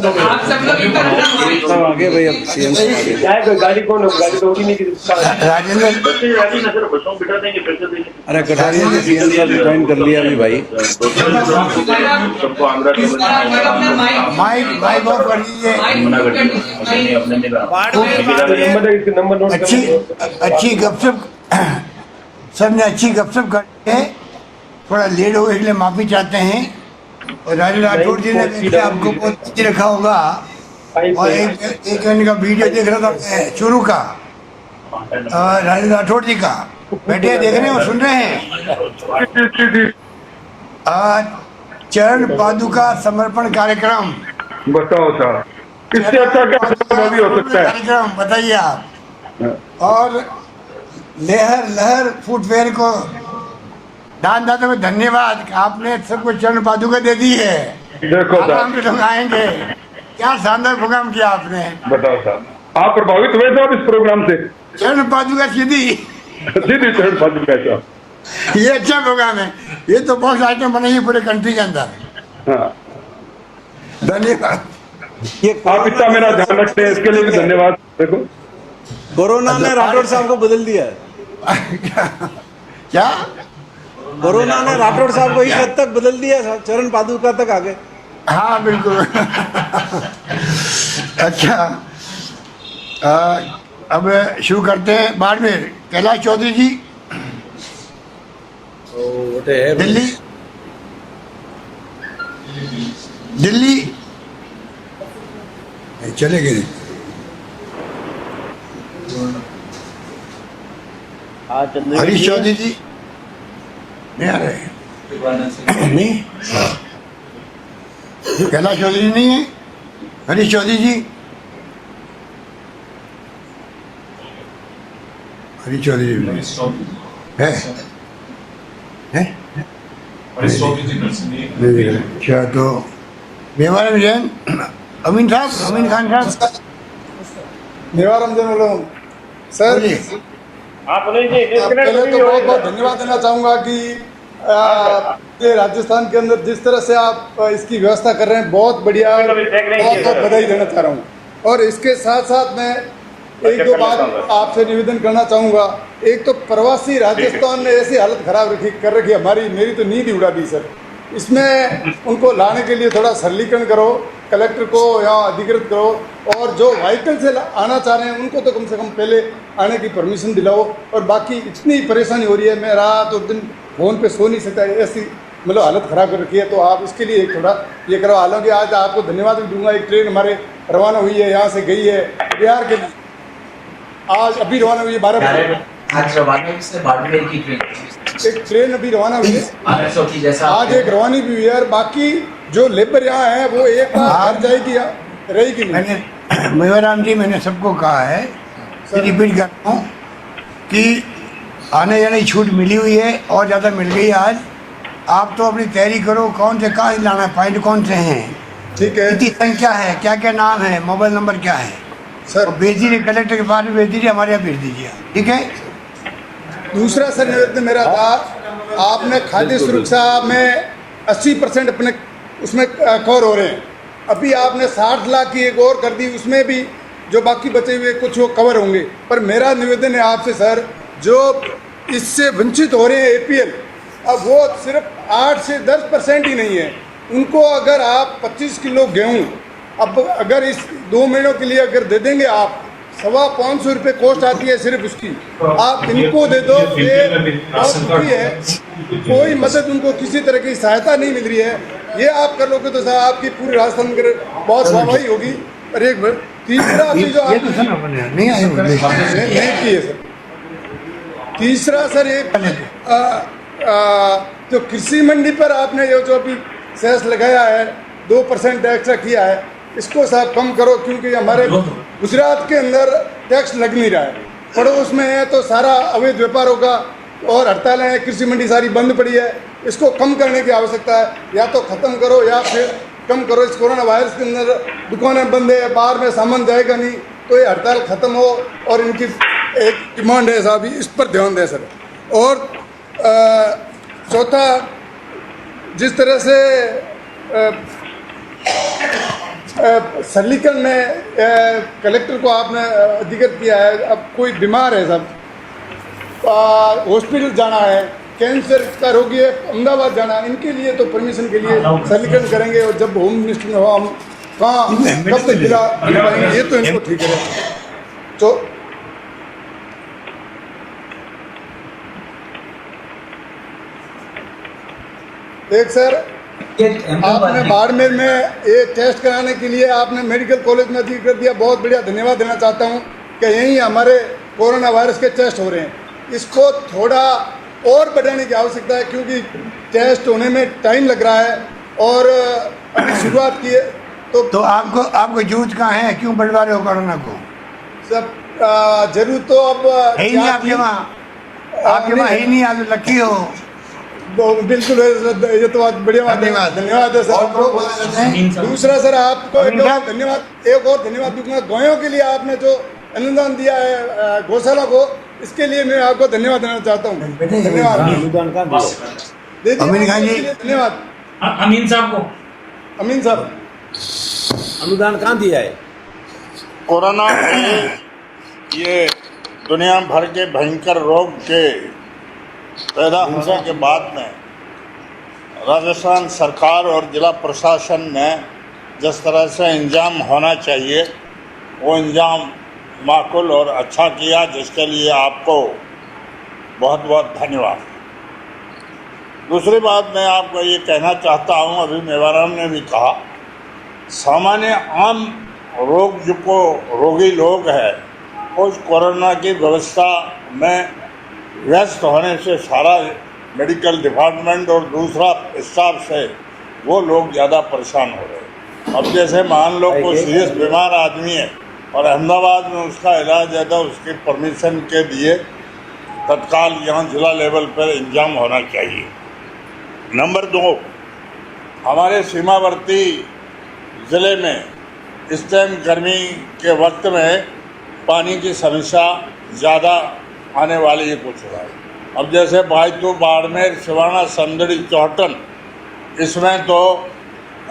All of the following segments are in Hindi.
आप सब लोग इधर आगे भाई, अब सीएम साहब आगे। गाड़ी कौन गाड़ी तो होगी नहीं कि राजेंद्र अरे कटारिया ने सीएम साहब ज्वाइन कर लिया अभी भाई। माइक माइक ऑफ कर दीजिए। नंबर नोट अच्छी गपशप सर ने अच्छी गपशप करके थोड़ा लेट हो गया, इसलिए माफी चाहते हैं। और राजेंद्र राठौड़ जी ने वैसे आपको बहुत अच्छी रखा होगा, और एक इनका वीडियो देख रहा था मैं शुरू का, राजेंद्र राठौड़ जी का, बैठे देख रहे हैं और सुन रहे हैं। आज चरण पादुका समर्पण कार्यक्रम, बताओ साहब इससे अच्छा क्या भी हो सकता है? कार्यक्रम बताइए आप। और लहर फुटवेयर को दानदाता को धन्यवाद, आपने सबको चरण पादुका दे दी है। देखो आराम से लोग आएंगे। क्या शानदार प्रोग्राम किया आपने। बताओ साहब, आप प्रभावित हुए साहब इस प्रोग्राम से? चरण पादुका सीधी सीधी चरण पादुका साहब, ये अच्छा प्रोग्राम है। ये तो बहुत आइटम बनाइए पूरे कंट्री के अंदर। हाँ धन्यवाद। आप इतना मेरा ध्यान रखते हैं, इसके लिए भी धन्यवाद। देखो कोरोना ने राठौड़ साहब को बदल दिया है। क्या कोरोना ने राठौड़ साहब को इस हद तक बदल दिया, चरण पादुका तक आ गए। हाँ बिल्कुल। अच्छा अब शुरू करते हैं। बाड़मेर कैलाश चौधरी जी, दिल्ली दिल्ली चले गए। हरीश चौधरी जी नहीं आ रहे। नहीं, कैलाश चौधरी नहीं है। हरीश चौधरी जी, हरीश चौधरी जी है नहीं दिख रहे। अच्छा तो मेवाराम जैन, अमीन साहब, अमीन खान साहब, मेवाराम जैन बोल रहा हूँ सर। बोलिए। आप नहीं जी, पहले तो बहुत बहुत धन्यवाद देना चाहूँगा कि ये राजस्थान के अंदर जिस तरह से आप इसकी व्यवस्था कर रहे हैं, बहुत बढ़िया, बहुत बहुत बधाई देना चाह रहा हूँ। और इसके साथ साथ मैं एक दो बात आपसे निवेदन करना चाहूँगा। एक तो प्रवासी राजस्थान ने ऐसी हालत खराब कर रखी हमारी, मेरी तो नींद ही उड़ा दी सर। इसमें उनको लाने के लिए थोड़ा सरलीकरण करो, कलेक्टर को यहाँ अधिकृत करो, और जो व्हीकल से आना चाह रहे हैं उनको तो कम से कम पहले आने की परमिशन दिलाओ। और बाकी इतनी परेशानी हो रही है, मैं रात और दिन फ़ोन पे सो नहीं सकता, ऐसी मतलब हालत ख़राब कर रखी है। तो आप इसके लिए एक थोड़ा ये करो। हालांकि आज आपको धन्यवाद भी दूंगा, एक ट्रेन हमारे रवाना हुई है, यहाँ से गई है बिहार के लिए, आज अभी रवाना हुई है 12 बजे। आज रवाना से बाड़मेर की ट्रेन, एक ट्रेन अभी रवाना हुई है, जैसा आज एक रवानी भी हुई है। और बाकी जो लेबर यहाँ है वो एक बार जाएगी या रहेगी नहीं। मैंने मेवाराम जी, मैंने सबको कहा है, रिपीट करता हूँ कि आने जाने की छूट मिली हुई है और ज़्यादा मिल गई आज। आप तो अपनी तैयारी करो, कौन से कहाँ से लाना है, पॉइंट कौन से हैं, ठीक है, कितनी संख्या है, क्या क्या नाम है, मोबाइल नंबर क्या है सर। भेज दीजिए, कलेक्टर के पास भेज दीजिए, हमारे यहाँ भेज दीजिए, ठीक है। दूसरा सर निवेदन मेरा था, आपने खाद्य सुरक्षा में 80% अपने उसमें कवर हो रहे हैं। अभी आपने 60 लाख की एक और कर दी, उसमें भी जो बाकी बचे हुए कुछ वो कवर होंगे। पर मेरा निवेदन है आपसे सर, जो इससे वंचित हो रहे हैं APL, अब वो सिर्फ 8 से 10% ही नहीं है। उनको अगर आप 25 किलो गेहूँ अब अगर इस 2 महीनों के लिए अगर दे देंगे आप, 550 रुपये कॉस्ट आती है सिर्फ उसकी, आप इनको दे दो। ये बहुत दुखी है, कोई मदद उनको किसी तरह की सहायता नहीं मिल रही है। ये आप कर लोगे तो सर आपकी पूरी राजस्थान में बहुत वाहवाही होगी। और एक तीसरा अभी जो आप नहीं आए नहीं किए सर, तीसरा सर एक जो कृषि मंडी पर आपने जो अभी सेस लगाया है, 2% एक्स्ट्रा किया है, इसको साहब कम करो, क्योंकि हमारे गुजरात के अंदर टैक्स लग नहीं रहा है, पड़ोस में है तो सारा अवैध व्यापार होगा और हड़तालें हैं, कृषि मंडी सारी बंद पड़ी है। इसको कम करने की आवश्यकता है, या तो ख़त्म करो या फिर कम करो। इस कोरोना वायरस के अंदर दुकानें बंद है, बाहर में सामान जाएगा नहीं, तो ये हड़ताल ख़त्म हो। और इनकी एक डिमांड है साहब, इस पर ध्यान दें सर। और चौथा, जिस तरह से सरलीकरण में कलेक्टर को आपने अधिकृत किया है। अब कोई बीमार है सब, हॉस्पिटल जाना है, कैंसर का रोगी है, अहमदाबाद जाना है, इनके लिए तो परमिशन के लिए सरलीकरण करेंगे। और जब होम मिनिस्टर हो हम कहाँ कब तक दिला पाएंगे, ये तो इनको ठीक है। तो एक सर, आपने बाड़मेर में ये टेस्ट कराने के लिए आपने मेडिकल कॉलेज में अधिक कर दिया, बहुत बढ़िया, धन्यवाद देना चाहता हूँ कि यहीं हमारे कोरोना वायरस के टेस्ट हो रहे हैं। इसको थोड़ा और बढ़ाने की आवश्यकता है, क्योंकि टेस्ट होने में टाइम लग रहा है और अभी शुरुआत की है। तो आपको जरूरत कहाँ है, क्यों बढ़वा रहे हो कोरोना को? सब जरूर तो अब है ही नहीं आपके वहाँ, है ही नहीं, आप लकी हो। बिल्कुल, ये तो बात बढ़िया बात है, धन्यवाद है सर आपको। दूसरा सर आपको धन्यवाद, एक और धन्यवाद दूंगा गायों के लिए, आपने जो अनुदान दिया है गौशाला को, इसके लिए मैं आपको धन्यवाद देना चाहता हूँ। धन्यवाद अमीन खान जी, धन्यवाद। अमीन साहब को, अमीन साहब, अनुदान कहाँ दिया है? कोरोना के ये दुनिया भर के भयंकर रोग के पैदा होने के बाद में राजस्थान सरकार और जिला प्रशासन ने जिस तरह से इंजाम होना चाहिए वो इंजाम माकूल और अच्छा किया, जिसके लिए आपको बहुत बहुत धन्यवाद। दूसरी बात मैं आपको ये कहना चाहता हूँ, अभी मेवाराम ने भी कहा, सामान्य आम रोगी लोग हैं, उस कोरोना की व्यवस्था में व्यस्त होने से सारा मेडिकल डिपार्टमेंट और दूसरा स्टाफ से वो लोग ज़्यादा परेशान हो रहे हैं। अब जैसे मान लो कोई सीरियस बीमार आदमी है और अहमदाबाद में उसका इलाज है, तो उसकी परमिशन के लिए तत्काल यहाँ जिला लेवल पर इंतजाम होना चाहिए। नंबर 2, हमारे सीमावर्ती ज़िले में इस टाइम गर्मी के वक्त में पानी की समस्या ज़्यादा आने वाली है कुछ हुआ है। अब जैसे बायतू, बाड़मेर, सिवाना, समदड़ी, चौहटन, इसमें तो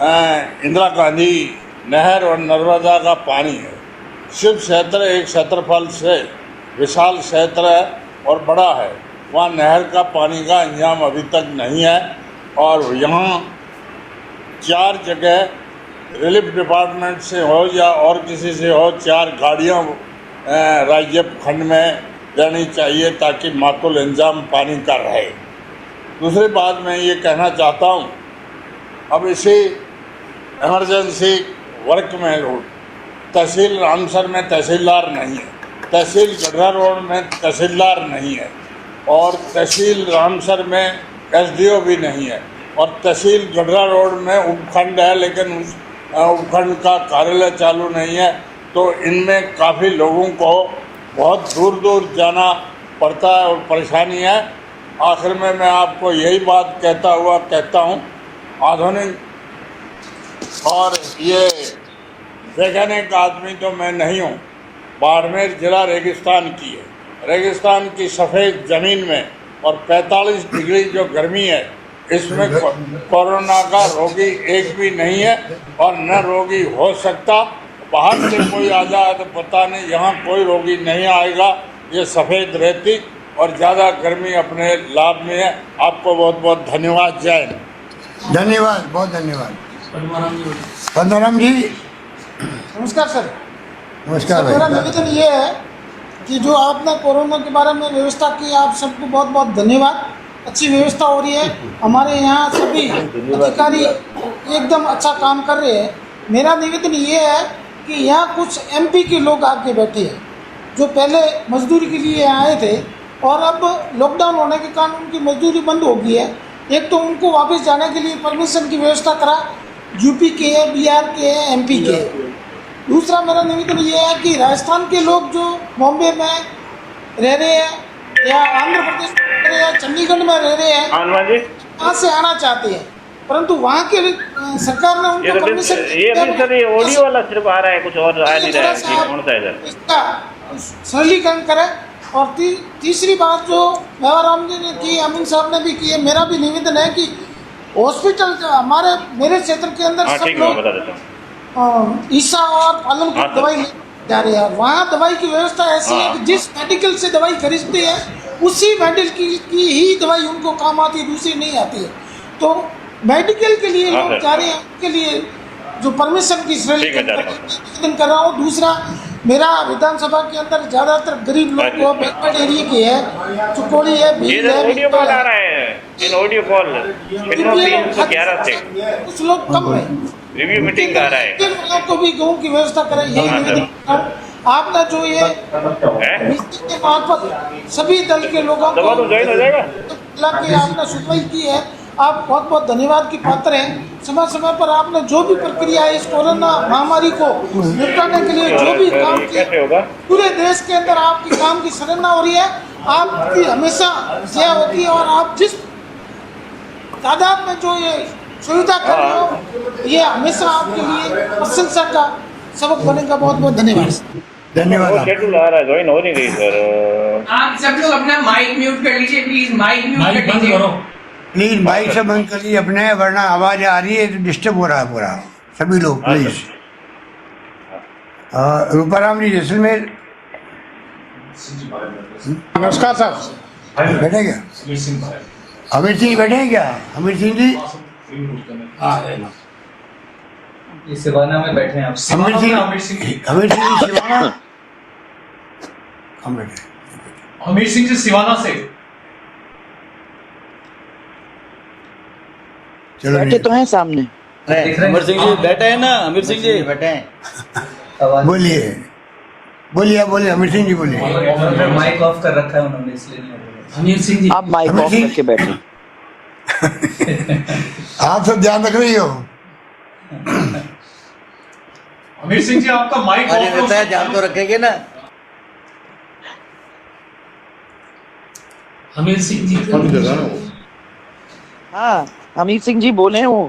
इंदिरा गांधी नहर और नर्मदा का पानी है। शिव क्षेत्र एक क्षेत्रफल से विशाल क्षेत्र है और बड़ा है, वहाँ नहर का पानी का इंतजाम अभी तक नहीं है। और यहाँ 4 जगह रिलीफ डिपार्टमेंट से हो या और किसी से हो, 4 गाड़ियाँ राज्य खंड में देनी चाहिए ताकि माकूल इंतजाम पानी का रहे। दूसरी बात मैं ये कहना चाहता हूँ, अब इसी इमरजेंसी वर्क में तहसील रामसर में तहसीलदार नहीं है, तहसील गढ़ा रोड में तहसीलदार नहीं है, और तहसील रामसर में SDO भी नहीं है, और तहसील गढ़ा रोड में उपखंड है लेकिन उस उपखंड का कार्यालय चालू नहीं है। तो इनमें काफ़ी लोगों को बहुत दूर दूर जाना पड़ता है और परेशानी है। आखिर में मैं आपको यही बात कहता हूँ, आधुनिक और ये वैज्ञानिक आदमी तो मैं नहीं हूँ। बाड़मेर जिला रेगिस्तान की है, रेगिस्तान की सफ़ेद ज़मीन में और 45 डिग्री जो गर्मी है, इसमें कोरोना का रोगी एक भी नहीं है और न रोगी हो सकता। बाहर से कोई आ जाए तो पता नहीं, यहाँ कोई रोगी नहीं आएगा। ये सफ़ेद रेती और ज़्यादा गर्मी अपने लाभ में है। आपको बहुत बहुत धन्यवाद। जय हिंद। धन्यवाद, बहुत धन्यवाद। पद्मनाभ जी, नमस्कार सर। नमस्कार मेरा भाई। निवेदन ये है कि जो आपने कोरोना के बारे में व्यवस्था की, आप सबको बहुत बहुत धन्यवाद। अच्छी व्यवस्था हो रही है, हमारे यहाँ सभी अधिकारी एकदम अच्छा काम कर रहे हैं। मेरा निवेदन ये है कि यहाँ कुछ MP के लोग आके बैठे हैं जो पहले मजदूरी के लिए आए थे और अब लॉकडाउन होने के कारण उनकी मजदूरी बंद हो गई है। एक तो उनको वापस जाने के लिए परमिशन की व्यवस्था करा, UP के, बिहार के, MP के। दूसरा मेरा निवेदन ये है कि राजस्थान के लोग जो बॉम्बे में रह रहे हैं या आंध्र प्रदेश में रह रहे हैं, चंडीगढ़ में रह रहे हैं, वहाँ से आना चाहते हैं, परंतु वहाँ के सरकार ने उनको परमिशन ये ऑडियो वाला सिर्फ आ रहा है, कुछ और आ नहीं रहा है। कौन सा है इसका सरलीकरण करें। और तीसरी बात जो मेवाराम जी ने की, अमीन साहब ने भी की है, मेरा भी निवेदन है कि हॉस्पिटल हमारे मेरे क्षेत्र के अंदर सब लोग ईसा और पालनपुर दवाई ले जा रहे हैं। वहाँ दवाई की व्यवस्था ऐसी है कि जिस मेडिकल से दवाई खरीदते हैं उसी मेडिकल की ही दवाई उनको काम आती है, दूसरी नहीं आती है। तो मेडिकल के लिए लोग जा रहे हैं, उनके लिए जो परमिशन की श्रेणी आवेदन कर रहा हूँ। दूसरा, मेरा विधानसभा के अंदर ज्यादातर गरीब लोग को बैकवर्ड एरिया के है, चुकोड़ी है, भील है, ऑडियो कॉल आ रहा है, इन ऑडियो कॉल 311 से कुछ लोग कम है, रिव्यू मीटिंग आ रहा है। इन लोगों को भी गेहूं की व्यवस्था करें, यही निवेदन करता हूं। आपने जो ये मिस्त्री के मार्फत सभी दल के लोगों दबा तो ज्वाइन हो जाएगा। की आपने सुनवाई की है, आप बहुत बहुत धन्यवाद की पात्र हैं। समय समय पर आपने जो भी प्रक्रिया है इस कोरोना महामारी को निपटाने के लिए जो भी काम किया, पूरे देश के अंदर आपकी काम की सराहना हो रही है। आपकी हमेशा जय होती है और आप जिस तादाद में जो ये सुविधा कर रहे हो, ये हमेशा आपके लिए प्रशंसा का सबक बनेगा। बहुत बहुत धन्यवाद। धन्यवाद आप। शेड्यूल आ रहा है, ज्वाइन हो नहीं रही सर। आप सब लोग अपना माइक म्यूट कर लीजिए प्लीज, माइक म्यूट कर लीजिए। प्लीज माइक से बंद करिए अपने, वरना आवाज आ रही है तो डिस्टर्ब हो रहा है पूरा। सभी लोग प्लीज। रूपाराम जी जैसलमेर, नमस्कार साहब। बैठे क्या? अमित सिंह बैठे हैं क्या? अमित सिंह जी, ये सिवाना में बैठे हैं आप। अमित सिंह, अमित सिंह जी, अमित सिंह जी सिवाना कहाँ बैठे? अमित सिंह जी सिवाना से। चलो बैठे तो हैं सामने। अमर सिंह जी बैठे हैं ना, अमीर सिंह जी बैठे हैं। बोलिए बोलिए बोलिए, अमित सिंह जी बोलिए। माइक ऑफ कर रखा है उन्होंने, इसलिए नहीं बोल रहे। अमीर सिंह जी, आप माइक अमर ऑफ सिंह- करके बैठे। आप सब ध्यान रख रही हो। अमीर सिंह जी आपका माइक अरे रहता है, ध्यान तो रखेंगे ना। अमीर सिंह जी हाँ, अमित सिंह जी बोले हैं वो।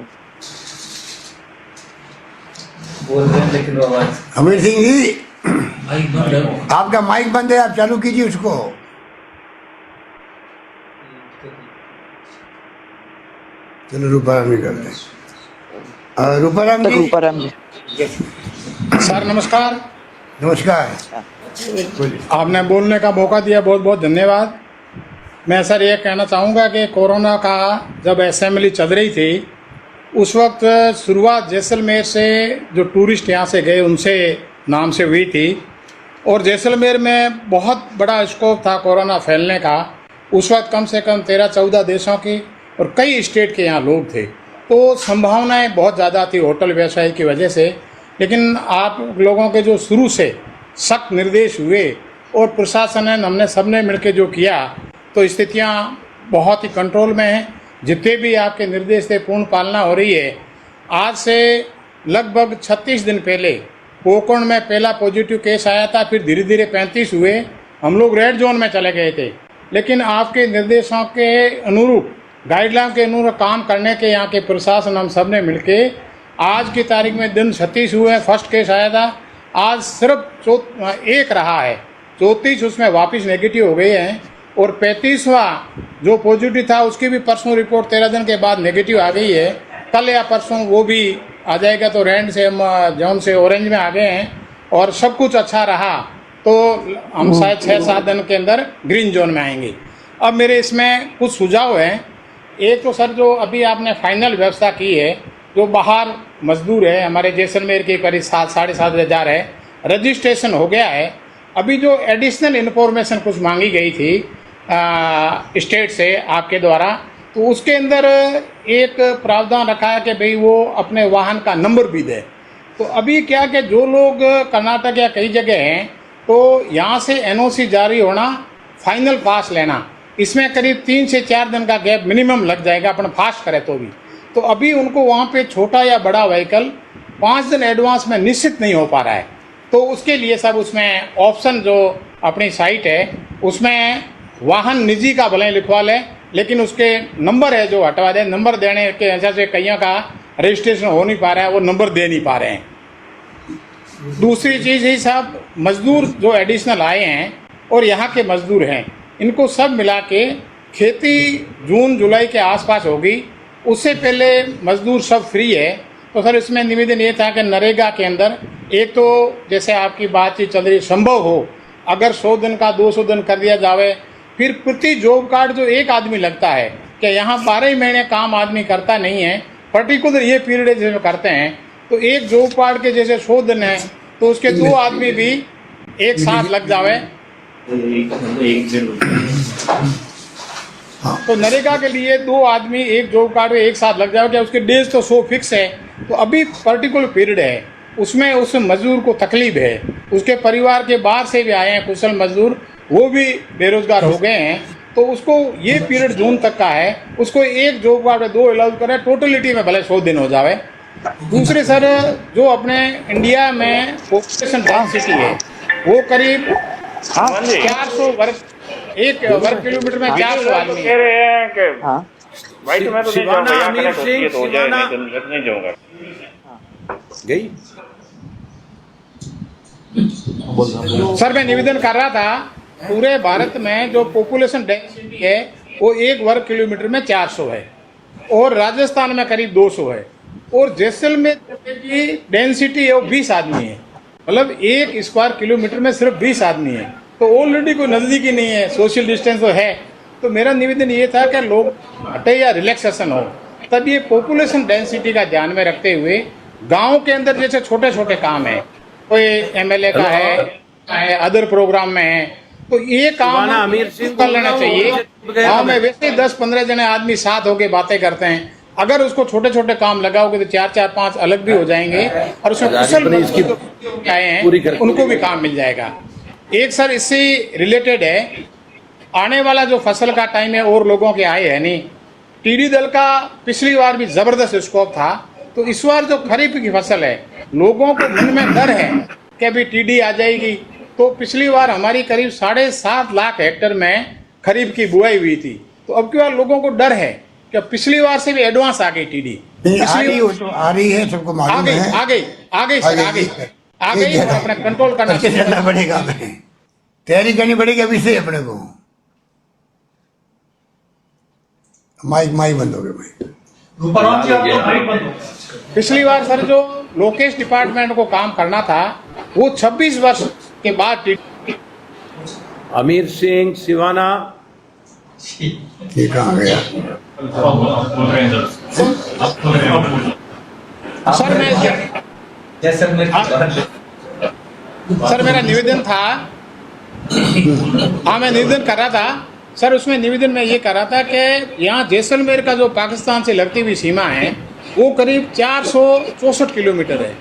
बोल रहे हैं लेकिन वो आवाज अमित सिंह जी, माइक बंद है। आपका माइक बंद है, आप चालू कीजिए उसको। चलो रूपाराम जी करते हैं। रूपाराम जी, रूपाराम जी, सर नमस्कार। नमस्कार। आपने बोलने का मौका दिया, बहुत बहुत धन्यवाद। मैं सर ये कहना चाहूँगा कि कोरोना का जब असेंबली चल रही थी उस वक्त शुरुआत जैसलमेर से जो टूरिस्ट यहाँ से गए उनसे नाम से हुई थी, और जैसलमेर में बहुत बड़ा स्कोप था कोरोना फैलने का। उस वक्त कम से कम 13-14 देशों की और कई स्टेट के यहाँ लोग थे, तो संभावनाएं बहुत ज़्यादा थी होटल व्यवसाय की वजह से। लेकिन आप लोगों के जो शुरू से सख्त निर्देश हुए और प्रशासन ने, हमने सबने मिलकर जो किया, तो स्थितियां बहुत ही कंट्रोल में हैं। जितने भी आपके निर्देश थे पूर्ण पालना हो रही है। आज से लगभग 36 दिन पहले पोकरण में पहला पॉजिटिव केस आया था, फिर धीरे धीरे 35 हुए, हम लोग रेड जोन में चले गए थे। लेकिन आपके निर्देशों के अनुरूप, गाइडलाइन के अनुरूप काम करने के यहाँ के प्रशासन, हम सब ने मिलके आज की तारीख में दिन 36 हुए, फर्स्ट केस आया था। आज सिर्फ एक रहा है, 34 उसमें वापस नेगेटिव हो गए हैं, और 35वां जो पॉजिटिव था उसकी भी परसों रिपोर्ट 13 दिन के बाद नेगेटिव आ गई है। कल या परसों वो भी आ जाएगा। तो रेड से हम जोन से ऑरेंज में आ गए हैं और सब कुछ अच्छा रहा तो हम शायद 6-7 दिन के अंदर ग्रीन जोन में आएंगे। अब मेरे इसमें कुछ सुझाव हैं। एक तो सर, जो अभी आपने फाइनल व्यवस्था की है, जो बाहर मजदूर है हमारे जैसलमेर के करीब 7-7.5 हज़ार है, रजिस्ट्रेशन हो गया है। अभी जो एडिशनल इन्फॉर्मेशन कुछ मांगी गई थी स्टेट से आपके द्वारा, तो उसके अंदर एक प्रावधान रखा है कि भाई वो अपने वाहन का नंबर भी दे। तो अभी क्या कि जो लोग कर्नाटक या कई जगह हैं, तो यहाँ से एनओसी जारी होना, फाइनल पास लेना, इसमें करीब 3 से 4 दिन का गैप मिनिमम लग जाएगा, अपन फास्ट करें तो भी। तो अभी उनको वहाँ पे छोटा या बड़ा व्हीकल 5 दिन एडवांस में निश्चित नहीं हो पा रहा है। तो उसके लिए सब उसमें ऑप्शन जो अपनी साइट है उसमें वाहन निजी का भले लिखवा लें, लेकिन उसके नंबर है जो हटवा दें। नंबर देने के वजह से कईयों का रजिस्ट्रेशन हो नहीं पा रहा है, वो नंबर दे नहीं पा रहे हैं। दूसरी चीज़ ही साहब, मजदूर जो एडिशनल आए हैं और यहाँ के मजदूर हैं, इनको सब मिला के खेती जून जुलाई के आसपास होगी। उससे पहले मजदूर सब फ्री है, तो सर इसमें निवेदन ये था कि नरेगा के अंदर एक तो जैसे आपकी बातचीत चल रही संभव हो अगर 100 दिन का 200 दिन कर दिया जावे, फिर प्रति जॉब कार्ड जो एक आदमी लगता है कि यहाँ 12 महीने काम आदमी करता नहीं है, पर्टिकुलर ये पीरियड जैसे करते हैं, तो एक जॉब कार्ड के जैसे 100 दिन है तो उसके 2 आदमी भी एक साथ लग जावे। तो नरेगा के लिए 2 आदमी एक जॉब कार्ड में एक साथ लग जाए, क्या उसके डेज तो 100 फिक्स है, तो अभी पर्टिकुलर पीरियड है उसमें उस मजदूर को तकलीफ है, उसके परिवार के बाहर से भी आए हैं कुशल मजदूर, वो भी बेरोजगार हो गए हैं, तो उसको ये पीरियड जून तक का है, उसको एक जॉब कार्ड में 2 अलाउ करें, टोटलिटी में भले 100 दिन हो जावे। दूसरे सर जो अपने इंडिया में पॉपुलेशन डेंसिटी है वो करीब 400 वर्ग किलोमीटर में 400 आदमी कह रहे हैं कि हाँ भाई तो मैं तो नहीं जाऊंगा, यहाँ कनेक्ट होती है तो हो जाए, नहीं तो नहीं जाऊंगा। गई सर मैं निवेदन कर रहा था, पूरे भारत में जो पॉपुलेशन डेंसिटी है वो 1 वर्ग किलोमीटर में 400 है और राजस्थान में करीब 200 है और जैसलमेर की डेंसिटी है वो 20 आदमी है, मतलब 1 स्क्वायर किलोमीटर में सिर्फ 20 आदमी है, तो ऑलरेडी कोई नज़दीकी नहीं है, सोशल डिस्टेंस तो है। तो मेरा निवेदन ये था कि लोग हटे या रिलैक्सेशन हो, तब ये पॉपुलेशन डेंसिटी का ध्यान में रखते हुए गांव के अंदर जैसे छोटे छोटे काम है, कोई एमएलए का है अदर प्रोग्राम में है, तो ये काम कर लेना चाहिए। गाँव में वैसे 10-15 जने आदमी साथ होके बातें करते हैं, अगर उसको छोटे छोटे काम लगाओगे तो 4-5 अलग भी हो जाएंगे और उसमें कुशल आए हैं उनको भी काम मिल जाएगा। एक सर इससे रिलेटेड है, आने वाला जो फसल का टाइम है और लोगों के आए है नहीं, टिड्डी दल का पिछली बार भी जबरदस्त स्कोप था, तो इस बार जो खरीफ की फसल है लोगों को मन में डर है कि अभी टिड्डी आ जाएगी, तो पिछली बार हमारी करीब 7.5 लाख हेक्टेयर में खरीफ की बुआई हुई थी, तो अब की बार लोगों को डर है कि पिछली बार से भी एडवांस आ गई टिड्डी, आ रही है सबको मालूम है, आ गई अपना कंट्रोल करना चलना पड़ेगा, तैयारी करनी पड़ेगी अभी से अपने को। माइक बंद हो गया भाई। पिछली बार सर जो लोकेश डिपार्टमेंट को काम करना था वो 26 वर्ष के बाद अमीर सिंह सिवाना ये कहाँ गया? सर मेरा निवेदन था, हाँ मैं निवेदन कर रहा था सर, उसमें निवेदन में ये कर रहा था कि यहाँ जैसलमेर का जो पाकिस्तान से लगती हुई सीमा है वो करीब 464 किलोमीटर है।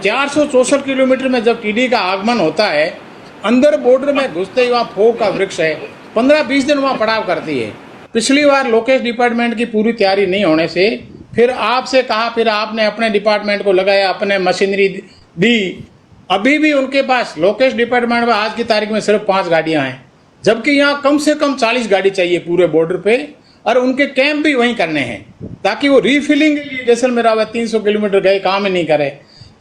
464 किलोमीटर में जब टिड्डी का आगमन होता है, अंदर बॉर्डर में घुसते ही वहाँ फोक का वृक्ष है, 15-20 दिन वहाँ पड़ाव करती है। पिछली बार लोकेश डिपार्टमेंट की पूरी तैयारी नहीं होने से फिर आपसे कहा, फिर आपने अपने डिपार्टमेंट को लगाया, अपने मशीनरी दी, अभी भी उनके पास लोकेश डिपार्टमेंट में आज की तारीख में सिर्फ 5 गाड़ियाँ हैं, जबकि यहाँ कम से कम 40 गाड़ी चाहिए पूरे बॉर्डर पे, और उनके कैंप भी वहीं करने हैं ताकि वो रीफिलिंग के लिए जैसलमेर आवे, 300 किलोमीटर गए काम ही नहीं करे,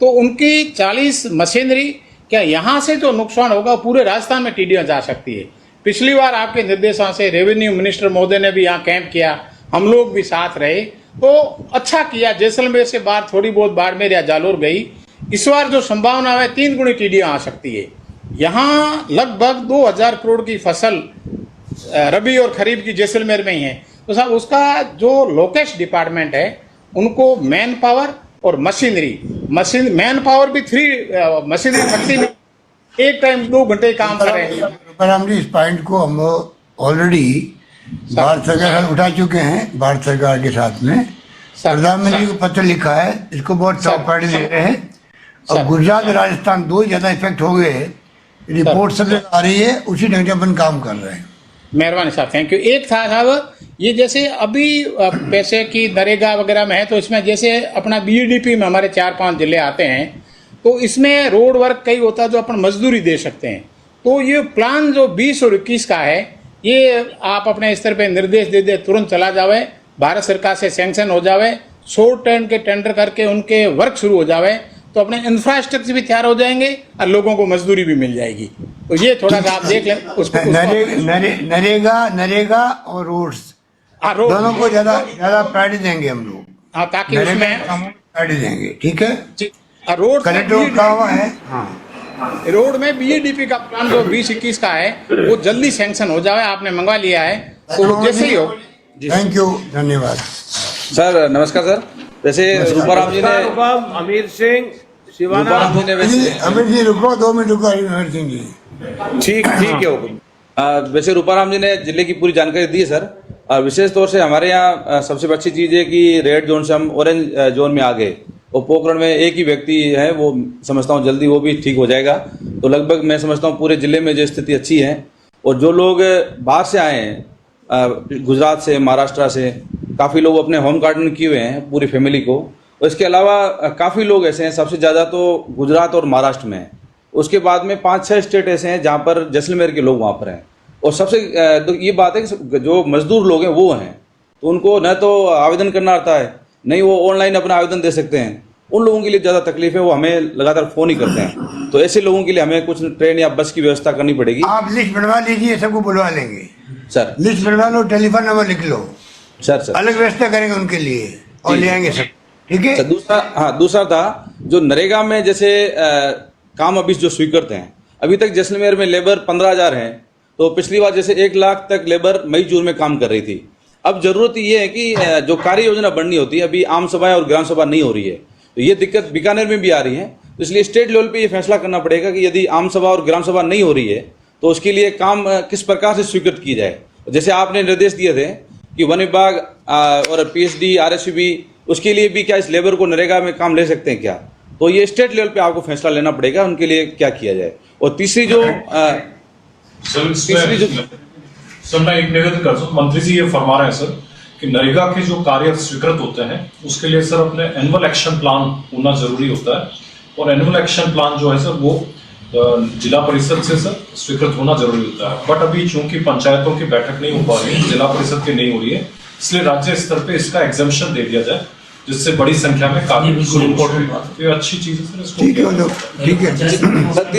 तो उनकी 40 मशीनरी, क्या यहाँ से जो नुकसान होगा पूरे राजस्थान में टिड्डियाँ जा सकती है। पिछली बार आपके निर्देशों से रेवेन्यू मिनिस्टर महोदय ने भी यहाँ कैंप किया, हम लोग भी साथ रहे, तो अच्छा किया। जैसलमेर से बाहर थोड़ी बहुत बाड़मेर या जालोर गई, इस बार जो संभावना है 3 गुनी टिड्डियाँ आ सकती है। यहाँ लगभग 2000 करोड़ की फसल रबी और खरीफ की जैसलमेर में ही है, तो साहब उसका जो लोकेश डिपार्टमेंट है उनको मैन पावर और मैन पावर भी 3 मशीनरी शक्ति में एक टाइम 2 घंटे काम करें। पर हम इस पॉइंट को हम ऑलरेडी भारत सरकार उठा चुके हैं, भारत सरकार के साथ में प्रधानमंत्री को पत्र लिखा है, इसको बहुत टॉप प्रायोरिटी दे रहे हैं, और गुजरात राजस्थान 2 ज्यादा इफेक्ट हो गए, रिपोर्ट सब आ रही है, उसी ढंग से अपन काम कर रहे हैं। मेहरबानी साहब, थैंक यू। एक था साहब, ये जैसे अभी पैसे की नरेगा वगैरह में है, तो इसमें जैसे अपना बीडीपी में हमारे 4-5 जिले आते हैं, तो इसमें रोड वर्क कई होता है जो अपन मजदूरी दे सकते हैं, तो ये प्लान जो 20 और 21 का है, ये आप अपने स्तर पे निर्देश दे दे, तुरंत चला जावे, भारत सरकार से सैंक्शन हो जावे, शॉर्ट टर्म के टेंडर करके उनके वर्क शुरू हो जावे, तो अपने इंफ्रास्ट्रक्चर भी तैयार हो जाएंगे और लोगों को मजदूरी भी मिल जाएगी। तो ये थोड़ा सा आप देख लें उसको। नरेगा और रोड्स दोनों को ज्यादा प्रायोरिटी देंगे हम लोग। हाँ, ताकि उसमें गाड़ी देंगे, ठीक है। रोड कलेक्टर का हुआ है। हाँ, रोड में बीएडीपी का प्लान जो 20-21 का है वो जल्दी सैंक्शन हो जाए, आपने मंगवा लिया है तो जैसे ही हो। थैंक यू, धन्यवाद। सर नमस्कार सर। वैसे रूपाराम जी ने अमीर सिंह रूपाराम जी ने वैसे अमित जी रुको, 2 मिनट रुको अमित सिंह जी। ठीक है हुकुम। वैसे रूपाराम जी ने जिले की पूरी जानकारी दी है सर। और विशेष तौर से हमारे यहाँ सबसे अच्छी चीज़ है कि रेड जोन से हम ऑरेंज जोन में आ गए। और पोखरण में एक ही व्यक्ति है, वो समझता हूँ जल्दी वो भी ठीक हो जाएगा। तो लगभग मैं समझता हूँ पूरे जिले में जो स्थिति अच्छी है। और जो लोग बाहर से आए हैं, गुजरात से, महाराष्ट्र से, काफ़ी लोग अपने होम क्वारंटाइन किए हुए हैं पूरी फैमिली को। और इसके अलावा काफ़ी लोग ऐसे हैं, सबसे ज़्यादा तो गुजरात और महाराष्ट्र में हैं। उसके बाद में 5-6 स्टेट ऐसे हैं जहाँ पर जैसलमेर के लोग वहाँ पर हैं। और सबसे तो ये बात है कि जो मजदूर लोग हैं वो हैं, तो उनको न तो आवेदन करना आता है, नहीं वो ऑनलाइन अपना आवेदन दे सकते हैं। उन लोगों के लिए ज़्यादा तकलीफ है, वो हमें लगातार फ़ोन ही करते हैं। तो ऐसे लोगों के लिए हमें कुछ ट्रेन या बस की व्यवस्था करनी पड़ेगी। आप लिस्ट बनवा लीजिए, सबको बुलवा लेंगे सर। लिस्ट बनवा लो, टेलीफोन नंबर लिख लो सर अलग व्यवस्था करेंगे उनके लिए और ले आएंगे सब, ठीक है। दूसरा था जो नरेगा में जैसे काम अभी जो स्वीकृत हैं, अभी तक जैसलमेर में लेबर 15,000 हैं। तो पिछली बार जैसे 1 लाख तक लेबर मई जून में काम कर रही थी। अब जरूरत ये है कि जो कार्य योजना बननी होती है, अभी आम सभाएं और ग्राम सभा नहीं हो रही है। तो ये दिक्कत बीकानेर में भी आ रही है। तो इसलिए स्टेट लेवल पे ये फैसला करना पड़ेगा कि यदि आम सभा और ग्राम सभा नहीं हो रही है तो उसके लिए काम किस प्रकार से स्वीकृत की जाए। जैसे आपने निर्देश दिए थे कि वन विभाग और पीएचडी, आरएसबी, उसके लिए भी क्या इस लेबर को नरेगा में काम ले सकते हैं क्या? तो ये स्टेट लेवल पे आपको फैसला लेना पड़ेगा उनके लिए क्या किया जाए। और तीसरी जो सर मैं एक निवेदन कर सकता हूँ। मंत्री जी ये फरमा रहे हैं सर कि नरेगा के जो कार्य स्वीकृत होते हैं उसके लिए सर अपने एनुअल एक्शन प्लान होना जरूरी होता है। और एनुअल एक्शन प्लान जो है सर वो जिला परिषद से सर स्वीकृत होना जरूरी होता है। बट अभी चूंकि पंचायतों की बैठक नहीं हो पा रही है, जिला परिषद की नहीं हो रही है, इसलिए राज्य स्तर पे इसका एग्जाम्पशन दे दिया जाए, जिससे बड़ी संख्या में कार्य शुरू हो। ये अच्छी चीज है सर, इसको ठीक है।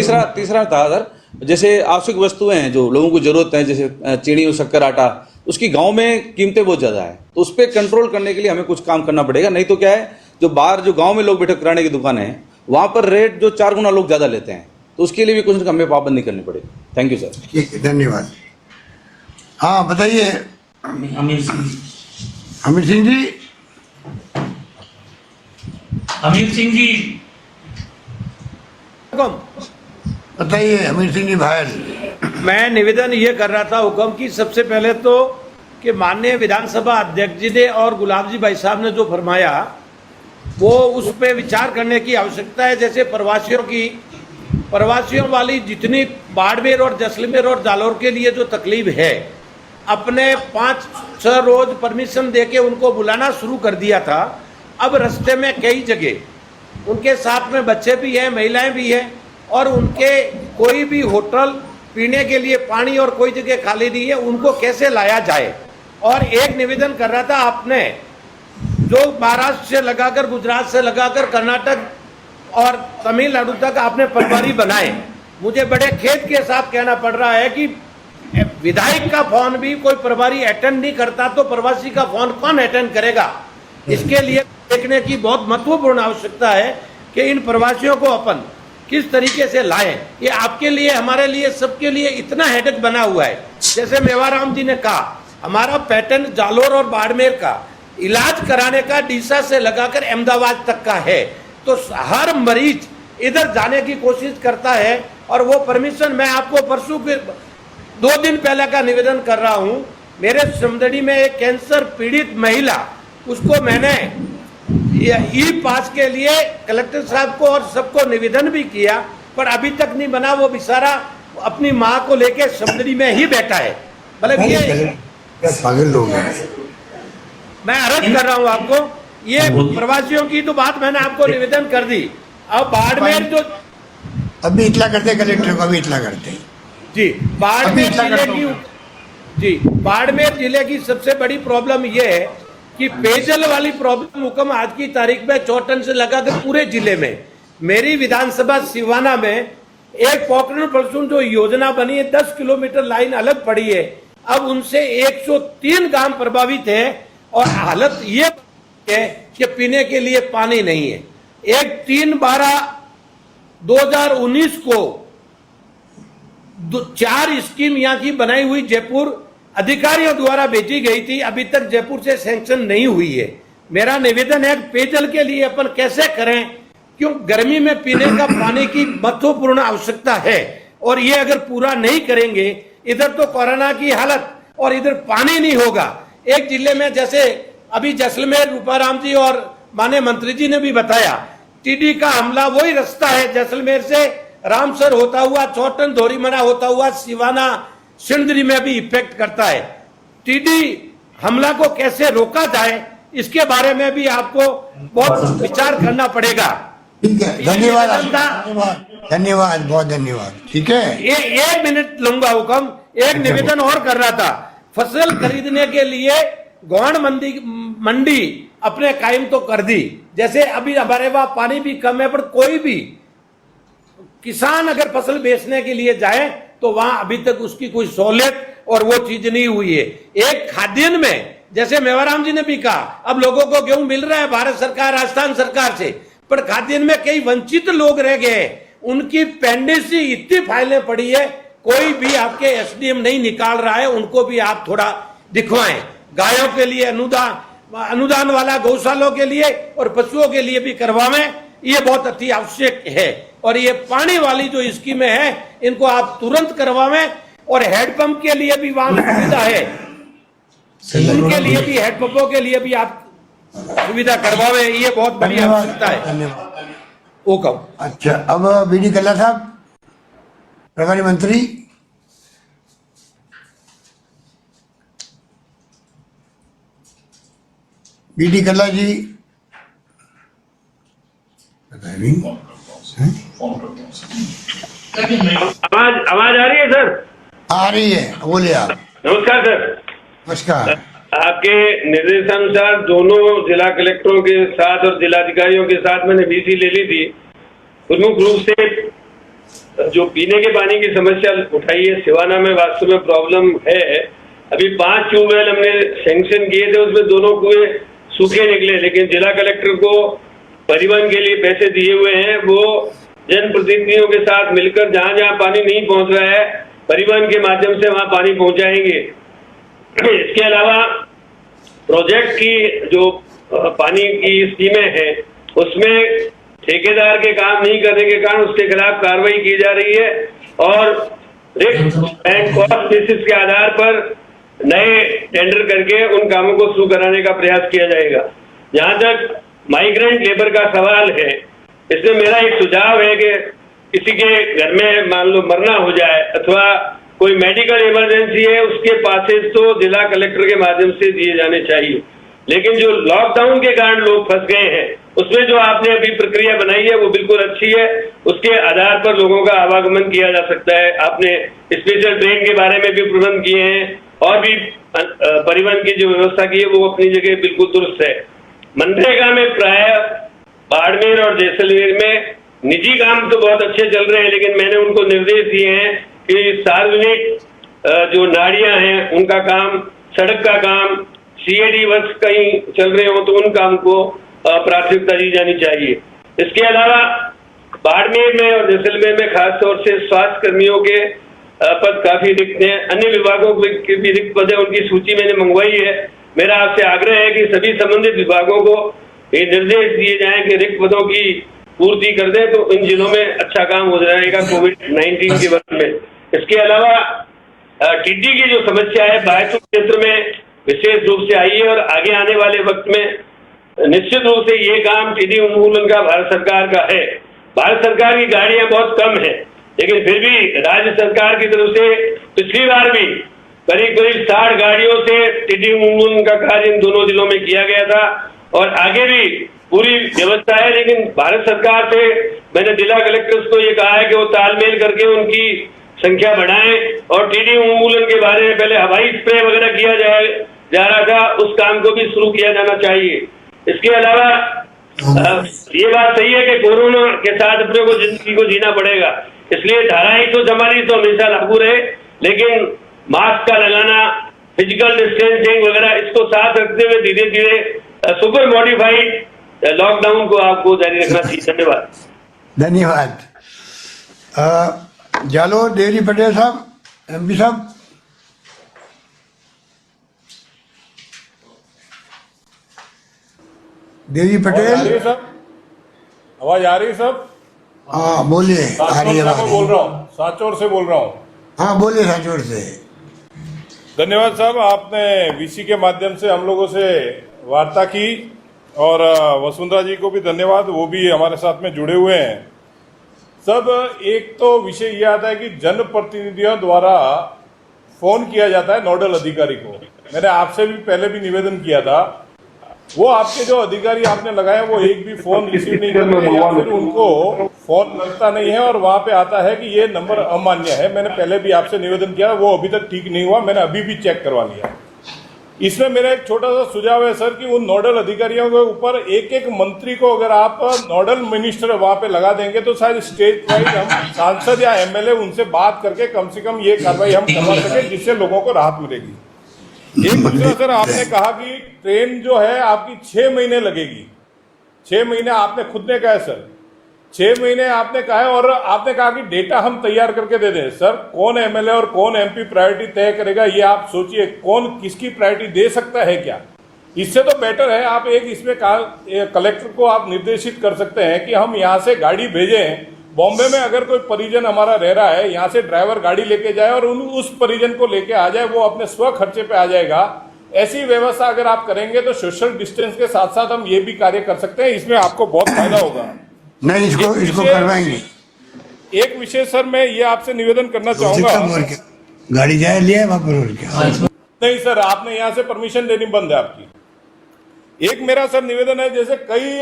सर तीसरा था सर, जैसे आवश्यक वस्तुएं हैं जो लोगों को जरूरत है, जैसे चीनी और शक्कर, आटा, उसकी गांव में कीमतें बहुत ज्यादा है। तो उस पर कंट्रोल करने के लिए हमें कुछ काम करना पड़ेगा। नहीं तो क्या है, जो बाहर जो गांव में लोग बैठे किराने की दुकानें हैं वहां पर रेट जो 4 गुना लोग ज्यादा लेते हैं। तो उसके लिए भी कुछ हमें पाबंदी करनी पड़ेगी। Thank you sir. ठीक है, धन्यवाद। हाँ बताइए अमीर सिंह जी। अमीर सिंह जी बताइए अमीर सिंह जी भाई। मैं निवेदन ये कर रहा था हुक्म की सबसे पहले तो कि माननीय विधानसभा अध्यक्ष जी ने और गुलाब जी भाई साहब ने जो फरमाया वो उस पर विचार करने की आवश्यकता है। जैसे प्रवासियों वाली जितनी बाड़मेर और जैसलमेर और जालौर के लिए जो तकलीफ है, अपने 5-6 रोज परमिशन देके उनको बुलाना शुरू कर दिया था। अब रास्ते में कई जगह उनके साथ में बच्चे भी हैं, महिलाएं भी हैं, और उनके कोई भी होटल पीने के लिए पानी और कोई जगह खाली नहीं है, उनको कैसे लाया जाए। और एक निवेदन कर रहा था, आपने जो महाराष्ट्र से लगाकर, गुजरात से लगाकर कर्नाटक और तमिलनाडु तक आपने प्रभारी बनाए, मुझे बड़े खेद के साथ कहना पड़ रहा है कि विधायक का फोन भी कोई प्रभारी अटेंड नहीं करता, तो प्रवासी का फोन कौन अटेंड करेगा? इसके लिए देखने की बहुत महत्वपूर्ण आवश्यकता है कि इन प्रवासियों को अपन किस तरीके से लाएं। ये आपके लिए, हमारे लिए, सबके लिए इतना हेडेक बना हुआ है। जैसे मेवाराम जी ने कहा, हमारा पैटर्न जालोर और बाड़मेर का इलाज कराने का डीसा से लगाकर अहमदाबाद तक का है। तो हर मरीज इधर जाने की कोशिश करता है और वो परमिशन, मैं आपको परसों के 2 दिन पहले का निवेदन कर रहा हूं। मेरे समदड़ी में एक कैंसर पीड़ित महिला, उसको मैंने ई पास के लिए कलेक्टर साहब को और सबको निवेदन भी किया, पर अभी तक नहीं बना। वो बेचारा अपनी माँ को लेके समदड़ी में ही बैठा है। मतलब ये पागल लोग हैं। मैं अर्ज कर रहा हूँ आपको, ये प्रवासियों की तो बात मैंने आपको निवेदन कर दी। अब बाड़मेर जो अभी इतला करते कलेक्टर को, अभी इतला करते जी, बाड़मेर जिले की, जी बाड़मेर जिले की सबसे बड़ी प्रॉब्लम ये है कि पेयजल वाली प्रॉब्लम हुक्म आज की तारीख में 4 टन से लगाकर पूरे जिले में। मेरी विधानसभा सिवाना में एक पोखरण पलसून जो योजना बनी है, 10 किलोमीटर लाइन अलग पड़ी है। अब उनसे 103 गांव प्रभावित है और हालत ये कि पीने के लिए पानी नहीं है। एक 3/12/2019 को 4 स्कीम यहाँ की बनाई हुई जयपुर अधिकारियों द्वारा भेजी गई थी, अभी तक जयपुर से सैंक्शन नहीं हुई है। मेरा निवेदन है पेयजल के लिए अपन कैसे करें, क्यों गर्मी में पीने का पानी की महत्वपूर्ण आवश्यकता है, और ये अगर पूरा नहीं करेंगे, इधर तो कोरोना की हालत और इधर पानी नहीं होगा। एक जिले में जैसे अभी जैसलमेर, रूपाराम जी और माननीय मंत्री जी ने भी बताया, टीडी का हमला वही रास्ता है जैसलमेर से रामसर होता हुआ, चौटन धोरीमना होता हुआ, सिवाना सिंदरी में भी इफेक्ट करता है। टीडी हमला को कैसे रोका जाए, इसके बारे में भी आपको बहुत विचार करना पड़ेगा। ठीक है, धन्यवाद, धन्यवाद, बहुत धन्यवाद। ठीक है, ये 1 मिनट लूंगा हुक्म। एक निवेदन और कर रहा था, फसल खरीदने के लिए गौण मंडी अपने कायम तो कर दी, जैसे अभी हमारे वहां पानी भी कम है, पर कोई भी किसान अगर फसल बेचने के लिए जाए तो वहां अभी तक उसकी कोई सहूलियत और वो चीज नहीं हुई है। एक खाद्यान्न में, जैसे मेवाराम जी ने भी कहा, अब लोगों को गेहूं मिल रहा है भारत सरकार, राजस्थान सरकार से, पर खाद्यान्न में कई वंचित लोग रह गए, उनकी पेंडेंसी इतनी फाइलें पड़ी है, कोई भी आपके एसडीएम नहीं निकाल रहा है, उनको भी आप थोड़ा दिखवाएं। गायों के लिए अनुदान वाला गौशालों के लिए और पशुओं के लिए भी करवावें, ये बहुत अति आवश्यक है। और ये पानी वाली जो स्कीमें हैं, इनको आप तुरंत करवावें, और हेडपंप के लिए भी वहां सुविधा है, उनके लिए भी, हेडपंपों के लिए भी आप सुविधा करवावे, ये बहुत बड़ी आवश्यकता है। धन्यवाद। ओके, अच्छा, अब बीडी कल्ला साहब, प्रभारी मंत्री। बीडी कल्ला जी, आवाज आ रही है सर? आ रही है, बोलिए आप। नमस्कार सर। नमस्कार। आपके निर्देशानुसार दोनों जिला कलेक्टरों के साथ और जिलाधिकारियों के साथ मैंने वीसी ले ली थी। प्रमुख रूप से जो पीने के पानी की समस्या उठाई है, सिवाना में वास्तव में प्रॉब्लम है। अभी 5 ट्यूबवेल हमने सैंक्शन किए थे, उसमें दोनों कुएं सूखे निकले, लेकिन जिला कलेक्टर को परिवहन के लिए पैसे दिए हुए हैं, वो जनप्रतिनिधियों के साथ मिलकर जहां जहां पानी नहीं पहुंच रहा है, परिवहन के माध्यम से वहां पानी पहुंचाएंगे। इसके अलावा प्रोजेक्ट की जो पानी की स्कीमें हैं, उसमें ठेकेदार के काम नहीं करने के कारण उसके खिलाफ कार्रवाई की जा रही है, और रिस्क एंड कॉस्ट बेसिस के आधार पर नए टेंडर करके उन कामों को शुरू कराने का प्रयास किया जाएगा। जहां तक माइग्रेंट लेबर का सवाल है, इसमें मेरा एक सुझाव है कि किसी के घर में मान लो मरना हो जाए अथवा कोई मेडिकल इमरजेंसी है, उसके पासेज तो जिला कलेक्टर के माध्यम से दिए जाने चाहिए। लेकिन जो लॉकडाउन के कारण लोग फंस गए हैं, उसमें जो आपने अभी प्रक्रिया बनाई है वो बिल्कुल अच्छी है, उसके आधार पर लोगों का आवागमन किया जा सकता है। आपने स्पेशल ट्रेन के बारे में भी प्रबंध किए हैं, और भी परिवहन की जो व्यवस्था की है वो अपनी जगह बिल्कुल दुरुस्त है। मनरेगा में प्राय बाड़मेर और जैसलमेर में निजी काम तो बहुत अच्छे चल रहे हैं, लेकिन मैंने उनको निर्देश दिए हैं कि सार्वजनिक जो नालियां हैं उनका काम, सड़क का काम, सीएडी वर्क्स कहीं चल रहे हो तो उन काम को प्राथमिकता दी जानी चाहिए। इसके अलावा बाड़मेर में और जैसलमेर में खासतौर से स्वास्थ्य कर्मियों के पद काफी रिक्त हैं, अन्य विभागों के भी रिक्त पद है, उनकी सूची मैंने मंगवाई है। मेरा आपसे आग्रह है कि सभी संबंधित विभागों को ये निर्देश दिए जाएं कि रिक्त पदों की पूर्ति कर दें, तो इन जिलों में अच्छा काम हो जाएगा कोविड-19 के वक्त में। इसके अलावा टिड्डी की जो समस्या है बायतू क्षेत्र में विशेष रूप से आई है, और आगे आने वाले वक्त में निश्चित रूप से ये काम टिड्डी उन्मूलन का भारत सरकार का है। भारत सरकार की गाड़ियां बहुत कम है, लेकिन फिर भी राज्य सरकार की तरफ से पिछली बार भी करीब 60 गाड़ियों से टिड्डी उन्मूलन का कार्य इन दोनों जिलों में किया गया था, और आगे भी पूरी व्यवस्था है। लेकिन भारत सरकार से मैंने जिला कलेक्टर्स को ये कहा है कि वो तालमेल करके उनकी संख्या बढ़ाएं, और टीडी उन्मूलन के बारे में पहले हवाई स्प्रे वगैरह किया जा रहा था, उस काम को भी शुरू किया जाना चाहिए। इसके अलावा ये बात सही है कि कोरोना के साथ अपने को जिंदगी को जीना पड़ेगा, इसलिए धारा 144 तो हमेशा लागू रहे, लेकिन मास्क का लगाना, फिजिकल डिस्टेंसिंग वगैरह, इसको साथ रखते हुए धीरे धीरे सुपर मॉडिफाइड लॉकडाउन को आपको जारी रखना चाहिए। धन्यवाद। धन्यवाद। जालोर देवजी पटेल साहब, MP साहब। देवजी पटेल, आवाज आ रही है साहब? हाँ बोलिए। आ रही है आवाज। बोल रहा हूँ, सांचौर से बोल रहा हूँ। हाँ बोलिए सांचौर से। धन्यवाद साहब, आपने VC के माध्यम से हम लोगों से वार्ता की, और वसुंधरा जी को भी धन्यवाद, वो भी हमारे साथ में जुड़े हुए हैं। सब एक तो विषय यह आता है कि जनप्रतिनिधियों द्वारा फोन किया जाता है नोडल अधिकारी को। मैंने आपसे भी पहले भी निवेदन किया था, वो आपके जो अधिकारी आपने लगाए वो एक भी फोन रिसीव नहीं कर रहे, या फिर उनको फोन लगता नहीं है और वहां पे आता है कि ये नंबर अमान्य है। मैंने पहले भी आपसे निवेदन किया, वो अभी तक ठीक नहीं हुआ, मैंने अभी भी चेक करवा लिया। इसमें मेरा एक छोटा सा सुझाव है सर कि उन नोडल अधिकारियों के ऊपर एक एक मंत्री को अगर आप नोडल मिनिस्टर वहां पे लगा देंगे तो शायद स्टेट वाइज हम सांसद या MLA उनसे बात करके कम से कम ये कार्रवाई हम करवा सके, जिससे लोगों को राहत मिलेगी। एक दूसरा सर, आपने कहा कि ट्रेन जो है आपकी 6 महीने लगेगी। 6 महीने आपने खुद ने कहा है सर, 6 महीने आपने कहा है, और आपने कहा कि डेटा हम तैयार करके दे दें। सर कौन MLA और कौन MP प्रायोरिटी तय करेगा, ये आप सोचिए। कौन किसकी प्रायोरिटी दे सकता है क्या? इससे तो बेटर है आप एक इसमें कलेक्टर को आप निर्देशित कर सकते हैं कि हम यहाँ से गाड़ी भेजें, बॉम्बे में अगर कोई परिजन हमारा रह रहा है, यहाँ से ड्राइवर गाड़ी लेके जाए और उस परिजन को लेके आ जाए, वो अपने स्व खर्चे पे आ जाएगा। ऐसी व्यवस्था अगर आप करेंगे तो सोशल डिस्टेंस के साथ साथ हम ये भी कार्य कर सकते हैं, इसमें आपको बहुत फायदा होगा। नहीं, इसको करवाएंगे। एक विषय सर मैं ये आपसे निवेदन करना चाहूंगा, गाड़ी जाए लिया वहां पर क्या? नहीं सर, आपने यहाँ से परमिशन लेनी बंद है आपकी। एक मेरा सर निवेदन है, जैसे कई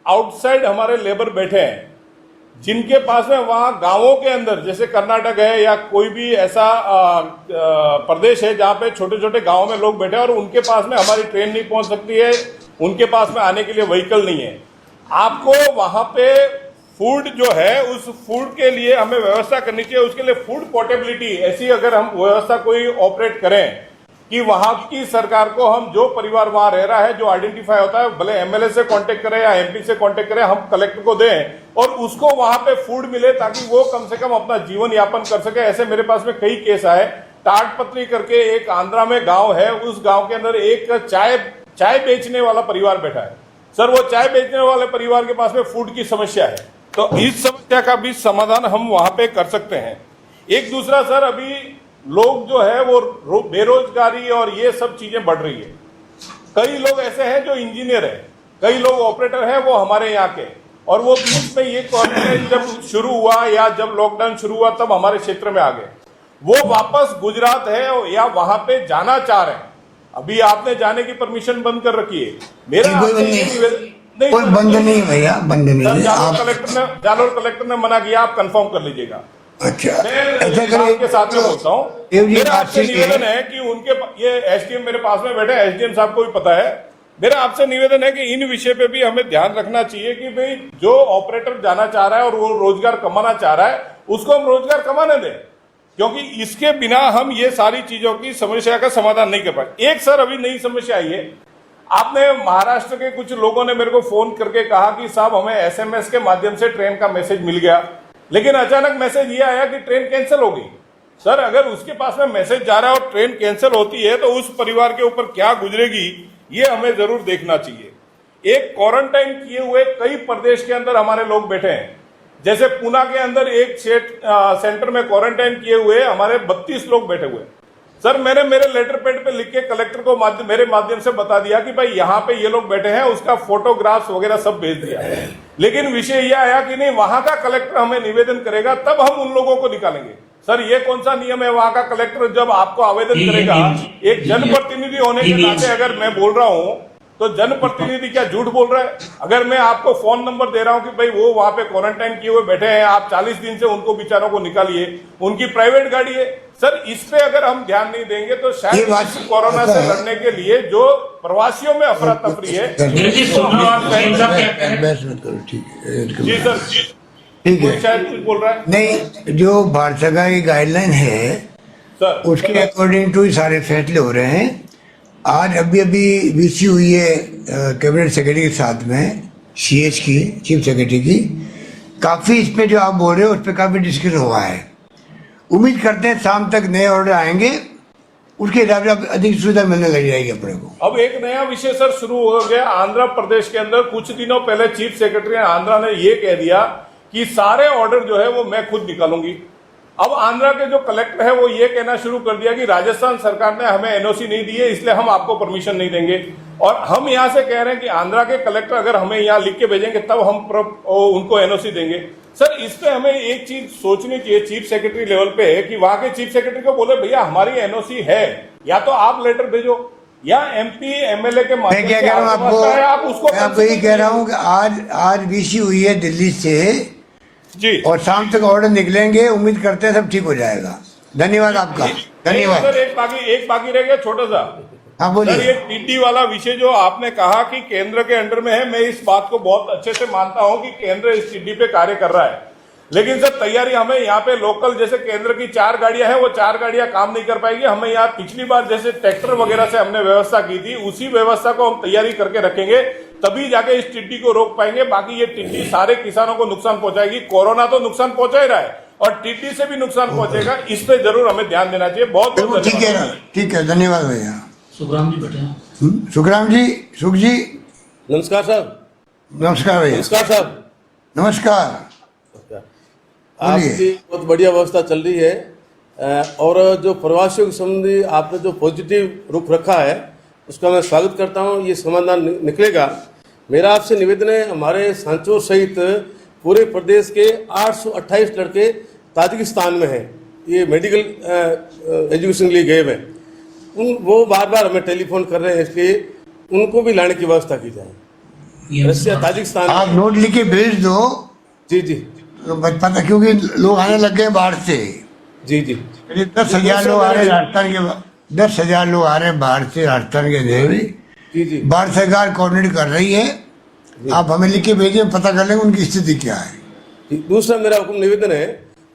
आउटसाइड हमारे लेबर बैठे हैं जिनके पास में वहां गांवों के अंदर, जैसे कर्नाटक है या कोई भी ऐसा प्रदेश है जहां पे छोटे छोटे गांवों में लोग बैठे हैं और उनके पास में हमारी ट्रेन नहीं पहुंच सकती है, उनके पास में आने के लिए व्हीकल नहीं है। आपको वहां पे फूड जो है, उस फूड के लिए हमें व्यवस्था करनी चाहिए। उसके लिए फूड पोर्टेबिलिटी ऐसी अगर हम व्यवस्था कोई ऑपरेट करें कि वहां की सरकार को, हम जो परिवार वहां रह रहा है जो आइडेंटिफाई होता है, भले MLA से कांटेक्ट करें या MP से कांटेक्ट करें, हम कलेक्टर को दें और उसको वहां पे फूड मिले ताकि वो कम से कम अपना जीवन यापन कर सके। ऐसे मेरे पास में कई केस आए। टाटपत्री करके एक आंध्रा में गांव है, उस गांव के अंदर एक चाय बेचने वाला परिवार बैठा है। सर वो चाय बेचने वाले परिवार के पास में फूड की समस्या है, तो इस समस्या का भी समाधान हम वहां पे कर सकते हैं। एक दूसरा सर, अभी लोग जो है वो बेरोजगारी और ये सब चीजें बढ़ रही है। कई लोग ऐसे हैं जो इंजीनियर है, कई लोग ऑपरेटर हैं वो हमारे यहाँ के, और वो बीच में ये क्वारंटाइन जब शुरू हुआ या जब लॉकडाउन शुरू हुआ तब हमारे क्षेत्र में आ गए। वो वापस गुजरात है या वहां पे जाना चाह रहे हैं। अभी आपने जाने की परमिशन बंद कर रखी है। मेरा नहीं, कोई बंद नहीं भैया, बंद नहीं। जालोर कलेक्टर ने मना किया, आप कंफर्म कर लीजिएगा। अच्छा, ऐसा करिए, साथ में बोलता हूँ। मेरा आपसे निवेदन है कि उनके ये SDM मेरे पास में बैठे, SDM साहब को भी पता है। मेरा आपसे निवेदन है कि इन विषय पे भी हमें ध्यान रखना चाहिए कि भाई जो ऑपरेटर जाना चाह रहा है और वो रोजगार कमाना चाह रहा है, उसको हम रोजगार कमाने दें, क्योंकि इसके बिना हम ये सारी चीजों की समस्या का समाधान नहीं कर पाए। एक सर अभी नई समस्या आई है, आपने महाराष्ट्र के कुछ लोगों ने मेरे को फोन करके कहा कि साहब हमें SMS के माध्यम से ट्रेन का मैसेज मिल गया, लेकिन अचानक मैसेज ये आया कि ट्रेन कैंसिल हो गई। सर अगर उसके पास में मैसेज जा रहा है और ट्रेन कैंसिल होती है तो उस परिवार के ऊपर क्या गुजरेगी, ये हमें जरूर देखना चाहिए। एक क्वारंटाइन किए हुए कई प्रदेश के अंदर हमारे लोग बैठे हैं, जैसे पूना के अंदर एक सेंटर में क्वारंटाइन किए हुए हमारे 32 लोग बैठे हुए। सर मैंने मेरे लेटर पैड पे लिख के कलेक्टर को मेरे माध्यम से बता दिया कि भाई यहाँ पे ये लोग बैठे हैं, उसका फोटोग्राफ्स वगैरह सब भेज दिया। लेकिन विषय यह आया कि नहीं, वहां का कलेक्टर हमें निवेदन करेगा तब हम उन लोगों को निकालेंगे। सर ये कौन सा नियम है, वहां का कलेक्टर जब आपको आवेदन करेगा, एक जनप्रतिनिधि होने के नाते अगर मैं बोल रहा हूं तो जनप्रतिनिधि क्या झूठ बोल रहा है? अगर मैं आपको फोन नंबर दे रहा हूं कि भाई वो वहां पे क्वारंटाइन किए हुए बैठे हैं, आप 40 दिन से उनको बेचारों को निकालिए, उनकी प्राइवेट गाड़ी है। सर इस पे अगर हम ध्यान नहीं देंगे तो शायद कोरोना से लड़ने के लिए जो प्रवासियों में अफरा तफरी है। जी सर ठीक है, शायद कुछ बोल रहा है। नहीं, जो भारत सरकार की गाइडलाइन है सर उसके अकॉर्डिंग टू सारे फैसले हो रहे हैं। आज अभी वीसी हुई है कैबिनेट सेक्रेटरी के साथ में, सीएच की, चीफ सेक्रेटरी की। काफ़ी इसमें जो आप बोल रहे हो उस पर काफ़ी डिस्कशन हुआ है। उम्मीद करते हैं शाम तक नए ऑर्डर आएंगे, उसके हिसाब से अधिक सुविधा मिलने लग जाएगी अपने को। अब एक नया विषय सर शुरू हो गया आंध्र प्रदेश के अंदर। कुछ दिनों पहले चीफ सेक्रेटरी आंध्रा ने ये कह दिया कि सारे ऑर्डर जो है वो मैं खुद निकालूंगी। अब आंध्रा के जो कलेक्टर है वो ये कहना शुरू कर दिया कि राजस्थान सरकार ने हमें एनओसी नहीं दी है, इसलिए हम आपको परमिशन नहीं देंगे। और हम यहाँ से कह रहे हैं कि आंध्रा के कलेक्टर अगर हमें यहाँ लिख के भेजेंगे तब हम उनको एनओसी देंगे। सर इस पे हमें एक चीज सोचनी चाहिए चीफ सेक्रेटरी लेवल पे कि वहां के चीफ सेक्रेटरी को बोले भैया हमारी एनओसी है, या तो आप लेटर भेजो या एमपी एमएलए के मैं क्या कह रहा हूँ आपको, आप उसको मैं आपको यही कह रहा हूँ कि आज वीसी हुई है दिल्ली से जी, और शाम तक ऑर्डर निकलेंगे। उम्मीद करते हैं सब ठीक हो जाएगा। धन्यवाद आपका, धन्यवाद। सर एक बाकी रह गया छोटा सा। हाँ बोलिए। सर ये टीडी वाला विषय जो आपने कहा कि केंद्र के अंडर में है, मैं इस बात को बहुत अच्छे से मानता हूं कि केंद्र इस टीडी पे कार्य कर रहा है, लेकिन सर तैयारी हमें यहाँ पे लोकल, जैसे केंद्र की 4 गाड़ियां हैं, वो 4 गाड़ियां काम नहीं कर पाएगी। हमें यहाँ पिछली बार जैसे ट्रैक्टर वगैरह से हमने व्यवस्था की थी, उसी व्यवस्था को हम तैयारी करके रखेंगे, तभी जाके इस टिड्डी को रोक पाएंगे। बाकी ये टिड्डी सारे किसानों को नुकसान पहुंचाएगी। कोरोना तो नुकसान पहुंचा ही रहा है और टिड्डी से भी नुकसान पहुंचेगा, इस पे जरूर हमें ध्यान देना चाहिए। बहुत बहुत ठीक है, ठीक है, धन्यवाद भैया। सुखराम जी बैठे हैं। सुखराम जी, सुख जी, नमस्कार साहब। नमस्कार भैया। नमस्कार साहब। नमस्कार। आपकी बहुत बढ़िया व्यवस्था चल रही है और जो प्रवासियों के संबंधी आपने जो पॉजिटिव रुख रखा है उसका मैं स्वागत करता हूं। ये समाधान निकलेगा। मेरा आपसे निवेदन है, हमारे सांचौर सहित पूरे प्रदेश के 828 लड़के ताजिकिस्तान में हैं, ये मेडिकल एजुकेशन के लिए गए हुए हैं। वो बार बार हमें टेलीफोन कर रहे हैं, इसलिए उनको भी लाने की व्यवस्था की जाए। Russia, Tajikistan. आप नोट लिख के भेज दो। जी जी, तो पता, क्योंकि लोग आने लग गए बाहर से। जी जी, 10,000 लोग आ रहे हैं राजस्थान के, 10,000 लोग आ रहे हैं बाहर से राजस्थान के देवी। जी जी, भारत सरकार कोऑर्डिनेट कर रही है। आप हमें लिख के भेजिए, पता कर लेंगे उनकी स्थिति क्या है। दूसरा मेरा हुक्म निवेदन है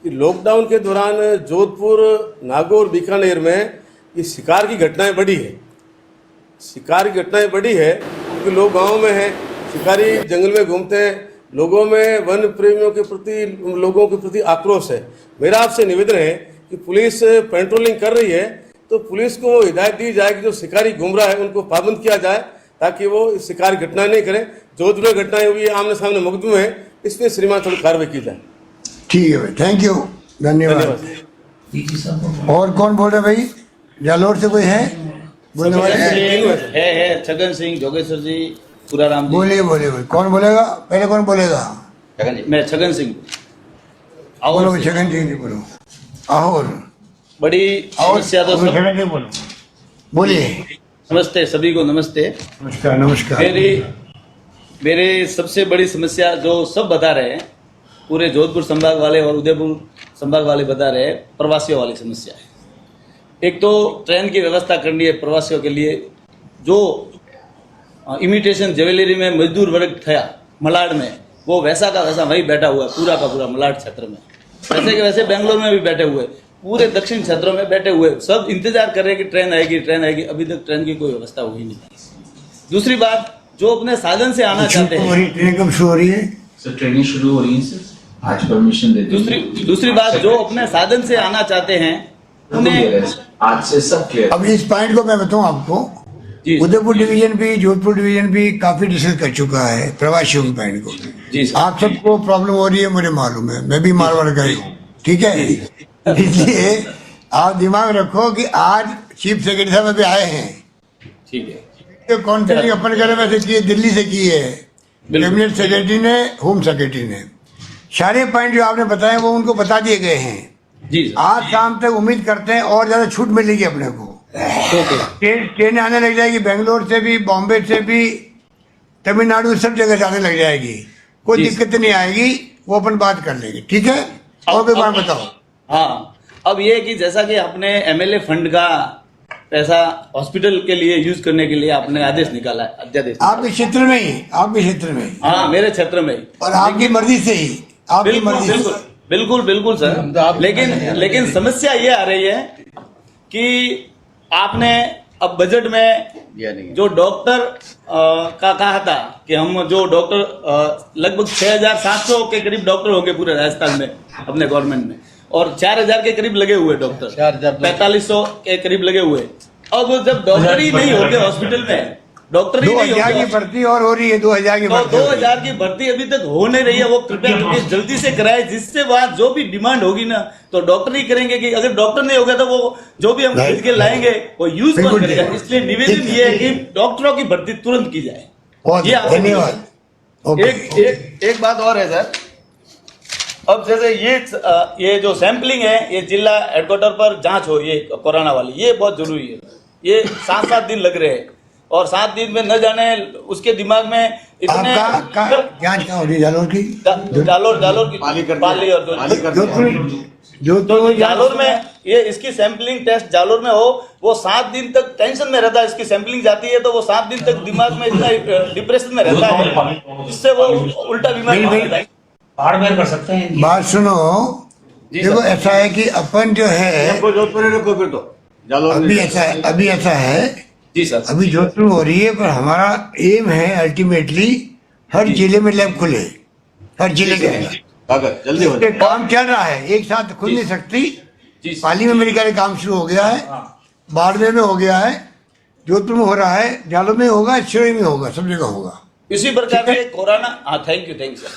कि लॉकडाउन के दौरान जोधपुर, नागौर, बीकानेर में ये शिकार की घटनाएं बढ़ी है। शिकार की घटनाएं बढ़ी है क्योंकि लोग गाँव में हैं, शिकारी जंगल में घूमते हैं, लोगों में वन प्रेमियों के प्रति, लोगों के प्रति आक्रोश है। मेरा आपसे निवेदन है कि पुलिस पेट्रोलिंग कर रही है तो पुलिस को हिदायत दी जाए कि जो शिकारी घूम रहा है उनको पाबंद किया जाए ताकि वो शिकार घटना नहीं करें। जोधपुर में घटनाएं हुई, आमने सामने मुकदमे है, इस पर श्रीमान थोड़ी कार्रवाई की जाए। ठीक है भाई, थैंक यू, धन्यवाद। और कौन बोल रहे भाई? जालोर से कोई है बोलने वाले? है छगन सिंह, जोगेश्वर जी, पुराराम जी। बोलिए बोलिए, कौन बोलेगा पहले? कौन बोलेगा? छगन जी। मैं छगन सिंह। बोलो छगन सिंह जी, बोलो। और बड़ी समस्या तो छगन जी बोलो, बोलिए। नमस्ते सभी को, नमस्ते। नमस्कार। नमस्कार। मेरे सबसे बड़ी समस्या जो सब बता रहे हैं, पूरे जोधपुर संभाग वाले और उदयपुर संभाग वाले बता रहे हैं, प्रवासियों वाली समस्या है। एक तो ट्रेन की व्यवस्था करनी है प्रवासियों के लिए। जो इमिटेशन ज्वेलरी में मजदूर वर्ग था मलाड में, वो वैसा का वैसा वही बैठा हुआ है, पूरा का पूरा मलाड क्षेत्र में। वैसे के वैसे बेंगलोर में भी बैठे हुए, पूरे दक्षिण क्षेत्रों में बैठे हुए, सब इंतजार कर रहे हैं कि ट्रेन आएगी, ट्रेन आएगी। अभी तक ट्रेन की कोई व्यवस्था हुई नहीं। दूसरी बात, जो अपने साधन से आना चाहते हैं, ट्रेन कब शुरू हो रही है? सर ट्रेनिंग शुरू हो रही है सर, आज परमिशन दे दी। दूसरी बात, जो अपने साधन से आना चाहते हैं उन्हें आज से सब क्लियर। अब इस पॉइंट को मैं बताऊं आपको, उदयपुर डिवीजन भी, जोधपुर डिवीजन भी काफी डिस्कस कर चुका है प्रवासियों के पॉइंट को। जी सर। आप सबको प्रॉब्लम हो रही है, मुझे मालूम है, मैं भी मारवाड़ का ही हूँ, ठीक है। इसलिए आप दिमाग रखो कि आज चीफ सेक्रेटरी साहब अभी आए हैं, ठीक है। कॉन्फ्रेंस अपन करे वैसे किए, दिल्ली से की है कैबिनेट सेक्रेटरी ने, होम सेक्रेटरी ने। सारे पॉइंट जो आपने बताए वो उनको बता दिए गए हैं जी। आज शाम तक उम्मीद करते हैं और ज्यादा छूट मिलेगी अपने को। ट्रेन आने लग जाएगी, बेंगलोर से भी, बॉम्बे से भी, तमिलनाडु, सब जगह से आने लग जाएगी। कोई दिक्कत नहीं आएगी, वो अपन बात कर लेंगे, ठीक है। और भी बात बताओ। हाँ, अब ये कि जैसा कि आपने एमएलए फंड का पैसा हॉस्पिटल के लिए यूज करने के लिए आपने आदेश निकाला है, अध्यादेश। आपके क्षेत्र में ही? आपके क्षेत्र में? हाँ, मेरे क्षेत्र में ही। और आपकी मर्जी से ही? आपकी मर्जी से? बिल्कुल बिल्कुल सर। लेकिन समस्या ये आ रही है कि आपने अब बजट में जो डॉक्टर का कहा था कि हम जो डॉक्टर लगभग 6,700 के करीब डॉक्टर होंगे पूरे राजस्थान में अपने गवर्नमेंट में, और 4,000 के करीब लगे हुए डॉक्टर, 4500 के करीब लगे हुए। अब जब डॉक्टर ही नहीं होंगे हॉस्पिटल में, डॉक्टर ही नहीं 2000 की होंगे, भर्ती और हो रही है, 2000 की तो भर्ती 2000 की भर्ती अभी तक हो नहीं रही है। वो कृपया करके जल्दी से कराए, जिससे वहां जो भी डिमांड होगी ना तो डॉक्टर ही करेंगे। कि अगर डॉक्टर नहीं होगा तो वो जो भी हम खरीद के लाएंगे वो यूज कौन करेगा। इसलिए निवेदन ये है कि डॉक्टरों की भर्ती तुरंत की जाए। ये आपसे धन्यवाद। एक बात और है सर, अब जैसे ये जो सैंपलिंग है, ये जिला हेडक्वार्टर पर जांच हो, ये कोरोना वाली, ये बहुत जरूरी है। ये 7-7 दिन लग रहे हैं, और 7 दिन में न जाने उसके दिमाग में इतने जांच क्या हो रही है जालोर की? जालोर की पाली और जो जालोर में ये इसकी सैंपलिंग टेस्ट जालोर में हो, वो 7 दिन तक टेंशन में रहता है। इसकी सैंपलिंग जाती है तो वो 7 दिन तक दिमाग में इतना डिप्रेशन में रहता है, जिससे वो उल्टा बीमारी बाड़ कर सकते हैं। बात सुनो, देखो ऐसा है कि अपन जो है अभी ऐसा है जी सर, अभी जोधपुर हो रही है, पर हमारा एम है अल्टीमेटली हर जिले में लैब खुले, हर जिले के अंदर जल्दी हो। काम चल रहा है, एक साथ खुल नहीं सकती। पाली में मेरे ख्याल काम शुरू हो गया है, बाड़मेर में हो गया है, जोधपुर में हो रहा है, जालोर में होगा, चिड़ई में होगा, सब जगह होगा। इसी प्रकार से कोरोना, हाँ थैंक यू सर।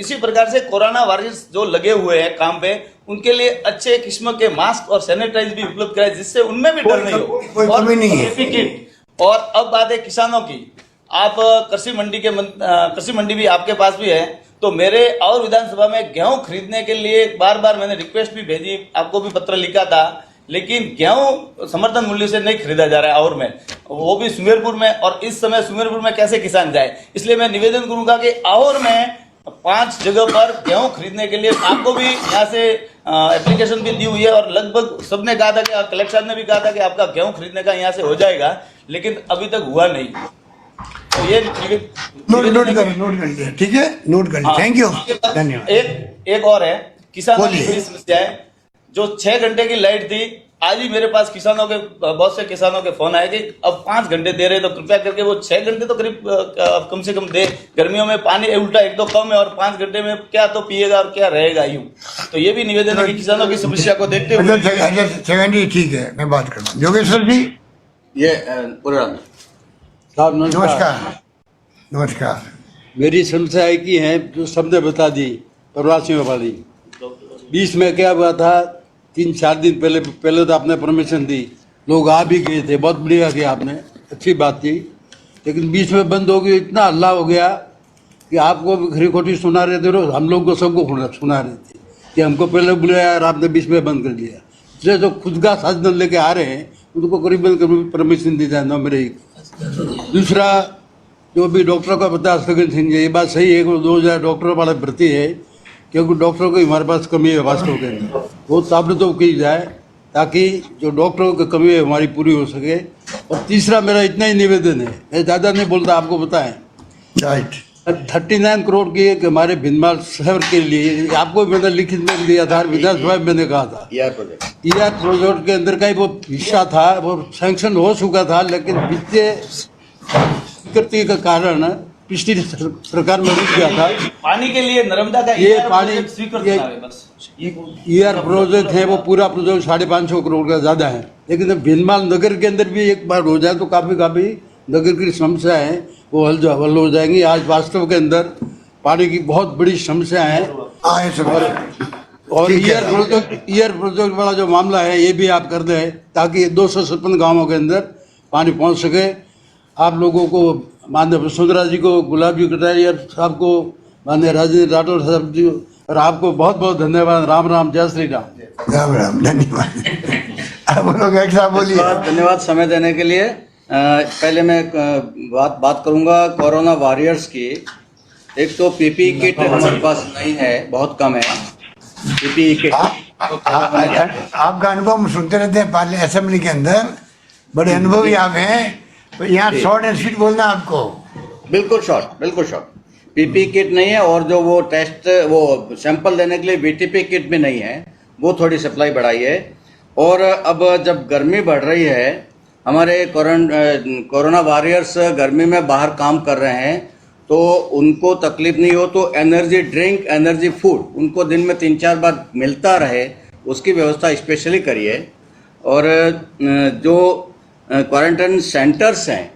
इसी प्रकार से कोरोना वारियर्स जो लगे हुए हैं काम पे, उनके लिए अच्छे किस्म के मास्क और सैनिटाइज भी उपलब्ध कराए, जिससे उनमें भी डर नहीं हो। कोई कमी नहीं है। और अब बात है किसानों की। आप कृषि मंडी भी आपके पास भी है, तो मेरे और विधानसभा में गेहूं खरीदने के लिए बार बार मैंने रिक्वेस्ट भी भेजी, आपको भी पत्र लिखा था, लेकिन गेहूं समर्थन मूल्य से नहीं खरीदा जा रहा है, और में वो भी सुमेरपुर में। और इस समय सुमेरपुर में कैसे किसान जाए, इसलिए मैं निवेदन करूंगा कि और में 5 जगह पर गेहूं खरीदने के लिए आपको भी यहाँ से एप्लीकेशन भी दी हुई है, और लगभग सबने कहा था कि कलेक्टर ने भी कहा था कि आपका गेहूं खरीदने का यहाँ से हो जाएगा, लेकिन अभी तक हुआ नहीं। तो ये नोट कर लिया, ठीक है, नोट कर लिया, थैंक यू, धन्यवाद। एक और है, किसानों की बड़ी समस्या है। जो 6 घंटे की लाइट थी, आज ही मेरे पास बहुत से किसानों के फोन आए कि अब 5 घंटे दे रहे, तो कृपया करके वो 6 घंटे तो करीब कम से कम दे। गर्मियों में पानी उल्टा एक तो कम है, और 5 घंटे में क्या तो पिएगा और क्या रहेगा यूं। तो ये भी निवेदन है कि किसानों की समस्या को देखते हुए। सेकेंडरी ठीक है, मैं बात कर रहा हूँ। योगेश्वर जी, ये नमस्कार। मेरी समस्या एक ही है जो सबने बता दी, प्रवासियों वाली। बीच में क्या हुआ था, 3-4 दिन पहले तो आपने परमिशन दी, लोग आ भी गए थे, बहुत बढ़िया किया आपने, अच्छी बात थी। लेकिन बीच में बंद हो गई, इतना हल्ला हो गया कि आपको भी खरी खोटी सुना रहे थे, हम लोग को सबको सुना रहे थे कि हमको पहले बुलाया और आपने बीच में बंद कर दिया। इसलिए जो खुद का साधन लेके आ रहे हैं उनको करीबन परमिशन दी जाए। नंबर 1। दूसरा, जो भी डॉक्टरों का बता सगन सिंह, ये बात सही है कि 2000 डॉक्टरों वाला भर्ती है, क्योंकि डॉक्टरों की हमारे पास कमी है वास्तव के अंदर, वो ताबड़तोब की जाए ताकि जो डॉक्टरों की कमी है हमारी पूरी हो सके। और तीसरा मेरा इतना ही निवेदन है, मैं ज़्यादा नहीं बोलता, आपको बताएं, 39 करोड़ की एक हमारे भिंडमाल शहर के लिए, आपको मैंने लिखित में दिया था, विधानसभा में मैंने कहा था, ER प्रोजेक्ट के अंदर का ही वो हिस्सा था, वो सैंक्शन हो चुका था, लेकिन वित्तीय स्वीकृति के कारण पिछली सरकार में रुक गया था। पानी के लिए नर्मदा का ये पानी ER प्रोजेक्ट है, वो पूरा प्रोजेक्ट 550 करोड़ का ज्यादा है। लेकिन भिंडमाल नगर के अंदर भी एक बार हो जाए तो काफी नगर की समस्या है वो हल हो जाएंगी। आज वास्तव के अंदर पानी की बहुत बड़ी समस्या है, और ER प्रोजेक्ट वाला जो मामला है ये भी आप कर दें ताकि 256 गाँवों के अंदर पानी पहुँच सके। आप लोगों को, माननीय वसुंधरा जी को, गुलाब जी कटारिया साहब को, माननीय राजेंद्र राठौर साहब जी, और आपको बहुत बहुत धन्यवाद। राम राम, जय श्री राम। राम राम, धन्यवाद। आप लोग एक साथ बोलिए। धन्यवाद समय देने के लिए। पहले मैं बात करूंगा कोरोना वॉरियर्स की। एक तो PPE किट हमारे पास नहीं है, बहुत कम है PPE किट। आपका अनुभव हम सुनते रहते हैं पार्लियामेंट असेंबली के अंदर, बड़े अनुभवी आप हैं, तो यहाँ शॉर्ट एंड स्वीट बोलना आपको। बिल्कुल शॉर्ट। PPE किट नहीं है, और जो वो टेस्ट, वो सैंपल लेने के लिए VTP किट भी नहीं है, वो थोड़ी सप्लाई बढ़ाई है। और अब जब गर्मी बढ़ रही है हमारे कोरोना वॉरियर्स गर्मी में बाहर काम कर रहे हैं, तो उनको तकलीफ नहीं हो तो एनर्जी ड्रिंक, एनर्जी फूड उनको दिन में 3-4 बार मिलता रहे, उसकी व्यवस्था स्पेशली करिए। और जो क्वारंटाइन सेंटर्स हैं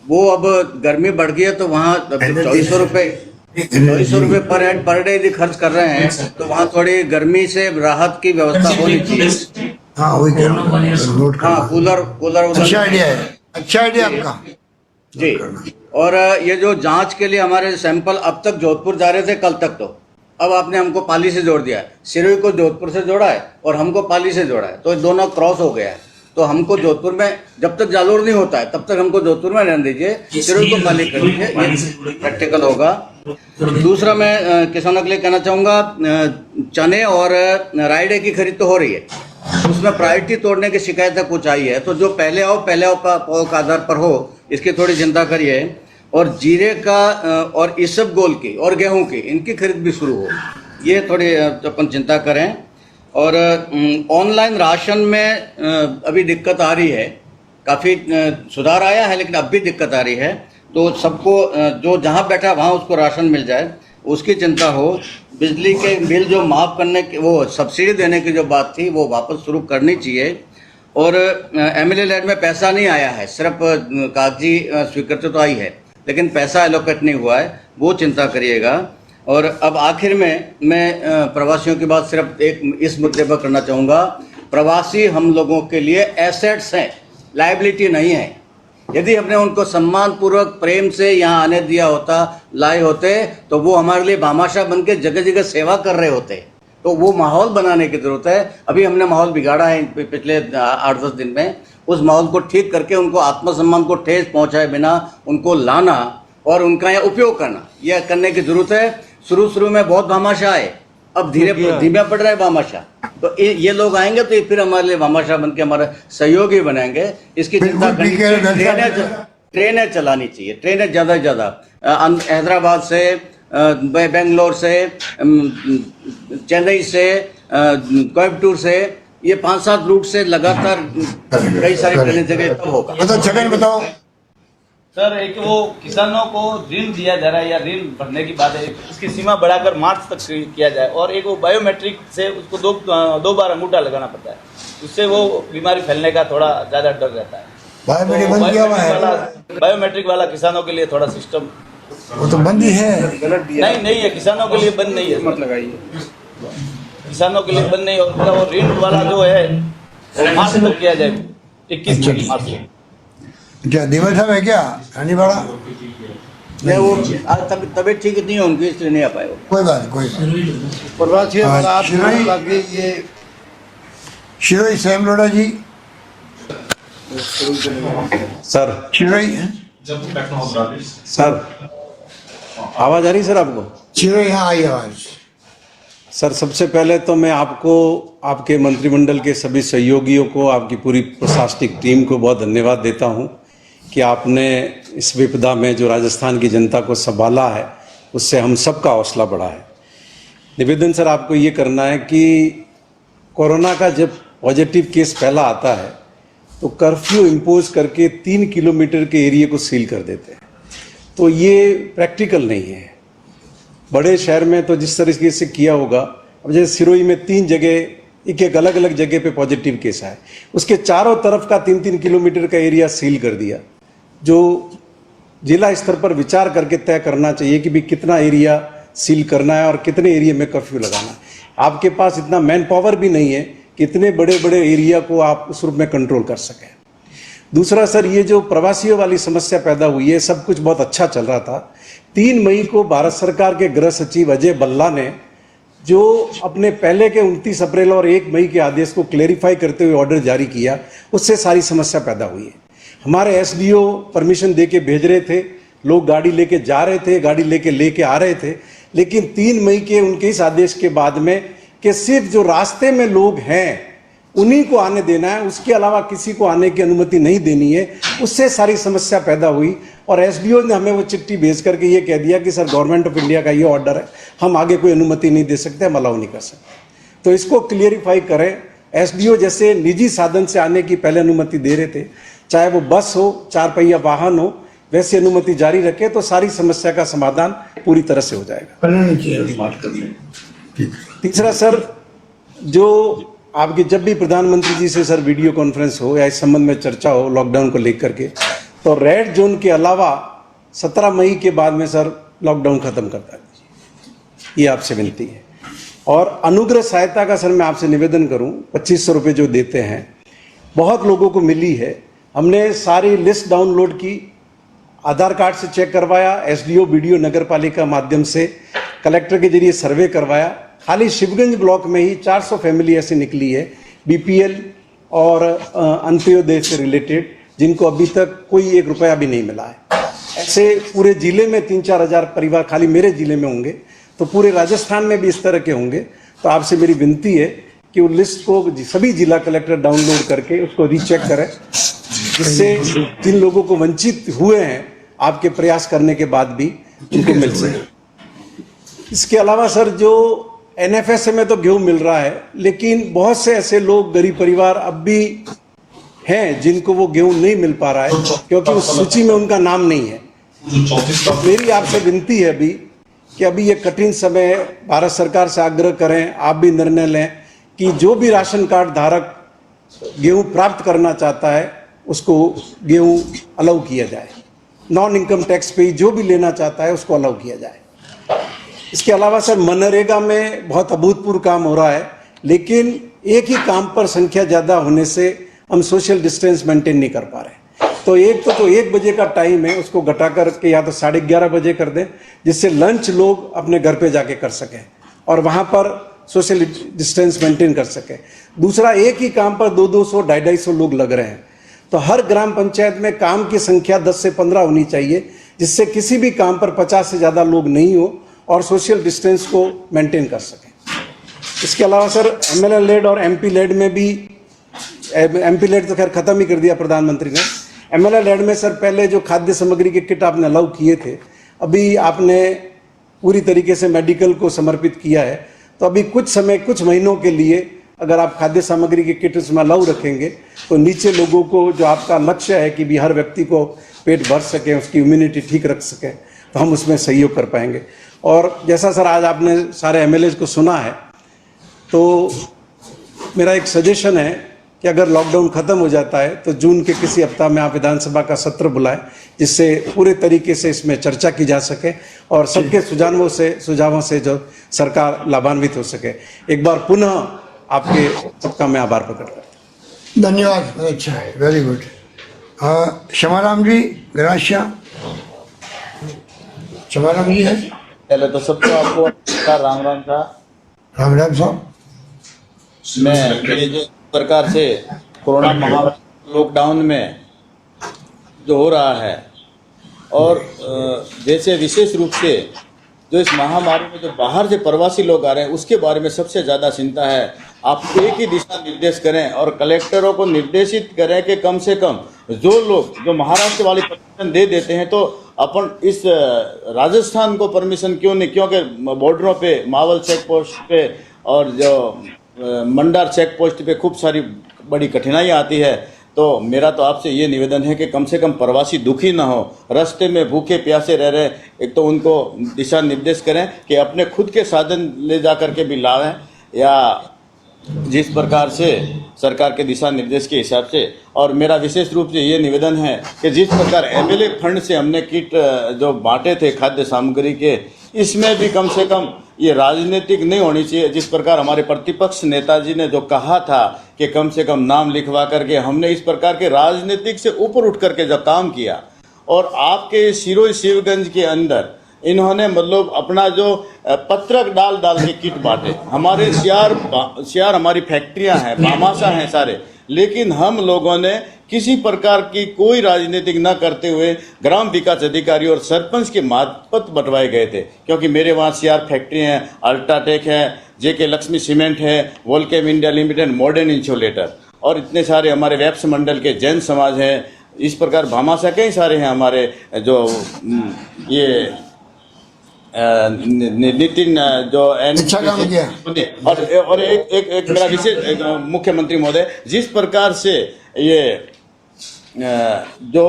वो अब गर्मी बढ़ गई है तो वहाँ 2400 रुपये पर हेड पर डे यदि खर्च कर रहे हैं तो वहाँ थोड़ी गर्मी से राहत की व्यवस्था होनी चाहिए। हाँ वही कह रहा हूँ। हाँ, कूलर अच्छा आइडिया है, अच्छा आइडिया आपका जी। और ये जो जांच के लिए हमारे सैंपल अब तक जोधपुर जा रहे थे, कल तक तो, अब आपने हमको पाली से जोड़ दिया है। सिरोही को जोधपुर से जोड़ा है और हमको पाली से जोड़ा है, तो दोनों क्रॉस हो गया है। तो हमको जोधपुर में जब तक जालोर नहीं होता है तब तक हमको जोधपुर में रहने दीजिए, सिरोही को पाली कर दीजिए, ये प्रैक्टिकल होगा। दूसरा मैं किसानों के लिए कहना चाहूँगा, चने और रायडे की खरीद तो हो रही है, उसमें प्रायोरिटी तोड़ने की शिकायतें कुछ आई है, तो जो पहले आओ पाओ का आधार पर हो, इसकी थोड़ी चिंता करिए। और जीरे का और इसबगोल की और गेहूं की, इनकी खरीद भी शुरू हो, ये थोड़ी अपन चिंता करें। और ऑनलाइन राशन में अभी दिक्कत आ रही है, काफ़ी सुधार आया है लेकिन अब भी दिक्कत आ रही है, तो सबको जो जहाँ बैठा वहाँ उसको राशन मिल जाए, उसकी चिंता हो। बिजली के बिल जो माफ़ करने की, वो सब्सिडी देने की जो बात थी वो वापस शुरू करनी चाहिए। और एमएलए लैंड में पैसा नहीं आया है, सिर्फ कागजी स्वीकृति तो आई है लेकिन पैसा एलोकेट नहीं हुआ है, वो चिंता करिएगा। और अब आखिर में मैं प्रवासियों की बात सिर्फ एक इस मुद्दे पर करना चाहूँगा, प्रवासी हम लोगों के लिए एसेट्स हैं, लायबिलिटी नहीं है। यदि हमने उनको सम्मानपूर्वक प्रेम से यहाँ आने दिया होता, लाए होते, तो वो हमारे लिए भामाशाह बन के जगह जगह सेवा कर रहे होते। तो वो माहौल बनाने की ज़रूरत है। अभी हमने माहौल बिगाड़ा है पिछले 8-10 दिन में, उस माहौल को ठीक करके उनको आत्मसम्मान को ठेस पहुँचाए बिना उनको लाना और उनका यहाँ उपयोग करना, यह करने की ज़रूरत है। शुरू में बहुत भामाशाह आए, अब धीमे पड़ रहा है भामाशाह, तो ये लोग आएंगे तो ये फिर हमारे लिए भामाशाह बन के हमारे सहयोगी बनेंगे। इसकी चिंता करनी चाहिए। ट्रेनें चलानी चाहिए, ट्रेनें ज़्यादा से ज़्यादा हैदराबाद से, बेंगलोर से, चेन्नई से, कोयम्बटूर से, ये 5-7 रूट से लगातार कई सारी ट्रेनें जगह तब होगा। बताओ सर, एक वो किसानों को ऋण दिया जा रहा है या ऋण भरने की बात है, इसकी सीमा बढ़ाकर मार्च तक किया जाए। और एक वो बायोमेट्रिक से उसको दो बार अंगूठा लगाना पड़ता है, उससे वो बीमारी फैलने का थोड़ा ज़्यादा डर रहता है। बायोमेट्रिक वाला किसानों के लिए थोड़ा सिस्टम, वो तो बंद ही है। नहीं है, किसानों के लिए बंद नहीं है, मत लगाइए, किसानों के लिए बंद नहीं। और वो ऋण वाला जो है मार्च तक किया जाए, 21 मार्च से। क्या दिवस है क्या आने वाला? नहीं, वो तबीयत ठीक नहीं है उनकी, इसलिए नहीं आ पाए। कोई बात कोई शिरोई सैम लोढ़ा जी, सर शिरोई सर आवाज़ आ रही सर आपको? शिरोई, हाँ आई आवाज़। सर सबसे पहले तो मैं आपको, आपके मंत्रिमंडल के सभी सहयोगियों को, आपकी पूरी प्रशासनिक टीम को बहुत धन्यवाद देता हूं कि आपने इस विपदा में जो राजस्थान की जनता को संभाला है, उससे हम सबका हौसला बढ़ा है। निवेदन सर आपको ये करना है कि कोरोना का जब पॉजिटिव केस पहला आता है तो कर्फ्यू इम्पोज करके 3 किलोमीटर के एरिया को सील कर देते हैं, तो ये प्रैक्टिकल नहीं है। बड़े शहर में तो जिस तरीके से किया होगा, अब जैसे सिरोही में 3 जगह एक अलग अलग जगह पे पॉजिटिव केस आए, उसके चारों तरफ का 3-3 किलोमीटर का एरिया सील कर दिया। जो जिला स्तर पर विचार करके तय करना चाहिए कि भी कितना एरिया सील करना है और कितने एरिया में कर्फ्यू लगाना है। आपके पास इतना मैन पावर भी नहीं है कि इतने बड़े बड़े एरिया को आप उस रूप में कंट्रोल कर सकें। दूसरा सर, ये जो प्रवासियों वाली समस्या पैदा हुई है, सब कुछ बहुत अच्छा चल रहा था। 3 मई को भारत सरकार के गृह सचिव अजय भल्ला ने जो अपने पहले के 29 अप्रैल और 1 मई के आदेश को क्लेरिफाई करते हुए ऑर्डर जारी किया, उससे सारी समस्या पैदा हुई है। हमारे एसडीओ परमिशन दे के भेज रहे थे, लोग गाड़ी लेके जा रहे थे, गाड़ी लेके आ रहे थे, लेकिन 3 मई के उनके इस आदेश के बाद में कि सिर्फ जो रास्ते में लोग हैं उन्हीं को आने देना है, उसके अलावा किसी को आने की अनुमति नहीं देनी है, उससे सारी समस्या पैदा हुई। और एसडीओ ने हमें वो चिट्ठी भेज करके ये कह दिया कि सर गवर्नमेंट ऑफ इंडिया का ये ऑर्डर है, हम आगे कोई अनुमति नहीं दे सकते, हम अलाउ नहीं कर सकते। तो इसको क्लियरिफाई करें। एसडीओ जैसे निजी साधन से आने की पहले अनुमति दे रहे थे, चाहे वो बस हो, 4 पहिया वाहन हो, वैसी अनुमति जारी रखे तो सारी समस्या का समाधान पूरी तरह से हो जाएगा। तीसरा सर, जो आपकी जब भी प्रधानमंत्री जी से सर वीडियो कॉन्फ्रेंस हो या इस संबंध में चर्चा हो लॉकडाउन को लेकर के, तो रेड जोन के अलावा 17 मई के बाद में सर लॉकडाउन खत्म करता है, ये आपसे विनती है। और अनुग्रह सहायता का सर मैं आपसे निवेदन करूं, 2500 रुपये जो देते हैं बहुत लोगों को मिली है। हमने सारी लिस्ट डाउनलोड की, आधार कार्ड से चेक करवाया, एसडीओ बीडीओ नगर पालिका माध्यम से कलेक्टर के जरिए सर्वे करवाया। खाली शिवगंज ब्लॉक में ही 400 फैमिली ऐसी निकली है बीपीएल और अंत्योदय से रिलेटेड, जिनको अभी तक कोई 1 रुपया भी नहीं मिला है। ऐसे पूरे जिले में 3-4 हज़ार परिवार खाली मेरे जिले में होंगे, तो पूरे राजस्थान में भी इस तरह के होंगे। तो आपसे मेरी विनती है कि वो लिस्ट को सभी जिला कलेक्टर डाउनलोड करके उसको रीचेक करें, जिससे जिन लोगों को वंचित हुए हैं आपके प्रयास करने के बाद भी उनको मिल सके। इसके अलावा सर, जो एनएफएसए में तो गेहूं मिल रहा है, लेकिन बहुत से ऐसे लोग गरीब परिवार अब भी हैं जिनको वो गेहूं नहीं मिल पा रहा है, क्योंकि उस सूची में उनका नाम नहीं है। तो मेरी आपसे विनती है अभी कि अभी ये कठिन समय, भारत सरकार से आग्रह करें, आप भी निर्णय लें कि जो भी राशन कार्ड धारक गेहूं प्राप्त करना चाहता है उसको गेहूं अलाउ किया जाए। नॉन इनकम टैक्स पे जो भी लेना चाहता है उसको अलाउ किया जाए। इसके अलावा सर, मनरेगा में बहुत अभूतपूर्व काम हो रहा है, लेकिन एक ही काम पर संख्या ज़्यादा होने से हम सोशल डिस्टेंस मेंटेन नहीं कर पा रहे। तो 1 बजे का टाइम है, उसको घटा करके या तो 11:30 बजे कर दें, जिससे लंच लोग अपने घर पे जाके कर सकें और वहाँ पर सोशल डिस्टेंस मेंटेन कर सकें। दूसरा, एक ही काम पर 200, 250 लोग लग रहे हैं, तो हर ग्राम पंचायत में काम की संख्या 10 से 15 होनी चाहिए, जिससे किसी भी काम पर 50 से ज़्यादा लोग नहीं हो और सोशल डिस्टेंस को मेंटेन कर सकें। इसके अलावा सर, एमएलए लेड और एमपी लेड में भी, एमपी लेड तो खैर ख़त्म ही कर दिया प्रधानमंत्री ने। एमएलए लेड में सर पहले जो खाद्य सामग्री के किट आपने अलाउ किए थे, अभी आपने पूरी तरीके से मेडिकल को समर्पित किया है, तो अभी कुछ समय, कुछ महीनों के लिए अगर आप खाद्य सामग्री के किट उसमें अलाउ रखेंगे तो नीचे लोगों को, जो आपका लक्ष्य है कि भी हर व्यक्ति को पेट भर सके, उसकी इम्यूनिटी ठीक रख सकें, तो हम उसमें सहयोग कर पाएंगे। और जैसा सर आज आपने सारे एमएलएज को सुना है, तो मेरा एक सजेशन है कि अगर लॉकडाउन खत्म हो जाता है तो जून के किसी हफ्ता में आप विधानसभा का सत्र बुलाएं, जिससे पूरे तरीके से इसमें चर्चा की जा सके और सबके सुझावों से जो सरकार लाभान्वित हो सके। एक बार पुनः आपके सबका मैं आभार प्रकट करता हूँ। धन्यवाद, अच्छा है, वेरी गुड। क्षमाराम जी, ग्राशिया क्षमाराम जी है। पहले तो सबको आपको राम राम था। राम राम साहब। मैं ये जो प्रकार से कोरोना महामारी लॉकडाउन में जो हो रहा है, और जैसे विशेष रूप से जो इस महामारी में जो बाहर से प्रवासी लोग आ रहे हैं, उसके बारे में सबसे ज़्यादा चिंता है। आप एक ही दिशा निर्देश करें और कलेक्टरों को निर्देशित करें कि कम से कम जो लोग जो महाराष्ट्र वाली परमिशन दे देते हैं, तो अपन इस राजस्थान को परमिशन क्यों नहीं, क्योंकि बॉर्डरों पे, मावल चेक पोस्ट पे और जो मंडार चेक पोस्ट पे खूब सारी बड़ी कठिनाइयाँ आती है। तो मेरा तो आपसे ये निवेदन है कि कम से कम प्रवासी दुखी ना हो, रास्ते में भूखे प्यासे रह रहे, एक तो उनको दिशा निर्देश करें कि अपने खुद के साधन ले जा करके भी लावें, या जिस प्रकार से सरकार के दिशा निर्देश के हिसाब से। और मेरा विशेष रूप से ये निवेदन है कि जिस प्रकार एमएलए फंड से हमने किट जो बांटे थे खाद्य सामग्री के, इसमें भी कम से कम ये राजनीतिक नहीं होनी चाहिए। जिस प्रकार हमारे प्रतिपक्ष नेताजी ने जो कहा था कि कम से कम नाम लिखवा करके, हमने इस प्रकार के राजनीतिक से ऊपर उठ करके जो काम किया, और आपके सिरोही शिवगंज के अंदर इन्होंने मतलब अपना जो पत्रक डाल के किट बांटे। हमारे सियार हमारी फैक्ट्रियां हैं, भामाशा हैं सारे, लेकिन हम लोगों ने किसी प्रकार की कोई राजनीतिक न करते हुए ग्राम विकास अधिकारी और सरपंच के मार्फत बंटवाए गए थे। क्योंकि मेरे वहाँ सियार फैक्ट्री हैं, अल्ट्राटेक है, जेके लक्ष्मी सीमेंट है, वोल्केम इंडिया लिमिटेड, मॉडर्न इंसुलेटर, और इतने सारे हमारे वेब्स मंडल के जैन समाज हैं। इस प्रकार भामाशा कई सारे हैं हमारे, जो ये नितिन जो अच्छा काम किया। और एक मेरा विशेष मुख्यमंत्री महोदय, जिस प्रकार से ये जो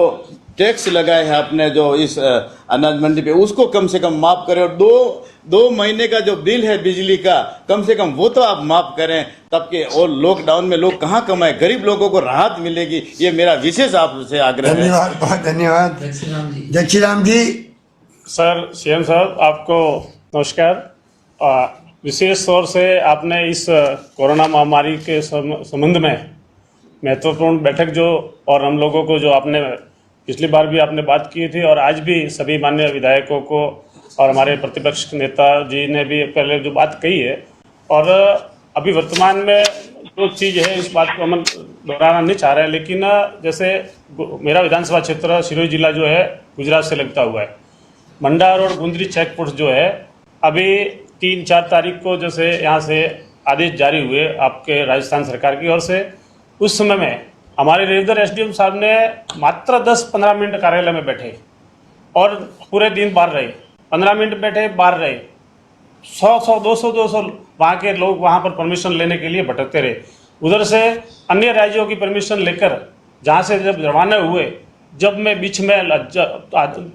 टैक्स लगाए हैं आपने जो इस अनाज मंडी पे, उसको कम से कम माफ करें, और दो महीने का जो बिल है बिजली का, कम से कम वो तो आप माफ करें, तब के और लॉकडाउन में लोग कहाँ कमाए, गरीब लोगों को राहत मिलेगी। ये मेरा विशेष आपसे आग्रह है। धन्यवाद, बहुत धन्यवाद। जय श्री राम जी। सर, सीएम साहब आपको नमस्कार। विशेष तौर से आपने इस कोरोना महामारी के संबंध में महत्वपूर्ण बैठक जो, और हम लोगों को जो आपने पिछली बार भी आपने बात की थी, और आज भी सभी माननीय विधायकों को और हमारे प्रतिपक्ष नेता जी ने भी पहले जो बात कही है, और अभी वर्तमान में जो चीज़ है इस बात को हम दोहराना नहीं चाह रहे हैं, लेकिन जैसे मेरा विधानसभा क्षेत्र सिरोही जिला जो है गुजरात से लगता हुआ है, मंडार और गुंदरी चेक पोस्ट जो है, अभी 3-4 तारीख को जैसे यहाँ से आदेश जारी हुए आपके राजस्थान सरकार की ओर से, उस समय में हमारे रेवदर एसडीएम साहब ने मात्र 10-15 मिनट कार्यालय में बैठे और पूरे दिन बाहर रहे, 15 मिनट बैठे बाहर रहे, 100 200 वहाँ के लोग वहाँ पर परमिशन लेने के लिए भटकते रहे। उधर से अन्य राज्यों की परमिशन लेकर जहाँ से जब रवाना हुए, जब मैं बीच में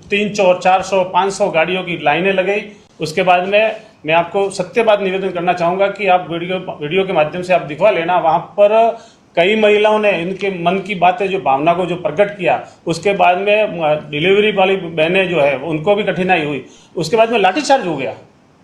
300 400 500 गाड़ियों की लाइनें लगी, उसके बाद में मैं आपको सत्य बात निवेदन करना चाहूँगा कि आप वीडियो के माध्यम से आप दिखवा लेना, वहाँ पर कई महिलाओं ने इनके मन की बातें जो भावना को जो प्रकट किया, उसके बाद में डिलीवरी वाली बहनें जो है उनको भी कठिनाई हुई, उसके बाद में लाठीचार्ज हो गया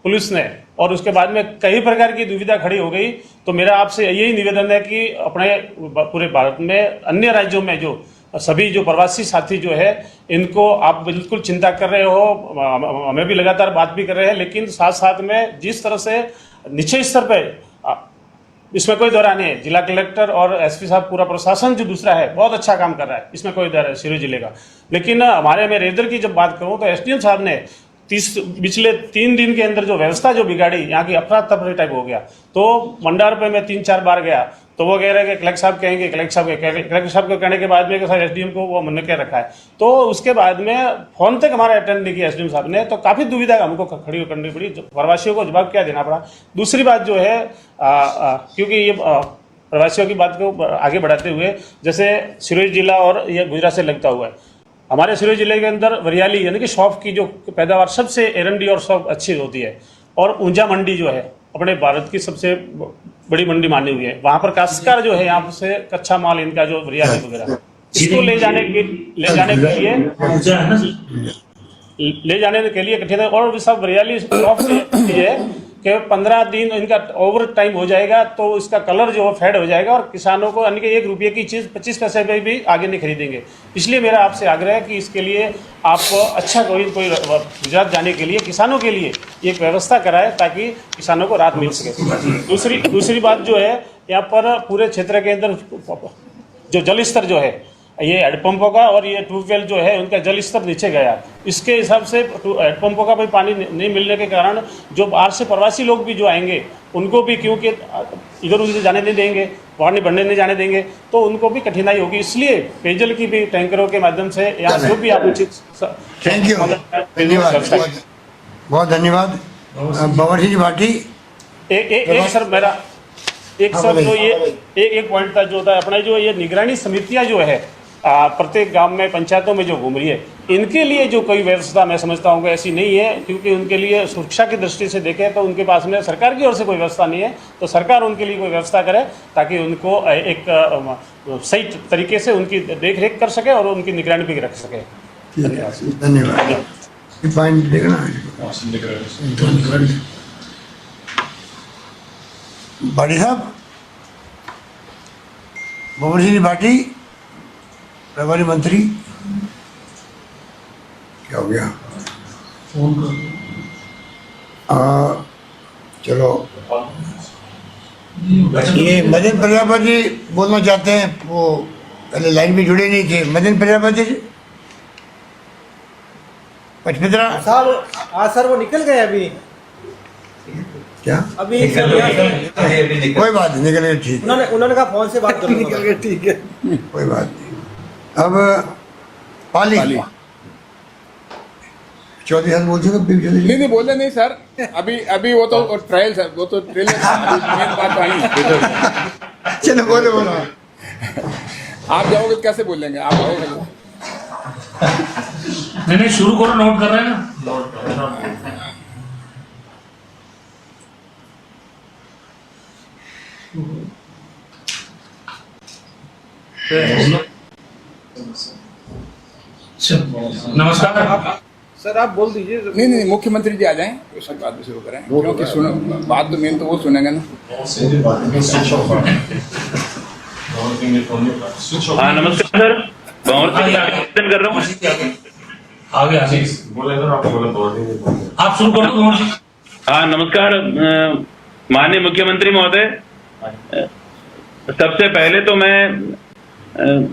पुलिस ने, और उसके बाद में कई प्रकार की दुविधा खड़ी हो गई। तो मेरा आपसे यही निवेदन है कि अपने पूरे भारत में अन्य राज्यों में जो सभी जो प्रवासी साथी जो है, इनको आप बिल्कुल चिंता कर रहे हो, हमें भी लगातार बात भी कर रहे हैं, लेकिन साथ साथ में जिस तरह से निचले स्तर पर, इसमें कोई दौरा नहीं है, जिला कलेक्टर और एसपी साहब, पूरा प्रशासन जो दूसरा है बहुत अच्छा काम कर रहा है, इसमें कोई दौरा है सिरोही जिले का। लेकिन हमारे में रेदर की जब बात करूँ तो एसडीएम साहब ने पिछले 3 दिन के अंदर जो व्यवस्था जो बिगाड़ी, यहाँ की अफरा तफरी टाइप हो गया। तो मंडार पे मैं 3-4 बार गया तो वो कह रहे हैं कि कलेक्टर साहब कहेंगे, कलेक्टर साहब को कहने के बाद में सर एसडीएम को वो मन क्या रखा है, तो उसके बाद में फोन तक हमारा अटेंड नहीं किया एसडीएम साहब ने, तो काफ़ी दुविधा हमको खड़ी करनी पड़ी, प्रवासियों को जवाब क्या देना पड़ा। दूसरी बात जो है, क्योंकि ये प्रवासियों की बात को आगे बढ़ाते हुए, जैसे सिरोही जिला और ये गुजरात से लगता हुआ है, हमारे सिरोही जिले के अंदर वरियाली यानी कि सौंफ की जो पैदावार सबसे एरंडी और सौंफ अच्छी होती है, और ऊंजा मंडी जो है अपने भारत की सबसे बड़ी मंडी मानी हुई है, वहाँ पर काश्तकार जो है यहाँ से कच्चा माल इनका जो वरियाली वगैरह, इसको ले जाने के लिए कठिन है। और सब वरियाली सौंफ है कि 15 दिन इनका ओवर टाइम हो जाएगा तो इसका कलर जो है फेड हो जाएगा, और किसानों को यानी कि 1 रुपये की चीज़ 25 पैसे पे भी आगे नहीं खरीदेंगे। इसलिए मेरा आपसे आग्रह है कि इसके लिए आप अच्छा कोई गुजरात जाने के लिए किसानों के लिए एक व्यवस्था कराएं ताकि किसानों को राहत मिल सके। दूसरी बात जो है, यहाँ पर पूरे क्षेत्र के अंदर जो जल स्तर जो है, ये हैंडपंपों का और ये ट्यूबवेल जो है उनका जल स्तर नीचे गया, इसके हिसाब से हैंडपंपों का भी पानी नहीं मिलने के कारण जो बाहर से प्रवासी लोग भी जो आएंगे उनको भी, क्योंकि इधर उधर जाने नहीं देंगे, पानी भरने नहीं जाने देंगे, तो उनको भी कठिनाई होगी। इसलिए पेयजल की भी टैंकरों के माध्यम से यहाँ जो भी आप उचित। थैंक यू, धन्यवाद, बहुत धन्यवाद। बाबा जी भाटी, एक सर मेरा एक सर जो ये एक पॉइंट था जो था अपना, जो ये निगरानी समितियाँ जो है प्रत्येक गांव में पंचायतों में जो घूम रही है, इनके लिए जो कोई व्यवस्था मैं समझता हूँ ऐसी नहीं है, क्योंकि उनके लिए सुरक्षा की दृष्टि से देखें तो उनके पास में सरकार की ओर से कोई व्यवस्था नहीं है, तो सरकार उनके लिए कोई व्यवस्था करे ताकि उनको एक सही तरीके से उनकी देख रेख कर सके और उनकी निगरानी भी रख सके। धन्यवाद। भाटी साहब, बाबा जी भाटी प्रभारी मंत्री, क्या हो गया? फोन कर चलो, ये मदन प्रजापति बोलना चाहते हैं, वो पहले लाइन में जुड़े नहीं थे। मदन प्रजापति पचपत्रा सर, हाँ सर, वो निकल गए अभी। क्या अभी कोई बात नहीं, निकल गए, ठीक। उन्होंने कहा फोन से बात करूंगा। निकल गए, ठीक है, कोई बात नहीं। अब पाली चौधरी साहब बोलते हो? नहीं बोले नहीं सर, अभी वो तो ट्रायल सर, वो तो ट्रेलर, मेन बात आई। चलो बोलो। आप जाओगे तो कैसे बोलेंगे? आप आओगे नहीं शुरू करो, नोट कर रहे हैं ना। नमस्कार सर आप बोल दीजिए। नहीं मुख्यमंत्री जी आ जाएं तो सब बात शुरू करें, क्योंकि सुनो बात तो मेन तो वो सुनेंगे ना। हाँ नमस्कार सर, भंवर सिंह निवेदन कर रहा हूँ। आगे आप शुरू करो भंवर सिंह। हाँ नमस्कार माननीय मुख्यमंत्री महोदय, सबसे पहले तो मैं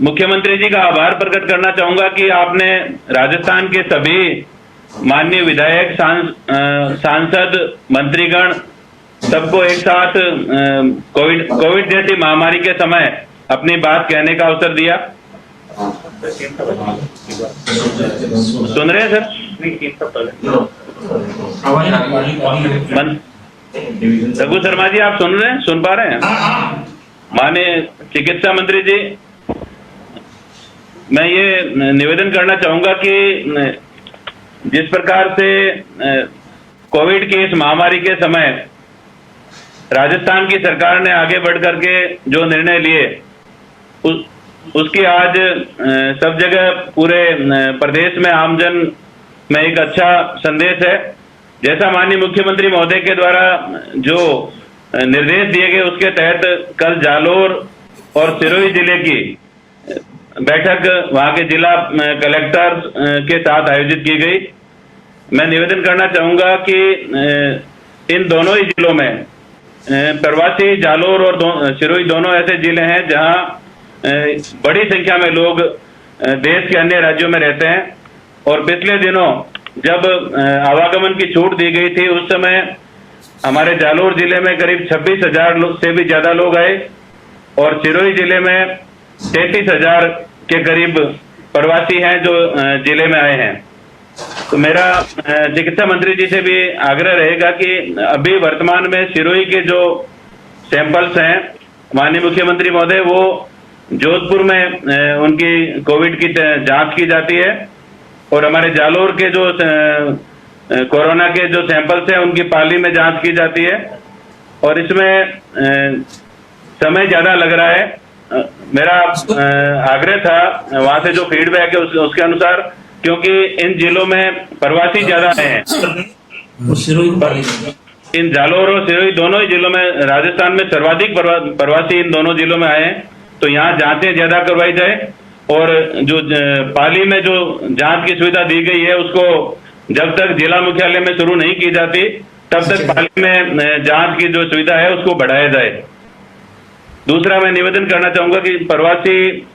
मुख्यमंत्री जी का आभार प्रकट करना चाहूंगा कि आपने राजस्थान के सभी माननीय विधायक, सांसद, मंत्रीगण सबको एक साथ कोविड जैसी महामारी के समय अपनी बात कहने का अवसर दिया। सुन रहे हैं सर? रघु शर्मा जी आप सुन रहे हैं, सुन पा रहे हैं? माननीय चिकित्सा मंत्री जी, मैं ये निवेदन करना चाहूंगा कि जिस प्रकार से कोविड की इस महामारी के समय राजस्थान की सरकार ने आगे बढ़ करके जो निर्णय लिए उसकी आज सब जगह पूरे प्रदेश में आमजन में एक अच्छा संदेश है। जैसा माननीय मुख्यमंत्री महोदय के द्वारा जो निर्देश दिए गए उसके तहत कल जालोर और सिरोही जिले की बैठक वहां के जिला कलेक्टर के साथ आयोजित की गई। मैं निवेदन करना चाहूंगा कि इन दोनों ही जिलों में प्रवासी जालोर और सिरोही दोनों ऐसे जिले हैं जहां बड़ी संख्या में लोग देश के अन्य राज्यों में रहते हैं और पिछले दिनों जब आवागमन की छूट दी गई थी उस समय हमारे जालोर जिले में करीब 26,000 से भी ज्यादा लोग आए और सिरोही जिले में 33,000 के करीब प्रवासी हैं जो जिले में आए हैं। तो मेरा चिकित्सा मंत्री जी से भी आग्रह रहेगा कि अभी वर्तमान में सिरोही के जो सैंपल्स हैं माननीय मुख्यमंत्री महोदय वो जोधपुर में उनकी कोविड की जांच की जाती है और हमारे जालोर के जो कोरोना के जो सैंपल्स हैं उनकी पाली में जांच की जाती है और इसमें समय ज्यादा लग रहा है। मेरा आग्रह था वहां से जो फीडबैक है उसके अनुसार, क्योंकि इन जिलों में प्रवासी ज्यादा हैं, इन जालोर और सिरोही दोनों ही जिलों में राजस्थान में सर्वाधिक प्रवासी इन दोनों जिलों में आए हैं, तो यहाँ जांचें ज्यादा करवाई जाए और जो पाली में जो जांच की सुविधा दी गई है उसको जब तक जिला मुख्यालय में शुरू नहीं की जाती तब तक पाली में जांच की जो सुविधा है उसको बढ़ाया जाए। दूसरा मैं निवेदन करना चाहूंगा कि प्रवासी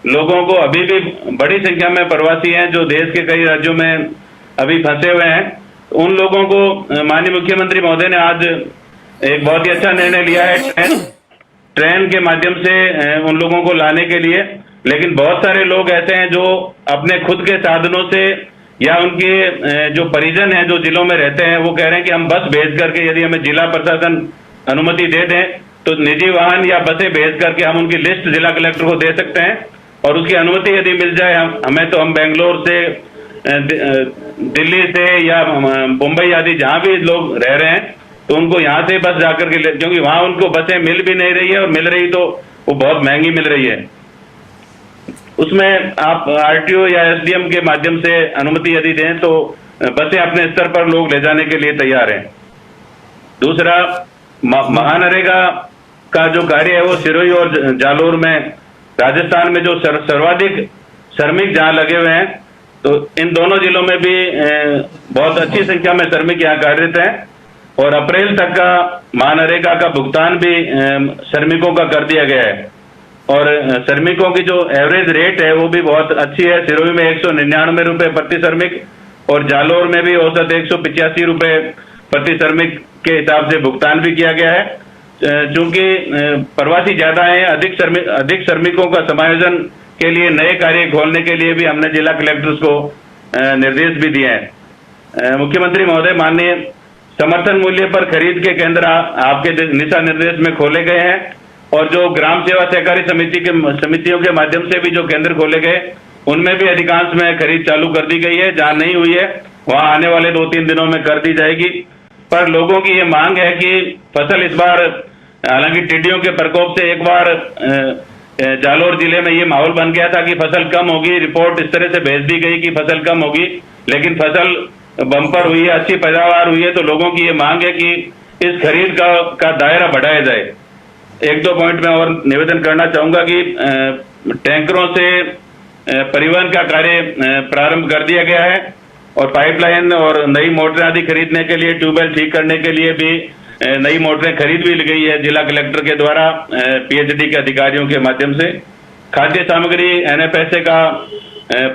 लोगों को अभी भी बड़ी संख्या में प्रवासी हैं जो देश के कई राज्यों में अभी फंसे हुए हैं, उन लोगों को माननीय मुख्यमंत्री महोदय ने आज एक बहुत ही अच्छा निर्णय लिया है ट्रेन के माध्यम से उन लोगों को लाने के लिए। लेकिन बहुत सारे लोग ऐसे हैं जो अपने खुद के साधनों से या उनके जो परिजन हैं जो जिलों में रहते हैं वो कह रहे हैं कि हम बस भेज करके यदि हमें जिला प्रशासन अनुमति दे दें तो निजी वाहन या बसें भेज करके हम उनकी लिस्ट जिला कलेक्टर को दे सकते हैं और उसकी अनुमति यदि मिल जाए हमें तो हम बेंगलोर से दिल्ली से या मुंबई आदि जहां भी लोग रह रहे हैं तो उनको यहाँ से बस जाकर के क्योंकि वहां उनको बसें मिल भी नहीं रही है और मिल रही तो वो बहुत महंगी मिल रही है, उसमें आप आरटीओ या एसडीएम के माध्यम से अनुमति यदि दें तो बसें अपने स्तर पर लोग ले जाने के लिए तैयार हैं। दूसरा महानरेगा का जो कार्य है वो सिरोही और जालोर में राजस्थान में जो सर्वाधिक श्रमिक जहां लगे हुए हैं तो इन दोनों जिलों में भी बहुत अच्छी संख्या में श्रमिक यहाँ कार्यरत हैं और अप्रैल तक का महानरेगा का भुगतान भी श्रमिकों का कर दिया गया है और श्रमिकों की जो एवरेज रेट है वो भी बहुत अच्छी है। सिरोही में 199 रुपए प्रति श्रमिक और जालोर में भी औसत 185 रुपए प्रति श्रमिक के हिसाब से भुगतान भी किया गया है। चूंकि प्रवासी ज्यादा हैं, अधिक श्रमिकों का समायोजन के लिए नए कार्य खोलने के लिए भी हमने जिला कलेक्टर्स को निर्देश भी दिए हैं। मुख्यमंत्री महोदय माननीय समर्थन मूल्य पर खरीद के केंद्र आपके दिशा निर्देश में खोले गए हैं और जो ग्राम सेवा सहकारी समितियों के माध्यम से भी जो केंद्र खोले गए उनमें भी अधिकांश में खरीद चालू कर दी गई है। जहां नहीं हुई है वहां आने वाले 2-3 दिनों में कर दी जाएगी। पर लोगों की ये मांग है कि फसल इस बार, हालांकि टिड्डियों के प्रकोप से एक बार जालोर जिले में ये माहौल बन गया था कि फसल कम होगी, रिपोर्ट इस तरह से भेज दी गई कि फसल कम होगी, लेकिन फसल बम्पर हुई है, अच्छी पैदावार हुई है। तो लोगों की ये मांग है कि इस खरीद का दायरा बढ़ाया जाए। 1-2 पॉइंट में और निवेदन करना चाहूंगा कि टैंकरों से परिवहन का कार्य प्रारंभ कर दिया गया है और पाइपलाइन और नई मोटरें आदि खरीदने के लिए, ट्यूबवेल ठीक करने के लिए भी नई मोटरें खरीद भी ली गई है जिला कलेक्टर के द्वारा पीएचडी के अधिकारियों के माध्यम से। खाद्य सामग्री एनएफएसए का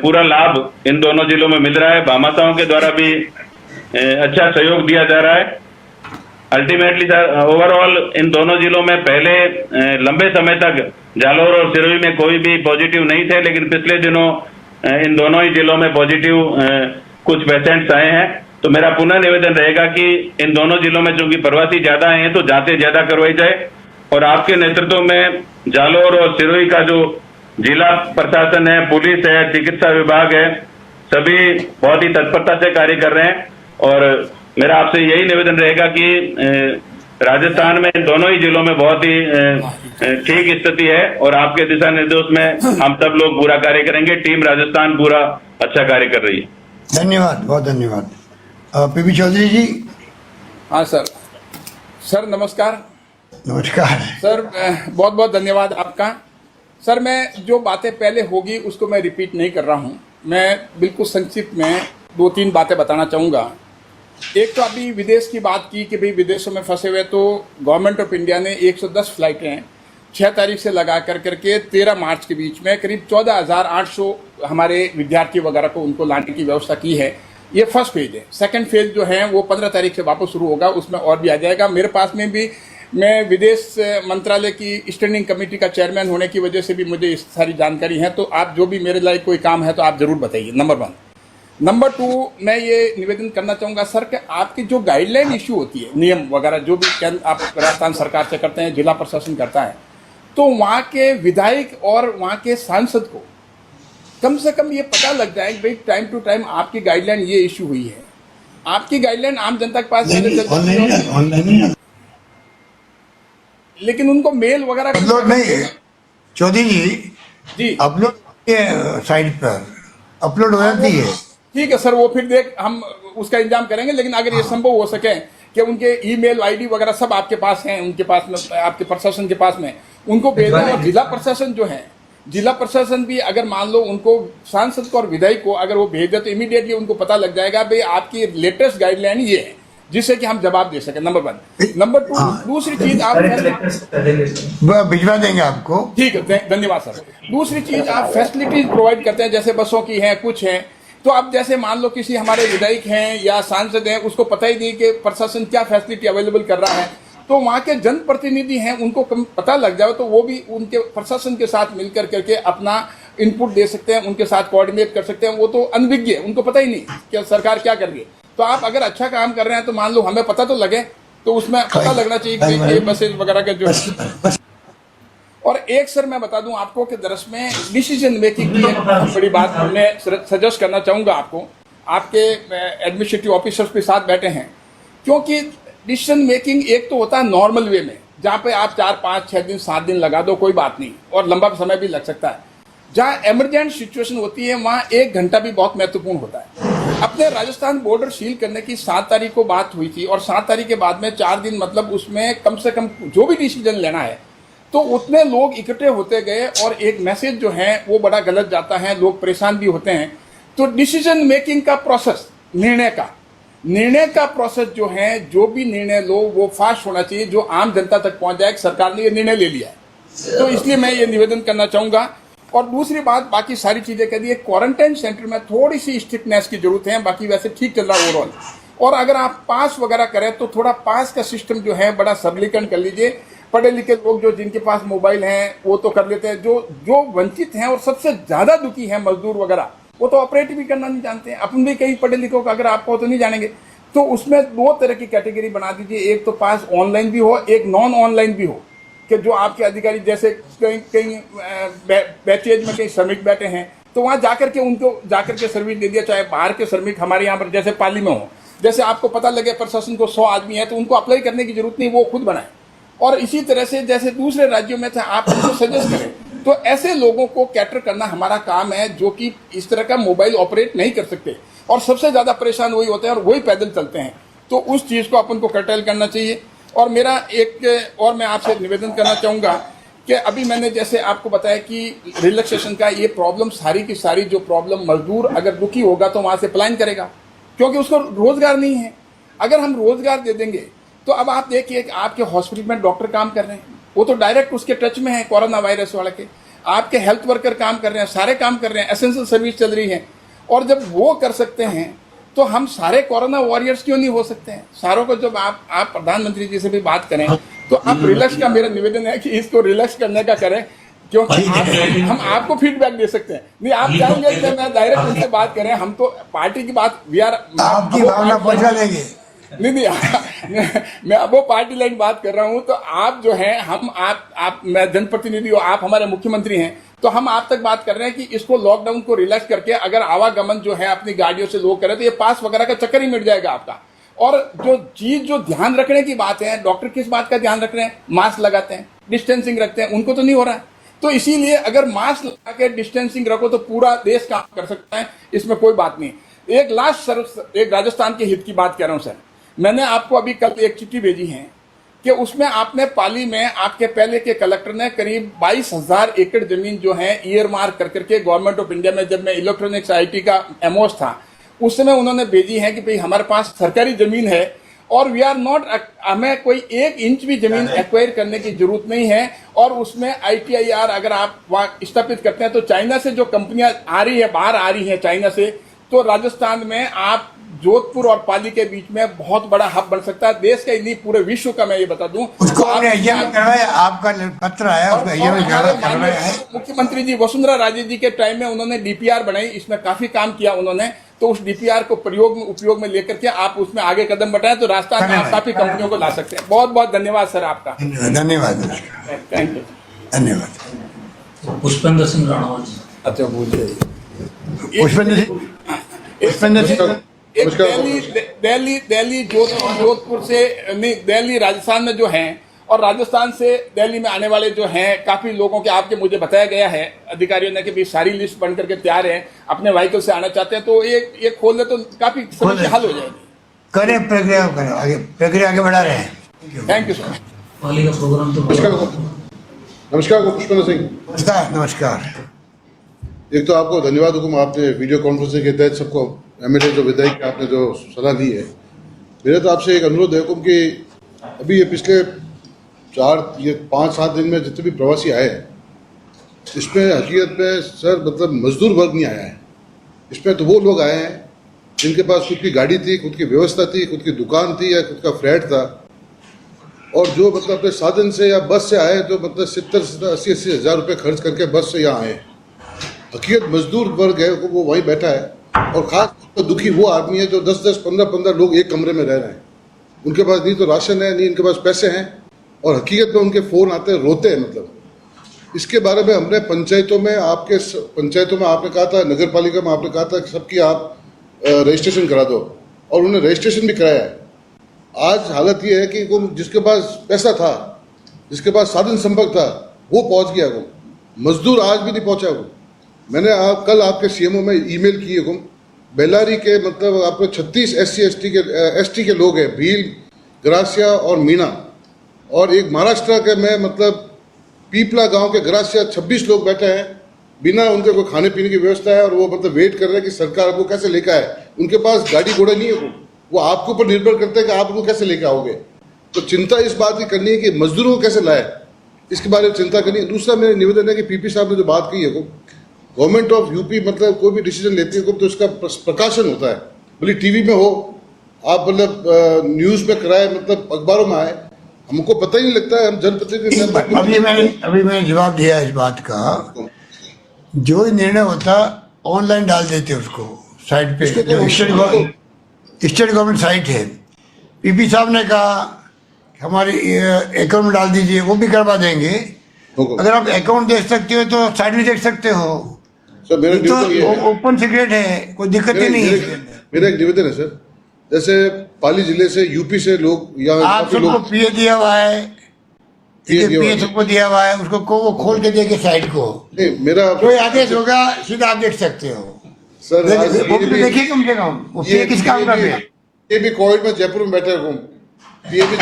पूरा लाभ इन दोनों जिलों में मिल रहा है। भामाशाहों के द्वारा भी अच्छा सहयोग दिया जा रहा है। अल्टीमेटली सर, ओवरऑल इन दोनों जिलों में पहले लंबे समय तक जालोर और सिरोही में कोई भी पॉजिटिव नहीं थे, लेकिन पिछले दिनों इन दोनों ही जिलों में पॉजिटिव कुछ पेशेंट्स आए हैं। तो मेरा पुनः निवेदन रहेगा कि इन दोनों जिलों में चूंकि प्रवासी ज्यादा हैं तो जांचें ज्यादा करवाई जाए और आपके नेतृत्व में जालोर और सिरोही का जो जिला प्रशासन है, पुलिस है, चिकित्सा विभाग है, सभी बहुत ही तत्परता से कार्य कर रहे हैं। और मेरा आपसे यही निवेदन रहेगा कि राजस्थान में इन दोनों ही जिलों में बहुत ही ठीक स्थिति है और आपके दिशा निर्देश में हम सब लोग पूरा कार्य करेंगे। टीम राजस्थान पूरा अच्छा कार्य कर रही है। धन्यवाद, बहुत धन्यवाद। पीपी चौधरी जी। हाँ सर। सर नमस्कार। नमस्कार सर, बहुत बहुत धन्यवाद आपका। सर, मैं जो बातें पहले होगी उसको मैं रिपीट नहीं कर रहा हूँ। मैं बिल्कुल संक्षिप्त में 2-3 बातें बताना चाहूँगा। एक तो अभी विदेश की बात की कि भाई विदेशों में फंसे हुए, तो गवर्नमेंट ऑफ इंडिया ने 110 फ्लाइटें 6 तारीख से लगा करके 13 मार्च के बीच में करीब 14,800 हमारे विद्यार्थी वगैरह को उनको लाने की व्यवस्था की है। ये फर्स्ट फेज है। सेकंड फेज जो है वो 15 तारीख से वापस शुरू होगा, उसमें और भी आ जाएगा। मेरे पास में भी, मैं विदेश मंत्रालय की स्टैंडिंग कमेटी का चेयरमैन होने की वजह से भी मुझे इस सारी जानकारी है। तो आप जो भी मेरे लायक कोई काम है तो आप जरूर बताइए, नंबर 1। नंबर 2, मैं ये निवेदन करना चाहूँगा सर कि आपकी जो गाइडलाइन इशू होती है, नियम वगैरह जो भी आप राजस्थान सरकार से करते हैं, जिला प्रशासन करता है, तो वहाँ के विधायक और वहाँ के सांसद को कम से कम ये पता लग जाए कि भाई टाइम टू टाइम आपकी गाइडलाइन ये इशू हुई है। आपकी गाइडलाइन आम जनता के पास ऑनलाइन, लेकिन उनको मेल वगैरह अपलोड नहीं। चौधरी जी, अपलोड साइट पर अपलोड हो जाती है। ठीक है सर, वो फिर हम उसका इंतजाम करेंगे। लेकिन अगर ये संभव हो सके कि उनके ईमेल आईडी वगैरह सब आपके पास हैं, उनके पास में, आपके प्रशासन के पास में, उनको भेजना। और जिला प्रशासन जो है, जिला प्रशासन भी अगर मान लो उनको सांसद को और विधायक को अगर वो भेज दे तो इमीडिएटली उनको पता लग जाएगा भाई आपकी लेटेस्ट गाइडलाइन ये है, जिससे कि हम जवाब दे सके। नंबर 1। नंबर 2, दूसरी चीज आप भिजवा देंगे आपको। ठीक है, धन्यवाद सर। दूसरी चीज, आप फैसिलिटीज प्रोवाइड करते हैं, जैसे बसों की हैं, कुछ हैं, तो अब जैसे मान लो किसी हमारे विधायक हैं या सांसद हैं, उसको पता ही नहीं कि प्रशासन क्या फैसिलिटी अवेलेबल कर रहा है, तो वहाँ के जनप्रतिनिधि हैं उनको पता लग जाए तो वो भी उनके प्रशासन के साथ मिलकर करके अपना इनपुट दे सकते हैं, उनके साथ कोऑर्डिनेट कर सकते हैं। वो तो अनभिज्ञ है, उनको पता ही नहीं कि सरकार क्या कर रही है। तो आप अगर अच्छा काम कर रहे हैं तो मान लो हमें पता तो लगे, तो उसमें पता लगना चाहिए कि ये बसेज वगैरह के जो। और एक सर मैं बता दूं आपको कि दरअस में डिसीजन मेकिंग की एक बड़ी बात मैं सजेस्ट करना चाहूँगा आपको, आपके एडमिनिस्ट्रेटिव ऑफिसर्स के साथ बैठे हैं, क्योंकि डिसीजन मेकिंग एक तो होता है नॉर्मल वे में, जहाँ पे आप 4, 5, 6 दिन 7 दिन लगा दो, कोई बात नहीं, और लंबा समय भी लग सकता है। जहाँ इमरजेंट सिचुएशन होती है वहाँ 1 घंटा भी बहुत महत्वपूर्ण होता है। अपने राजस्थान बॉर्डर सील करने की 7 तारीख को बात हुई थी और 7 तारीख के बाद में 4 दिन, मतलब उसमें कम से कम जो भी डिसीजन लेना है तो उतने लोग इकट्ठे होते गए और एक मैसेज जो है वो बड़ा गलत जाता है, लोग परेशान भी होते हैं। तो डिसीजन मेकिंग का प्रोसेस, निर्णय का प्रोसेस जो है, जो भी निर्णय लो वो फास्ट होना चाहिए, जो आम जनता तक पहुंच जाए। सरकार ने ये निर्णय ले लिया है, तो इसलिए मैं ये निवेदन करना चाहूंगा। और दूसरी बात, बाकी सारी चीजें कह दी, क्वारंटाइन सेंटर में थोड़ी सी स्ट्रिक्टनेस की जरूरत है, बाकी वैसे ठीक चल रहा है ओवरऑल। और अगर आप पास वगैरह करें तो थोड़ा पास का सिस्टम जो है बड़ा सबलीकरण कर लीजिए। पढ़े लिखे लोग जो जिनके पास मोबाइल हैं वो तो कर लेते हैं, जो वंचित हैं और सबसे ज्यादा दुखी हैं मजदूर वगैरह, वो तो ऑपरेट भी करना नहीं जानते हैं। अपन भी कई पढ़े लिखों का अगर आपको तो नहीं जानेंगे, तो उसमें 2 तरह की कैटेगरी बना दीजिए, एक तो पास ऑनलाइन भी हो, एक नॉन ऑनलाइन भी हो। कि जो आपके अधिकारी जैसे कहीं कहीं बैचेज में कहीं श्रमिक बैठे हैं तो वहाँ जाकर के उनको जाकर के सर्विस दे दिया, चाहे बाहर के श्रमिक हमारे यहाँ पर जैसे पाली में हो, जैसे आपको पता लगे प्रशासन को 100 आदमी है तो उनको अप्लाई करने की जरूरत नहीं, वो खुद बनाए। और इसी तरह से जैसे दूसरे राज्यों में थे आप उनको सजेस्ट करें, तो ऐसे लोगों को कैटर करना हमारा काम है जो कि इस तरह का मोबाइल ऑपरेट नहीं कर सकते और सबसे ज़्यादा परेशान वही होते हैं और वही पैदल चलते हैं। तो उस चीज़ को अपन को कर्टेल करना चाहिए। और मेरा एक और मैं आपसे निवेदन करना चाहूँगा कि अभी मैंने जैसे आपको बताया कि रिलैक्सेशन का ये प्रॉब्लम सारी की सारी जो प्रॉब्लम, मजदूर अगर दुखी होगा तो वहाँ से पलायन करेगा क्योंकि उसको रोजगार नहीं है। अगर हम रोजगार दे देंगे तो अब आप देखिए कि आपके हॉस्पिटल में डॉक्टर काम कर रहे हैं, वो तो डायरेक्ट उसके टच में है कोरोना वायरस वाले के, आपके हेल्थ वर्कर काम कर रहे हैं, सारे काम कर रहे हैं, एसेंशियल सर्विस चल रही है। और जब वो कर सकते हैं तो हम सारे कोरोना वॉरियर्स क्यों नहीं हो सकते हैं? सारों को जब आप प्रधानमंत्री जी से भी बात करें तो आप रिलैक्स का मेरा निवेदन है कि इसको रिलैक्स करने का करें क्योंकि हम आपको फीडबैक दे सकते हैं। नहीं आप चाहेंगे कि मैं डायरेक्ट उनसे बात करें, हम तो पार्टी की बात आपकी भावना पहुंचा देंगे। नहीं मैं अब वो पार्टी लाइन बात कर रहा हूँ। तो आप जो है हम आप मैं जनप्रतिनिधि हूँ, आप हमारे मुख्यमंत्री हैं, तो हम आप तक बात कर रहे हैं कि इसको लॉकडाउन को रिलैक्स करके अगर आवागमन जो है अपनी गाड़ियों से लोग करें तो ये पास वगैरह का चक्कर ही मिट जाएगा आपका। और जो ध्यान रखने की बात है, डॉक्टर किस बात का ध्यान रख रहे हैं? मास्क लगाते हैं, डिस्टेंसिंग रखते हैं, उनको तो नहीं हो रहा है। तो इसीलिए अगर मास्क लगा के डिस्टेंसिंग रखो तो पूरा देश काम कर सकता है, इसमें कोई बात नहीं। एक लास्ट सर, एक राजस्थान के हित की बात कह रहा हूँ सर, मैंने आपको अभी कल एक चिट्ठी भेजी है कि उसमें आपने पाली में आपके पहले के कलेक्टर ने करीब 22,000 एकड़ जमीन जो है ईयर मार्क कर करके गवर्नमेंट ऑफ इंडिया में, जब मैं इलेक्ट्रॉनिक्स आईटी का एमओस था उस समय उन्होंने भेजी है कि भाई हमारे पास सरकारी जमीन है और वी आर नॉट, हमें कोई 1 इंच भी जमीन एक्वायर करने की जरूरत नहीं है। और उसमें ITIR अगर आप वहाँ स्थापित करते हैं तो चाइना से जो कंपनियां आ रही है, बाहर आ रही है चाइना से, तो राजस्थान में आप जोधपुर और पाली के बीच में बहुत बड़ा हब बन सकता है, देश का ही नहीं पूरे विश्व का। मैं ये बता दूं उसको आपने अय्या में करवाया, आपका पत्र आया उसको अय्या में करवाया है। मुख्यमंत्री जी वसुंधरा राजे जी के टाइम में उन्होंने DPR बनाई, इसमें काफी काम किया उन्होंने। तो उस DPR को उपयोग में लेकर के आप उसमें आगे कदम बढ़ाएं तो राजस्थान में आप काफी कंपनियों को ला सकते हैं। बहुत बहुत धन्यवाद सर आपका। धन्यवाद, थैंक यू, धन्यवाद। पुष्पेंद्र सिंह राणा जी। अच्छा बोलिए। पुष्पेंद्र सिंह एक दिल्ली जोधपुर से नहीं, दिल्ली राजस्थान में जो हैं और राजस्थान से दिल्ली में आने वाले जो हैं काफी लोगों के आपके मुझे बताया गया है अधिकारियों ने कि भी सारी लिस्ट बन करके तैयार है, अपने व्हीकल से आना चाहते हैं, तो ये खोल दे तो काफी समस्या हल हो जाएगी। करें प्रक्रिया करें, आगे प्रक्रिया आगे बढ़ा रहे हैं। Thank you sir. पाली का प्रोग्राम तो नमस्कार पुष्पेंद्र सिंह। नमस्कार। एक तो आपको धन्यवाद हुकुम, आपने वीडियो कॉन्फ्रेंसिंग के तहत सबको MLA जो विधायक आपने जो सलाह दी है। मेरा तो आपसे एक अनुरोध है हुकुम कि अभी ये पिछले 5-7 दिन में जितने भी प्रवासी आए हैं इसमें हकीकत में सर मतलब मजदूर वर्ग नहीं आया है। इसमें तो वो लोग आए हैं जिनके पास खुद की गाड़ी थी, खुद की व्यवस्था थी, खुद की दुकान थी या खुद का फ्लैट था, और जो मतलब अपने साधन से या बस से आए तो मतलब 70-80 हज़ार रुपये खर्च करके बस से यहाँ आए। हकीकत मजदूर वर्ग है वो वहीं बैठा है, और खास तो दुखी वो आदमी है जो 10-10, 15-15 लोग एक कमरे में रह रहे हैं। उनके पास नहीं तो राशन है, नहीं इनके पास पैसे हैं, और हकीकत में उनके फ़ोन आते हैं, रोते हैं। मतलब इसके बारे में हमने पंचायतों में आपने कहा था, नगर पालिका में आपने कहा था कि सबकी आप रजिस्ट्रेशन करा दो, और उन्होंने रजिस्ट्रेशन भी कराया है। आज हालत ये है कि वो जिसके पास पैसा था, जिसके पास साधन संपर्क था, वो पहुंच गया। वो मजदूर आज भी नहीं पहुंचा। वो मैंने कल आपके CMO में ईमेल किए गुम बेल्लारी के मतलब आपको 36 SC/ST के लोग हैं, भील, ग्रासिया और मीना, और एक महाराष्ट्र के में मतलब पीपला गांव के ग्रासिया 26 लोग बैठे हैं, बिना उनके कोई खाने पीने की व्यवस्था है, और वो मतलब वेट कर रहे हैं कि सरकार आपको कैसे लेकर आए। उनके पास गाड़ी घोड़ा नहीं है, वो आपके ऊपर निर्भर करते हैं कि आप उनको कैसे लेकर आओगे। तो चिंता इस बात की करनी है कि मजदूरों को कैसे लाए, इसके बारे में चिंता करनी है। दूसरा मेरा निवेदन है कि PP साहब ने जो बात कही है, गवर्नमेंट ऑफ UP मतलब कोई भी डिसीजन लेती है तो इसका प्रकाशन होता है, भले TV में हो, आप मतलब न्यूज़ में कराए, मतलब अखबारों में आए, हमको पता ही नहीं लगता है। हम जनप्रतिनिधि अभी मैंने जवाब दिया इस बात का, जो निर्णय होता ऑनलाइन डाल देते उसको साइट पे, जो स्टेट गवर्नमेंट साइट है। PP साहब ने कहा हमारे अकाउंट में डाल दीजिए, वो भी करवा देंगे। अगर आप अकाउंट देख सकते हो तो साइड में देख सकते हो। सर मेरा तो ओपन सीक्रेट है, कोई दिक्कत ही नहीं है। मेरा एक निवेदन है सर, जैसे पाली जिले से यूपी से लोग या आप सबको पीए दिया हुआ है, पीए सबको दिया हुआ है, उसको वो खोल के देंगे साइड को। नहीं मेरा कोई आदेश होगा सीधा आप देख सकते हो सर। वो भी देखिए कम से कम वो पीए किस काम का है। ये भी कोविड में जयपुर में बैठे हूँ, ये भी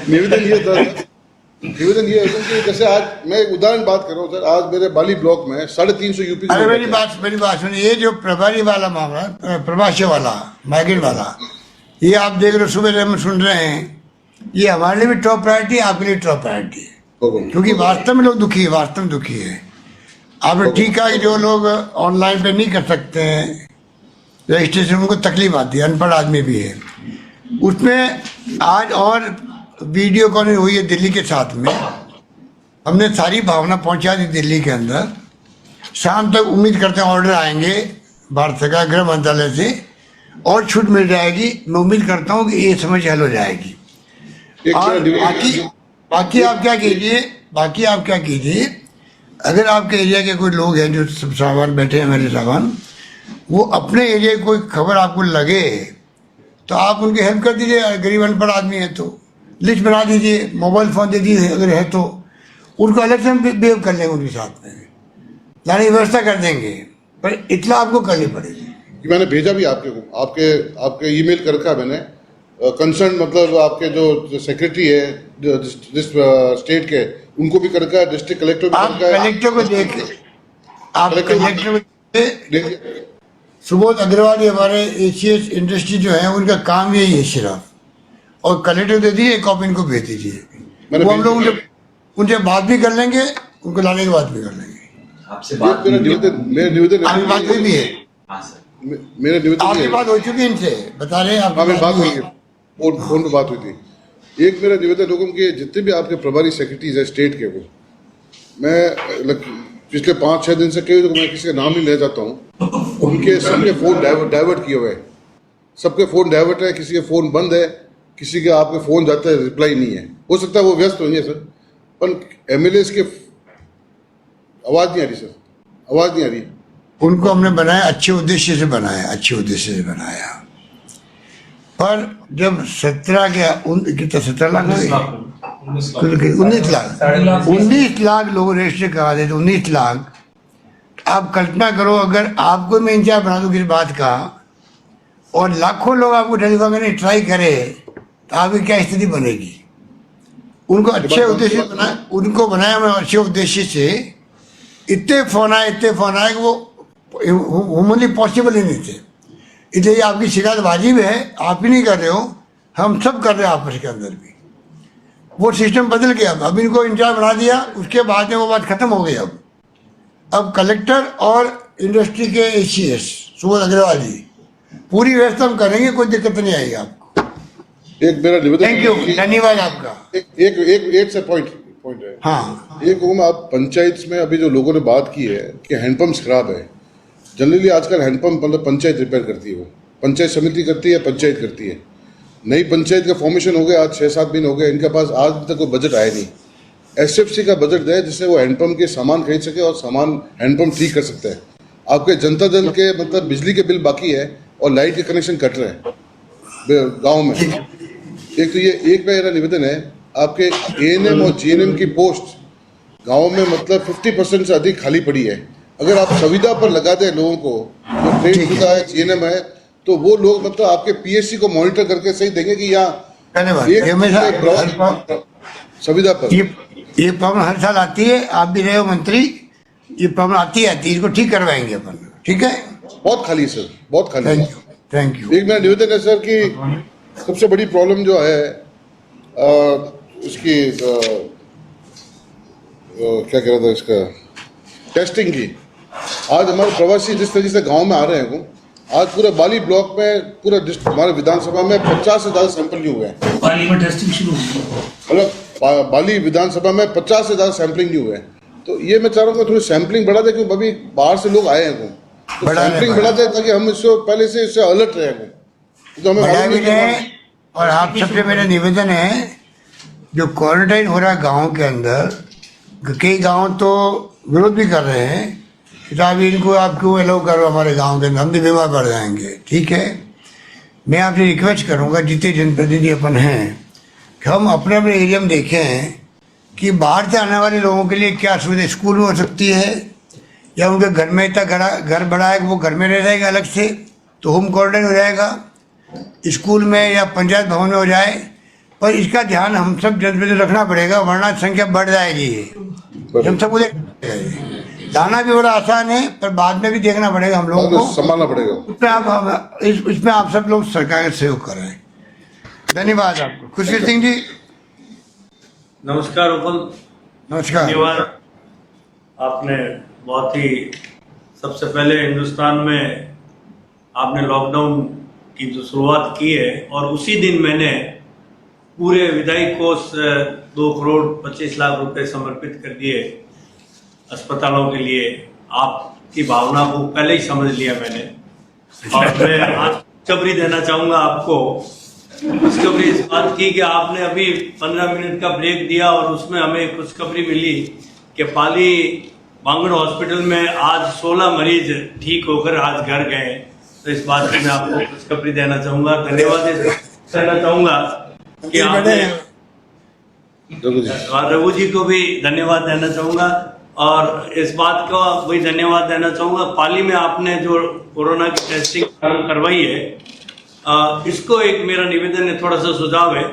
निवेदन ये था, निवेदन ये है कि जैसे आज मैं एक उदाहरण बात कर रहा हूँ सर, आज मेरे बाली ब्लॉक में 350 यूपी। अरे मेरी बात सुनिए, ये जो प्रभारी वाला मामला, प्रवासी वाला, माइग्रेंट वाला, ये आप देख रहे हो, सुबह हम सुन रहे हैं, ये हमारे लिए भी टॉप प्रायोरिटी, आपके लिए टॉप प्रायोरिटी है, क्योंकि वास्तव में लोग दुखी है, वास्तव में दुखी है। आपने ठीक कहा कि जो लोग ऑनलाइन पे नहीं कर सकते हैं रजिस्ट्रेशन, उनको तकलीफ आती है, अनपढ़ आदमी भी है। उसमें आज और वीडियो कॉलिंग हुई है दिल्ली के साथ में, हमने सारी भावना पहुंचा दी दिल्ली के अंदर। शाम तक उम्मीद करते हैं ऑर्डर आएंगे भारत सरकार गृह मंत्रालय से और छूट मिल जाएगी। मैं उम्मीद करता हूं कि ये समस्या हल हो जाएगी। और बाकी आप क्या कीजिए, अगर आपके एरिया के कोई लोग हैं जो सामान बैठे हैं मेरे सामान, वो अपने एरिया की कोई खबर आपको लगे तो आप उनकी हेल्प कर दीजिए। गरीब अनपढ़ आदमी है तो लिस्ट बना दीजिए, मोबाइल फ़ोन दे दीजिए अगर है तो, उनको अलग से हम बिहेव कर लेंगे, उनके साथ में जाने की व्यवस्था कर देंगे, पर इतना आपको करनी पड़ेगी। मैंने भेजा भी आपके ईमेल कर रखा मैंने, कंसर्न मतलब आपके जो सेक्रेटरी है जिस स्टेट के, उनको भी कर रखा है, डिस्ट्रिक्ट कलेक्टर भी आप कलेक्टर को देख, आप कलेक्टर को सुबोध अग्रवाल जी हमारे एशियस इंडस्ट्री जो है उनका काम यही है सिर्फ, और कलेक्टर दे दीजिए, एक कॉपी इनको भेज दीजिए, वो हम लोग उनसे बात भी कर लेंगे, उनको लाने की बात भी कर लेंगे। आपसे बात मेरा निवेदन आपकी बात हुई भी है? मेरा निवेदन आपकी बात हो चुकी है इनसे, बता रहे हैं आपकी बात हुई है, फोन पे बात हुई थी। एक मेरा निवेदन होगा कि जितने भी आपके प्रभारी सेक्रेटरीज है स्टेट के, वो मैं पिछले 5-6 दिन से कई, मैं किसी का नाम नहीं ले जाता हूँ, उनके सबके फोन डाइवर्ट किए हुए हैं, सबके फोन डाइवर्ट है, किसी के फोन बंद है, किसी के आपके फोन जाता है रिप्लाई नहीं है। हो सकता है वो व्यस्त होंगे सर, पर एमएलएस के आवाज नहीं आ रही सर, आवाज नहीं आ रही। उनको हमने बनाया, अच्छे उद्देश्य से बनाया, पर जब 17 लाख 19 लाख लोग रजिस्टर करा देते, 19 लाख। आप कल्पना करो, अगर आपको मैं इंचार्ज बना दूं किसी बात का और लाखों लोग आपको टेलीफोन करने ट्राई करे तो आपकी क्या स्थिति बनेगी। उनको अच्छे उद्देश्य बनाया मैं, अच्छे उद्देश्य से। इतने फोन आए कि वो ह्यूमनली पॉसिबल ही नहीं थे, इसलिए आपकी शिकायत वाजिब है, आप ही नहीं कर रहे हो, हम सब कर रहे हैं आपस के अंदर भी। वो सिस्टम बदल गया, अब इनको इंचार्ज बना दिया, उसके बाद में वो बात खत्म हो गई। अब कलेक्टर और इंडस्ट्री के एसीएस सुबोध अग्रवाल जी पूरी व्यवस्था हम करेंगे, कोई दिक्कत नहीं आएगी आपको। एक मेरा निवेदन, थैंक यू, धन्यवाद आपका। एक से पॉइंट है। हाँ, एक आप पंचायत में अभी जो लोगों ने बात की है कि हैंडपंप्स खराब है। जनरली आजकल हैंडपंप मतलब पंचायत रिपेयर करती है, वो पंचायत समिति करती है, पंचायत करती है। नई पंचायत का फॉर्मेशन हो गया, आज 6-7 दिन हो गए, इनके पास आज तक कोई बजट आया नहीं। एसएफसी का बजट है जिससे वो हैंडपंप के सामान खरीद सके और सामान हैंडपंप ठीक कर सकते हैं। आपके जनता दल के मतलब बिजली के बिल बाकी है और लाइट के कनेक्शन कट रहे हैं गाँव में। एक तो ये एक मेरा निवेदन है, आपके एएनएम और जीएनएम की पोस्ट गाँव में मतलब 50% से अधिक खाली पड़ी है। अगर आप सुविधा पर लगा दें लोगों को, जो ट्रेन सुविधा है, जीएनएम है, तो वो लोग मतलब आपके पीएससी को मॉनिटर करके सही देंगे कि यहाँ सुविधा पर। ये प्रॉब्लम हर साल आती है, आप भी रहे हो मंत्री, ये प्रॉब्लम आती है, इसको ठीक करवाएंगे अपन, ठीक है। बहुत खाली है सर, बहुत खाली। Thank you. एक मेरा निवेदन है सर कि सबसे बड़ी प्रॉब्लम जो है उसकी क्या कह रहा था, इसका टेस्टिंग की। आज हमारे प्रवासी जिस तरीके से गांव में आ रहे हैं, आज पूरे बाली ब्लॉक में पूरा हमारे विधानसभा में 50 से ज्यादा सैंपल नहीं हुए हैं। बाली में टेस्टिंग शुरू हुई, मतलब बाली विधानसभा में 50 से ज्यादा सैंपलिंग नहीं हुए हैं। तो ये मैं चाह रहा हूँ थोड़ी सैंपलिंग बढ़ा दे, क्योंकि अभी बाहर से लोग आए हैं, तो सैंपलिंग बढ़ा दे ताकि हम इससे पहले से इससे अलर्ट रहे। तो हमें और आप सबसे मेरा निवेदन है, जो क्वारंटाइन हो रहा है गाँव के अंदर, कई गांव तो विरोध भी कर रहे हैं कि साहब इनको आप क्यों अलाउ करो हमारे गांव के अंदर, हम भी बीमार पड़ जाएंगे। ठीक है, मैं आपसे रिक्वेस्ट करूंगा जितने जनप्रतिनिधि अपन हैं कि हम अपने अपने एरिया में देखें कि बाहर से आने वाले लोगों के लिए क्या सुविधा स्कूल में हो सकती है, या उनके घर में इतना घर बड़ा है कि वो घर में रह जाएगा अलग से तो होम क्वारंटाइन हो जाएगा, स्कूल में या पंचायत भवन में हो जाए। पर इसका ध्यान हम सब जनप्रतिनिधि रखना पड़ेगा, वरना संख्या बढ़ जाएगी। हम सबको जाना भी बड़ा आसान है, पर बाद में भी देखना पड़ेगा हम लोगों को, संभालना पड़ेगा। इसमें आप सब लोग सरकार का सहयोग कर रहे हैं। धन्यवाद आपको। खुशकीर सिंह जी नमस्कार। उपल नमस्कार। धन्यवाद। आपने बहुत ही सबसे पहले हिंदुस्तान में आपने लॉकडाउन की जो शुरुआत की है, और उसी दिन मैंने पूरे विधायी कोष 2 करोड़ 25 लाख रुपए समर्पित कर दिए अस्पतालों के लिए। आपकी भावना को पहले ही समझ लिया मैंने, और मैं आज खुशखबरी देना चाहूंगा आपको। खुशखबरी इस बात की कि आपने अभी 15 मिनट का ब्रेक दिया और उसमें हमें खुशखबरी मिली कि पाली बांगड़ हॉस्पिटल में आज 16 मरीज ठीक होकर आज घर गए। तो इस बात की मैं आपको खुशखबरी देना चाहूंगा। धन्यवाद देना चाहूंगा कि आपने रघु जी को भी धन्यवाद देना चाहूंगा, और इस बात का वही धन्यवाद देना चाहूंगा पाली में आपने जो कोरोना की टेस्टिंग करवाई है, इसको एक मेरा निवेदन है, थोड़ा सा सुझाव है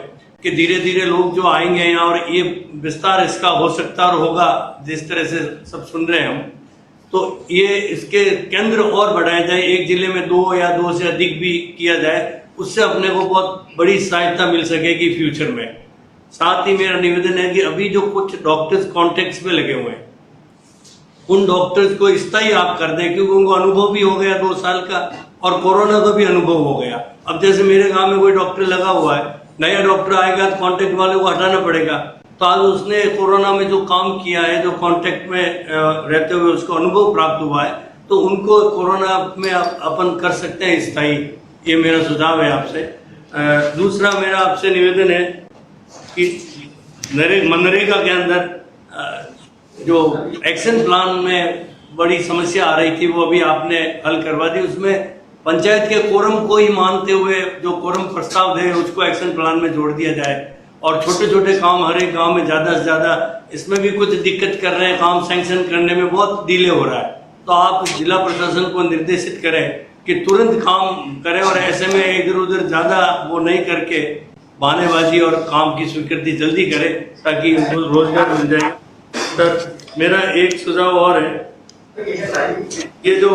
कि धीरे धीरे लोग जो आएंगे यहाँ और ये विस्तार इसका हो सकता और होगा, जिस तरह से सब सुन रहे हैं हम, तो ये इसके केंद्र और बढ़ाया जाए। एक जिले में 2 या 2 से अधिक भी किया जाए, उससे अपने को बहुत बड़ी सहायता मिल सकेगी फ्यूचर में। साथ ही मेरा निवेदन है कि अभी जो कुछ डॉक्टर्स कॉन्टेक्ट्स में लगे हुए हैं, उन डॉक्टर्स को स्थायी आप कर दें, क्योंकि उनको अनुभव भी हो गया 2 साल का और कोरोना का भी अनुभव हो गया। अब जैसे मेरे गांव में कोई डॉक्टर लगा हुआ है, नया डॉक्टर आएगा तो कॉन्टेक्ट वाले को हटाना पड़ेगा। तो आज उसने कोरोना में जो काम किया है, जो कॉन्टेक्ट में रहते हुए उसको अनुभव प्राप्त हुआ है, तो उनको कोरोना में अपन कर सकते हैं स्थायी। ये मेरा सुझाव है आपसे। दूसरा मेरा आपसे निवेदन है कि मनरेगा के अंदर जो एक्शन प्लान में बड़ी समस्या आ रही थी, वो अभी आपने हल करवा दी। उसमें पंचायत के कोरम को ही मानते हुए जो कोरम प्रस्ताव है उसको एक्शन प्लान में जोड़ दिया जाए, और छोटे छोटे काम हर एक गांव में ज़्यादा से ज़्यादा, इसमें भी कुछ दिक्कत कर रहे हैं, काम सैंक्शन करने में बहुत डिले हो रहा है। तो आप जिला प्रशासन को निर्देशित करें कि तुरंत काम करें, और ऐसे में इधर उधर ज़्यादा वो नहीं करके बहानेबाजी और काम की स्वीकृति जल्दी करें, ताकि उनको रोजगार मिल जाए। सर मेरा एक सुझाव और है, ये जो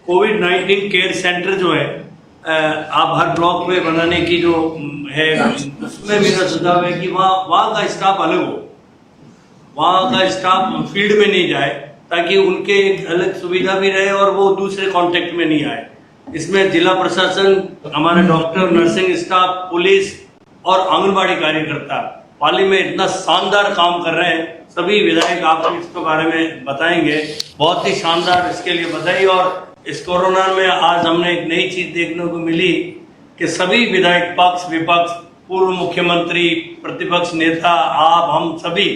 कोविड-19 केयर सेंटर जो है आप हर ब्लॉक में बनाने की जो है, उसमें मेरा सुझाव है कि वहाँ का स्टाफ अलग हो, वहाँ का स्टाफ फील्ड में नहीं जाए, ताकि उनके एक अलग सुविधा भी रहे और वो दूसरे कांटेक्ट में नहीं आए। इसमें जिला प्रशासन, हमारे डॉक्टर, नर्सिंग स्टाफ, पुलिस और आंगनबाड़ी कार्यकर्ता पाली में इतना शानदार काम कर रहे हैं। सभी विधायक आपको इसके बारे में बताएंगे, बहुत ही शानदार, इसके लिए बधाई। और इस कोरोना में आज हमने एक नई चीज देखने को मिली कि सभी विधायक, पक्ष विपक्ष, पूर्व मुख्यमंत्री, प्रतिपक्ष नेता, आप, हम सभी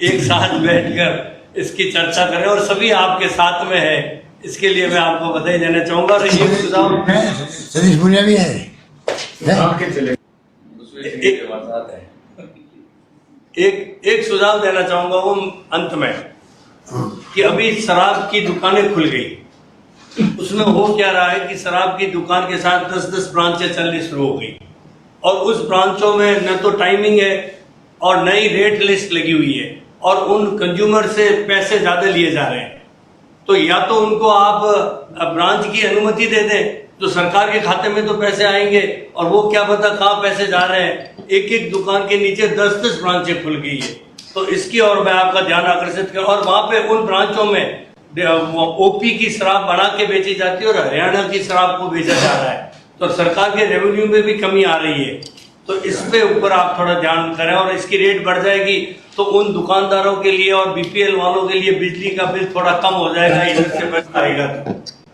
एक साथ बैठकर इसकी चर्चा करें, और सभी आपके साथ में है। इसके लिए मैं आपको बधाई देना चाहूंगा। और ये सुझाव सतीश पुनिया भी है, एक सुझाव देना चाहूंगा वो अंत में, कि अभी शराब की दुकानें खुल गई, उसमें हो क्या रहा है कि शराब की दुकान के साथ 10-10 ब्रांचें चलनी शुरू हो गई, और उस ब्रांचों में न तो टाइमिंग है और नई रेट लिस्ट लगी हुई है, और उन कंज्यूमर से पैसे ज्यादा लिए जा रहे हैं। तो या तो उनको आप ब्रांच की अनुमति दे दें, तो सरकार के खाते में तो पैसे आएंगे, और वो क्या पता कहाँ पैसे जा रहे हैं। एक एक दुकान के नीचे 10-10 ब्रांचें खुल गई है। तो इसकी और मैं आपका ध्यान आकर्षित कर, और वहां पे उन ब्रांचों में ओपी की शराब बना के बेची जाती है और हरियाणा की शराब को बेचा जा रहा है, तो सरकार के रेवेन्यू में भी कमी आ रही है। तो इस पे ऊपर आप थोड़ा ध्यान करें, और इसकी रेट बढ़ जाएगी तो उन दुकानदारों के लिए और बीपीएल वालों के लिए बिजली का बिल थोड़ा कम हो जाएगा, इधर से बच आएगा।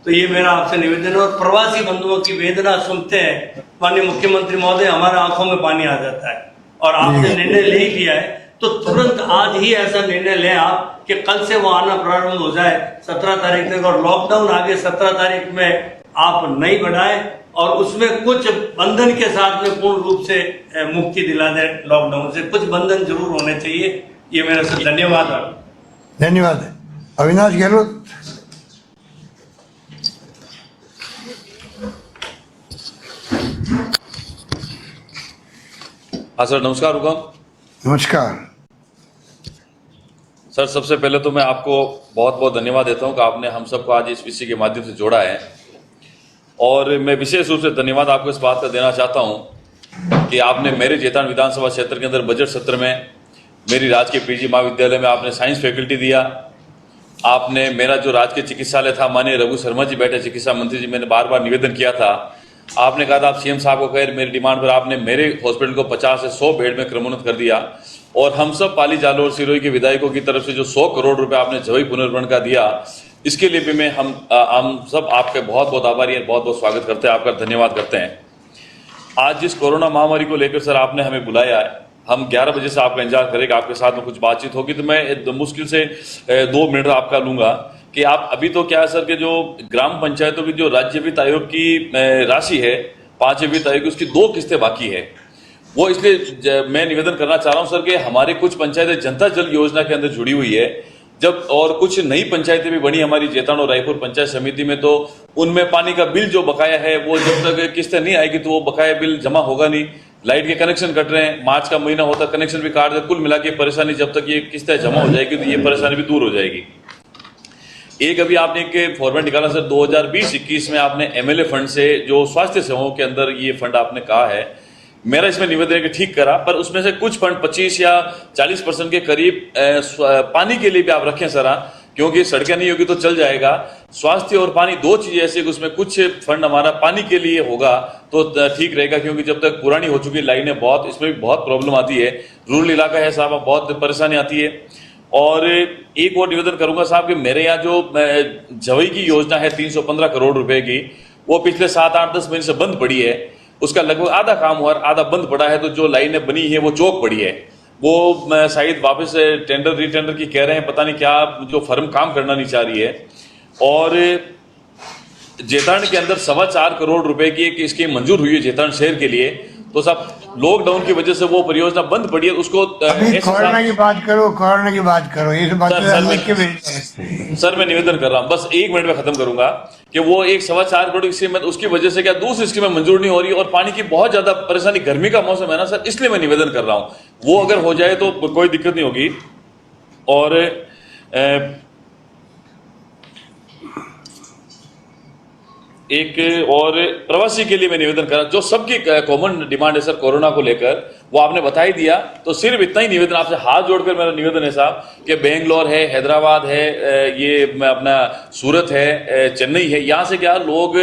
तो ये मेरा आपसे निवेदन है। और प्रवासी बंधुओं की वेदना सुनते हैं माननीय मुख्यमंत्री महोदय, हमारे आंखों में पानी आ जाता है। और आपने निर्णय ले लिया है तो तुरंत आज ही ऐसा निर्णय लें आप कि कल से वो आना प्रारंभ हो जाए 17 तारीख तक, और लॉकडाउन आगे 17 तारीख में आप नहीं बढ़ाएं और उसमें कुछ बंधन के साथ में पूर्ण रूप से मुक्ति दिला दें। लॉकडाउन से कुछ बंधन जरूर होने चाहिए। ये मेरा से धन्यवाद। धन्यवाद। अविनाश गहलोत। हाँ सर, नमस्कार हुकम। नमस्कार सर। सबसे पहले तो मैं आपको बहुत बहुत धन्यवाद देता हूं कि आपने हम सबको आज इस विषय के माध्यम से जोड़ा है। और मैं विशेष रूप से धन्यवाद आपको इस बात का देना चाहता हूं कि आपने मेरे जेतान विधानसभा क्षेत्र के अंदर बजट सत्र में मेरी राजकीय पीजी महाविद्यालय में आपने साइंस फैकल्टी दिया। आपने मेरा जो राजकीय चिकित्सालय था, माननीय रघु शर्मा जी बैठे चिकित्सा मंत्री जी, मैंने बार बार निवेदन किया था। आपने कहा था आप सीएम साहब को कहे, मेरी डिमांड पर आपने मेरे हॉस्पिटल को 50 से 100 बेड में क्रमोन्नत कर दिया। और हम सब पाली जालोर सिरोही के विधायकों की तरफ से जो 100 करोड़ रुपए आपने जवई पुनर्वर्ण का दिया, इसके लिए भी मैं हम सब आपके बहुत बहुत आभारी हैं, बहुत बहुत स्वागत करते हैं, आपका धन्यवाद करते हैं। आज जिस कोरोना महामारी को लेकर सर आपने हमें बुलाया है, हम 11 बजे से आपका इंतजार करेंगे, आपके साथ में कुछ बातचीत होगी। तो मैं मुश्किल से 2 मिनट आपका लूंगा कि आप अभी तो क्या है सर कि जो ग्राम पंचायतों की जो राज्य वित्त आयोग की राशि है, 5वें वित्त आयोग की, उसकी 2 किस्तें बाकी है। वो इसलिए मैं निवेदन करना चाह रहा हूं सर कि हमारी कुछ पंचायतें जनता जल योजना के अंदर जुड़ी हुई है, जब और कुछ नई पंचायतें भी बनी हमारी जेतान और रायपुर पंचायत समिति में, तो उनमें पानी का बिल जो बकाया है वो जब तक किस्तें नहीं आएगी तो वो बकाया बिल जमा होगा नहीं। लाइट के कनेक्शन कट रहे हैं, मार्च का महीना होता कनेक्शन भी काट दे, कुल मिला के परेशानी जब तक ये किस्तें जमा हो जाएगी तो ये परेशानी भी दूर हो जाएगी। एक अभी आपने एक फॉर्मेट निकाला सर 2020-21 में आपने एमएलए फंड से जो स्वास्थ्य सेवाओं के अंदर ये फंड आपने कहा है, मेरा इसमें निवेदन है कि ठीक करा, पर उसमें से कुछ फंड 25 या 40% के करीब पानी के लिए भी आप रखें सर, क्योंकि सड़कें नहीं होगी तो चल जाएगा। स्वास्थ्य और पानी 2 चीजें ऐसे कि उसमें कुछ फंड हमारा पानी के लिए होगा तो ठीक रहेगा, क्योंकि जब तक पुरानी हो चुकी लाइनें बहुत, इसमें भी बहुत प्रॉब्लम आती है। रूरल इलाका है साहब, बहुत परेशानी आती है। और एक और निवेदन करूंगा साहब कि मेरे यहाँ जो जवई की योजना है 315 करोड़ रुपए की, वो पिछले 7, 8, 10 महीने से बंद पड़ी है। उसका लगभग आधा काम हुआ, आधा बंद पड़ा है। तो जो लाइनें बनी है वो चौक पड़ी है, वो शायद वापस टेंडर रिटेंडर की कह रहे हैं, पता नहीं क्या, जो फर्म काम करना नहीं चाह रही है। और जेतान के अंदर 4.25 करोड़ रुपए की एक स्कीम मंजूर हुई है जेतान शहर के लिए, तो सब लॉकडाउन की वजह से वो परियोजना बंद पड़ी है। उसको कोरोना की बात करो, कोरोना की बात करो, ये बात सर मैं निवेदन कर रहा हूँ, बस 1 मिनट में खत्म करूंगा कि वो एक 4.25 करोड़ की स्कीम है, उसकी वजह से क्या दूसरी स्कीमें मंजूर नहीं हो रही और पानी की बहुत ज्यादा परेशानी, गर्मी का मौसम है ना सर, इसलिए मैं निवेदन कर रहा हूँ। वो अगर हो जाए तो कोई दिक्कत नहीं होगी। और एक और प्रवासी के लिए मैं निवेदन कर रहा, जो सबकी कॉमन डिमांड है सर कोरोना को लेकर, वो आपने बता ही दिया। तो सिर्फ इतना ही निवेदन आपसे हाथ जोड़कर मेरा निवेदन है साहब कि बेंगलोर है, हैदराबाद है, ये अपना सूरत है, चेन्नई है, यहाँ से क्या लोग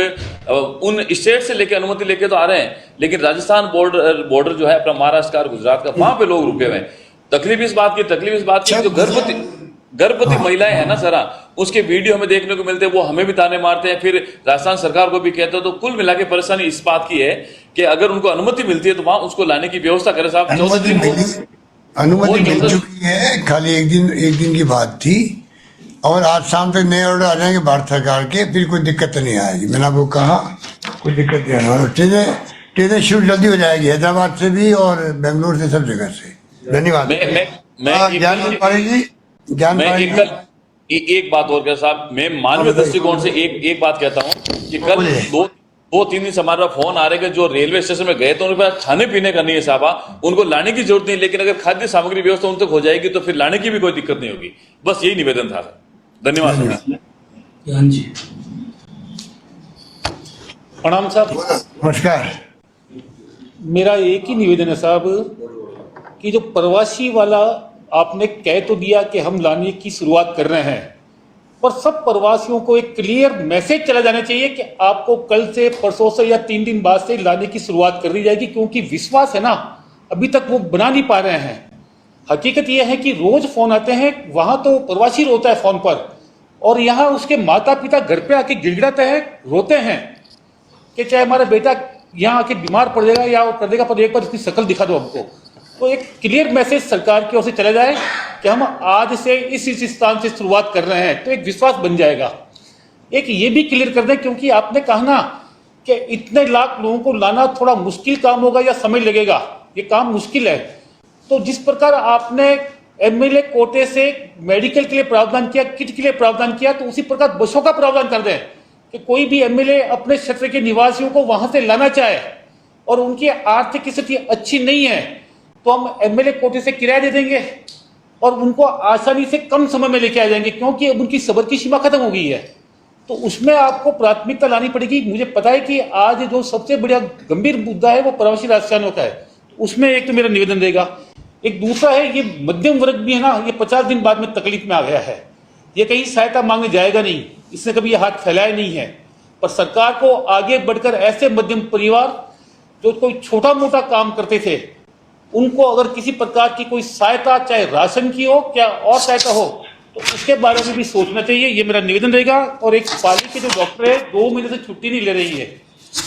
उन स्टेट से लेके अनुमति लेके तो आ रहे हैं, लेकिन राजस्थान बॉर्डर जो है अपना महाराष्ट्र का, गुजरात का, वहां पे लोग रुके हुए हैं। तकलीफ इस बात की जो गर्भवती महिलाएं हैं ना सरा, उसके वीडियो हमें देखने को मिलते हैं, वो हमें भी ताने मारते हैं, फिर राजस्थान सरकार को भी कहते हैं। तो कुल मिला के परेशानी इस बात की है कि अगर उनको अनुमति मिलती है तो वहां उसको लाने की व्यवस्था करें साहब। अनुमति मिल चुकी है, खाली एक दिन की बात थी, और आज शाम तक नए ऑर्डर आ जाएंगे भारत सरकार के, फिर कोई दिक्कत नहीं आएगी। मैंने आपको कहा कोई दिक्कत नहीं आने, ट्रेनें शुरू जल्दी हो जाएगी, हैदराबाद से भी और बेंगलोर से, सब जगह से। धन्यवाद। मैं एक बात और कह साहब, मैं मानवीय दृष्टिकोण से एक बात कहता हूं कि कल 2-3 दिन से हमारा फोन आ रहे हैं जो रेलवे स्टेशन में गए तो उनके पास खाने पीने का नहीं है साहब, उनको लाने की जरूरत नहीं, लेकिन अगर खाद्य सामग्री व्यवस्था उन तक हो जाएगी तो फिर लाने की भी कोई दिक्कत नहीं होगी। बस यही निवेदन था सर। धन्यवाद। प्रणाम साहब। नमस्कार। मेरा एक ही निवेदन है साहब कि जो प्रवासी वाला आपने कह तो दिया कि हम लाने की शुरुआत कर रहे हैं, पर सब प्रवासियों को एक क्लियर मैसेज चला जाना चाहिए कि आपको कल से, परसों से या 3 दिन बाद से लाने की शुरुआत कर दी जाएगी, क्योंकि विश्वास है ना, अभी तक वो बना नहीं पा रहे हैं। हकीकत यह है कि रोज फोन आते हैं, वहां तो प्रवासी रोता है फोन पर और यहाँ उसके माता पिता घर पे आके गिड़गिड़ाते हैं, रोते हैं कि चाहे हमारा बेटा यहाँ आके बीमार पड़ जाएगा या कर देगा, पर एक बार इसकी शक्ल दिखा दो हमको। तो एक क्लियर मैसेज सरकार की ओर से चला जाए कि हम आज से इस स्थान से शुरुआत कर रहे हैं, तो एक विश्वास बन जाएगा। एक ये भी क्लियर कर दें, क्योंकि आपने कहा ना कि इतने लाख लोगों को लाना थोड़ा मुश्किल काम होगा या समय लगेगा, ये काम मुश्किल है। तो जिस प्रकार आपने एमएलए कोटे से मेडिकल के लिए प्रावधान किया, किट के लिए प्रावधान किया, तो उसी प्रकार बसों का प्रावधान कर दें कि कोई भी एमएलए अपने क्षेत्र के निवासियों को वहां से लाना चाहे और उनकी आर्थिक स्थिति अच्छी नहीं है, तो हम एमएलए कोटे से किराया दे देंगे और उनको आसानी से कम समय में लेके आ जाएंगे, क्योंकि अब उनकी सब्र की सीमा खत्म हो गई है। तो उसमें आपको प्राथमिकता लानी पड़ेगी। मुझे पता है कि आज जो सबसे बड़ा गंभीर मुद्दा है वो प्रवासी राजस्थानियों का है, उसमें एक तो मेरा निवेदन रहेगा। एक दूसरा है, ये मध्यम वर्ग भी है ना, ये 50 दिन बाद में तकलीफ में आ गया है, ये कहीं सहायता मांगने जाएगा नहीं, इसने कभी ये हाथ फैलाया नहीं है। पर सरकार को आगे बढ़कर ऐसे मध्यम परिवार जो कोई छोटा मोटा काम करते थे, उनको अगर किसी प्रकार की कोई सहायता, चाहे राशन की हो क्या और सहायता हो, तो उसके बारे में भी सोचना चाहिए, ये मेरा निवेदन रहेगा। और एक पाली के जो डॉक्टर है 2 महीने से छुट्टी नहीं ले रही है,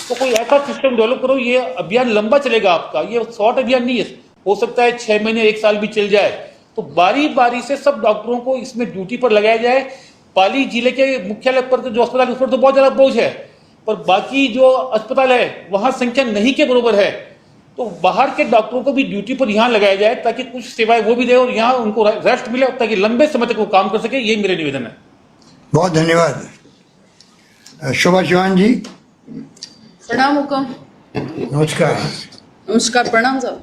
तो कोई ऐसा सिस्टम डेवलप करो, ये अभियान लंबा चलेगा आपका, ये शॉर्ट अभियान नहीं है, हो सकता है 6 महीने 1 साल भी चल जाए। तो बारी बारी से सब डॉक्टरों को इसमें ड्यूटी पर लगाया जाए। पाली जिले के मुख्यालय पर तो जो अस्पताल, उस पर तो बहुत ज्यादा बोझ है, पर बाकी जो अस्पताल है वहां संख्या नहीं के बराबर है, तो बाहर के डॉक्टरों को भी ड्यूटी पर यहाँ लगाया जाए ताकि कुछ सेवाएं वो भी दे और यहाँ उनको रेस्ट मिले, ताकि लंबे समय तक वो काम कर सके। ये मेरे निवेदन है। बहुत धन्यवाद। शोभा चौहान जी। प्रणाम हुकम। नमस्कार। नमस्कार, प्रणाम साहब।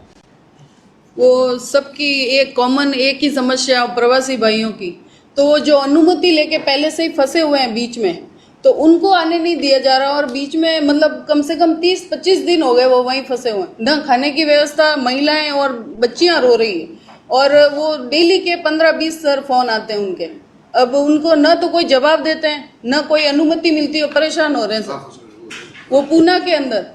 वो सबकी एक कॉमन एक ही समस्या प्रवासी भाइयों की, तो वो जो अनुमति लेके पहले से ही फंसे हुए हैं बीच में, तो उनको आने नहीं दिया जा रहा, और बीच में मतलब कम से कम 30-25 दिन हो गए वो वहीं फंसे हुए हैं। न खाने की व्यवस्था, महिलाएं और बच्चियां रो रही है, और वो डेली के 15-20 सर फोन आते हैं उनके। अब उनको न तो कोई जवाब देते हैं, न कोई अनुमति मिलती है, परेशान हो रहे हैं सर। वो पूना के अंदर,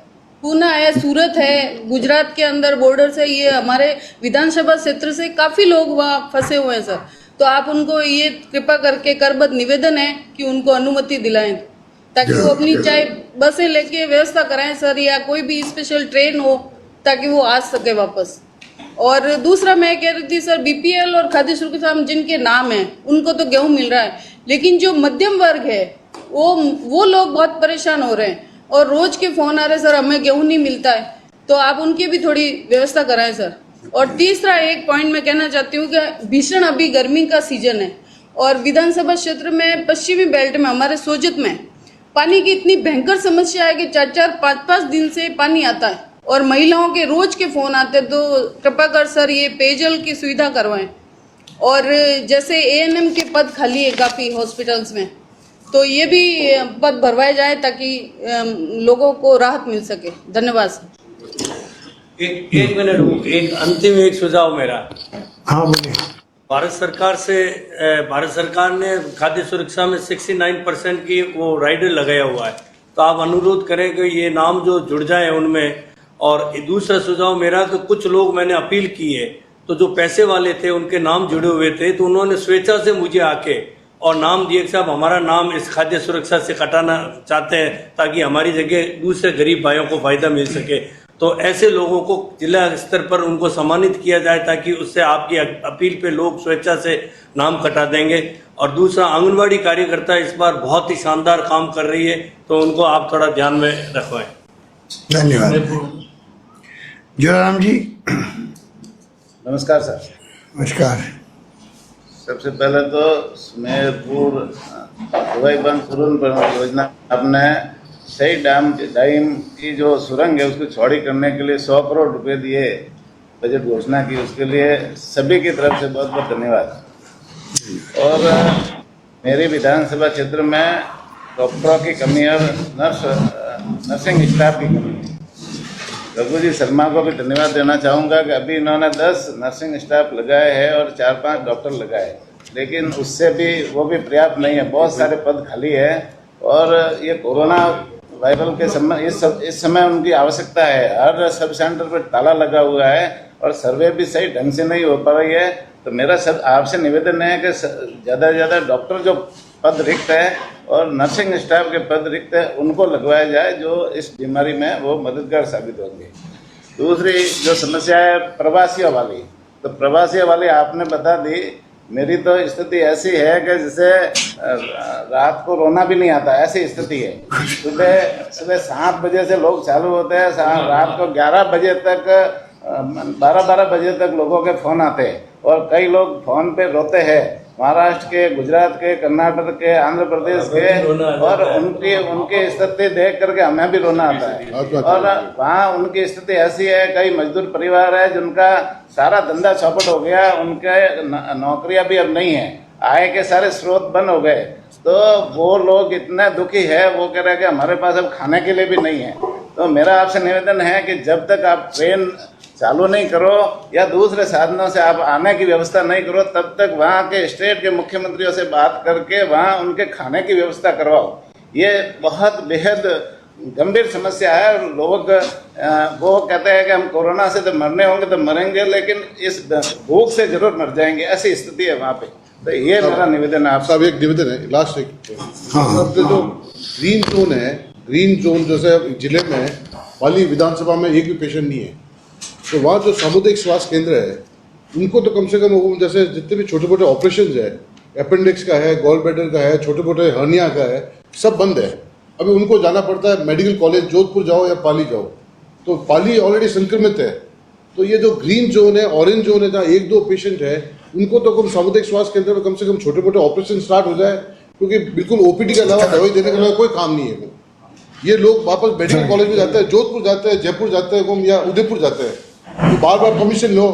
पूना है, सूरत है, गुजरात के अंदर बॉर्डर से, ये हमारे विधानसभा क्षेत्र से काफी लोग वहाँ फंसे हुए हैं सर। तो आप उनको ये कृपा करके करबद्ध निवेदन है कि उनको अनुमति दिलाएं, ताकि वो अपनी चाहे बसें लेके व्यवस्था कराएं सर, या कोई भी स्पेशल ट्रेन हो ताकि वो आ सके वापस। और दूसरा मैं कह रही थी सर, बीपीएल और खाद्य सुरक्षा जिनके नाम है उनको तो गेहूं मिल रहा है, लेकिन जो मध्यम वर्ग है वो लोग बहुत परेशान हो रहे हैं, और रोज के फोन आ रहे सर हमें गेहूं नहीं मिलता है, तो आप उनकी भी थोड़ी व्यवस्था कराएं सर। और तीसरा एक पॉइंट मैं कहना चाहती हूँ कि भीषण अभी गर्मी का सीजन है, और विधानसभा क्षेत्र में पश्चिमी बेल्ट में हमारे सोजत में पानी की इतनी भयंकर समस्या है कि 4-5 दिन से पानी आता है, और महिलाओं के रोज के फोन आते हैं। तो कृपा कर सर ये पेयजल की सुविधा करवाएं, और जैसे एएनएम के पद खाली है काफी हॉस्पिटल्स में, तो ये भी पद भरवाए जाए ताकि लोगों को राहत मिल सके। धन्यवाद सर। एक मिनट, एक अंतिम एक सुझाव मेरा। हाँ बोलिए। भारत सरकार ने खाद्य सुरक्षा में 69% की वो राइडर लगाया हुआ है, तो आप अनुरोध करें कि ये नाम जो जुड़ जाए उनमें। और दूसरा सुझाव मेरा कि कुछ लोग मैंने अपील की है, तो जो पैसे वाले थे उनके नाम जुड़े हुए थे, तो उन्होंने स्वेच्छा से मुझे आके और नाम दिए कि साहब हमारा नाम इस खाद्य सुरक्षा से कटाना चाहते हैं ताकि हमारी जगह दूसरे गरीब भाइयों को फायदा मिल सके। तो ऐसे लोगों को जिला स्तर पर उनको सम्मानित किया जाए ताकि उससे आपकी अपील पे लोग स्वेच्छा से नाम कटा देंगे। और दूसरा, आंगनबाड़ी कार्यकर्ता इस बार बहुत ही शानदार काम कर रही है, तो उनको आप थोड़ा ध्यान में रखवाएं। धन्यवाद। जोराम जी। नमस्कार सर। नमस्कार। सबसे पहले तो सुमेरपुर हवाई बंद सुरंग योजना आपने सही डाइम की जो सुरंग है उसको चौड़ी करने के लिए 100 करोड़ रुपए दिए, बजट घोषणा की, उसके लिए सभी की तरफ से बहुत बहुत धन्यवाद। और मेरी विधानसभा क्षेत्र में डॉक्टरों की कमी और नर्सिंग स्टाफ की कमी है। रघु जी शर्मा को भी धन्यवाद देना चाहूँगा कि अभी इन्होंने 10 नर्सिंग स्टाफ लगाए हैं और 4-5 डॉक्टर लगाए, लेकिन उससे भी वो भी पर्याप्त नहीं है, बहुत सारे पद खाली है। और ये कोरोना वायरल के समय इस समय उनकी आवश्यकता है। हर सब सेंटर पर ताला लगा हुआ है और सर्वे भी सही ढंग से नहीं हो पा रही है। तो मेरा सब आपसे निवेदन है कि ज़्यादा से ज़्यादा डॉक्टर जो पद रिक्त है और नर्सिंग स्टाफ के पद रिक्त है उनको लगवाया जाए, जो इस बीमारी में वो मददगार साबित होंगे। दूसरी जो समस्या है प्रवासियों वाली, तो प्रवासियों वाली आपने बता दी। मेरी तो स्थिति ऐसी है कि जैसे रात को रोना भी नहीं आता, ऐसी स्थिति है। सुबह 7 बजे से लोग चालू होते हैं, रात को 11 बजे तक 12 बजे तक लोगों के फ़ोन आते हैं और कई लोग फ़ोन पे रोते हैं, महाराष्ट्र के, गुजरात के, कर्नाटक के, आंध्र प्रदेश के, और उनकी स्थिति देख करके हमें भी रोना आता है। और वहाँ उनकी स्थिति ऐसी है, कई मजदूर परिवार है जिनका सारा धंधा चौपट हो गया, उनके नौकरियां भी अब नहीं है, आय के सारे स्रोत बंद हो गए। तो वो लोग इतने दुखी है, वो कह रहे हैं कि हमारे पास अब खाने के लिए भी नहीं है। तो मेरा आपसे निवेदन है कि जब तक आप ट्रेन चालू नहीं करो या दूसरे साधनों से आप आने की व्यवस्था नहीं करो, तब तक वहाँ के स्टेट के मुख्यमंत्रियों से बात करके वहाँ उनके खाने की व्यवस्था करवाओ। ये बहुत बेहद गंभीर समस्या है। लोग वो कहते हैं कि हम कोरोना से तो मरने होंगे तो मरेंगे, लेकिन इस भूख से जरूर मर जाएंगे, ऐसी स्थिति है वहाँ पे। तो ये मेरा निवेदन है आप साहब। एक निवेदन है, लास्ट एक, जो ग्रीन जोन है, ग्रीन जोन जैसे जिले में पाली विधानसभा में एक भी पेशेंट नहीं है, तो वहाँ जो सामुदायिक स्वास्थ्य केंद्र है उनको तो कम से कम वो जैसे जितने भी छोटे मोटे ऑपरेशन है, अपेंडिक्स का है, गॉल ब्लैडर का है, छोटे मोटे हर्निया का है, सब बंद है। अभी उनको जाना पड़ता है मेडिकल कॉलेज जोधपुर जाओ या पाली जाओ, तो पाली ऑलरेडी संक्रमित है। तो ये जो ग्रीन जोन है, ऑरेंज जोन है, जहाँ 1-2 पेशेंट है, उनको तो कम सामुदायिक स्वास्थ्य केंद्र में कम से कम छोटे मोटे ऑपरेशन स्टार्ट हो जाए, क्योंकि बिल्कुल ओपीडी के अलावा दवाई देने के अलावा कोई काम नहीं है। ये लोग वापस मेडिकल कॉलेज में जाते हैं, जोधपुर जाते हैं, जयपुर जाते हैं या उदयपुर जाते हैं, तो बार बार परमिशन लो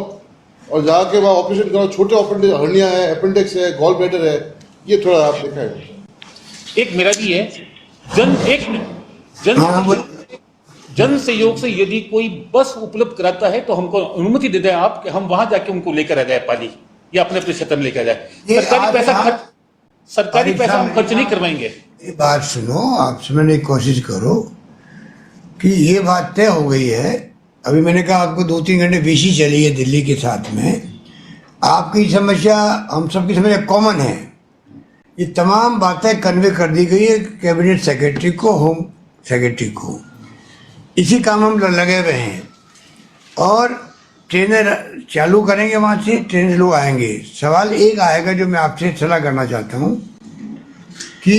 और जाके वहाँ ऑपरेशन करो। छोटे ऑपरेशन हर्निया है, अपेंडिक्स है, गॉल ब्लैडर है, ये थोड़ा आप देखा है। एक मेरा भी है, जन सहयोग से यदि कोई बस उपलब्ध कराता है तो हमको अनुमति दे दें आप कि हम वहां जाके उनको लेकर आ जाए पाली, या अपने क्षेत्र में लेकर जाए। सरकारी पैसा हम खर्च नहीं करवाएंगे। ये बात सुनो, आप समझने की कोशिश करो कि ये बात तय हो गई है। अभी मैंने कहा आपको 2-3 घंटे वीसी चली है दिल्ली के साथ में। आपकी समस्या हम सबकी समस्या कॉमन है। ये तमाम बातें कन्वे कर दी गई है कैबिनेट सेक्रेटरी को, होम सेक्रेटरी को। इसी काम हम लगे हुए हैं और ट्रेनें चालू करेंगे, वहाँ से ट्रेन लोग आएंगे। सवाल एक आएगा जो मैं आपसे सलाह करना चाहता हूँ कि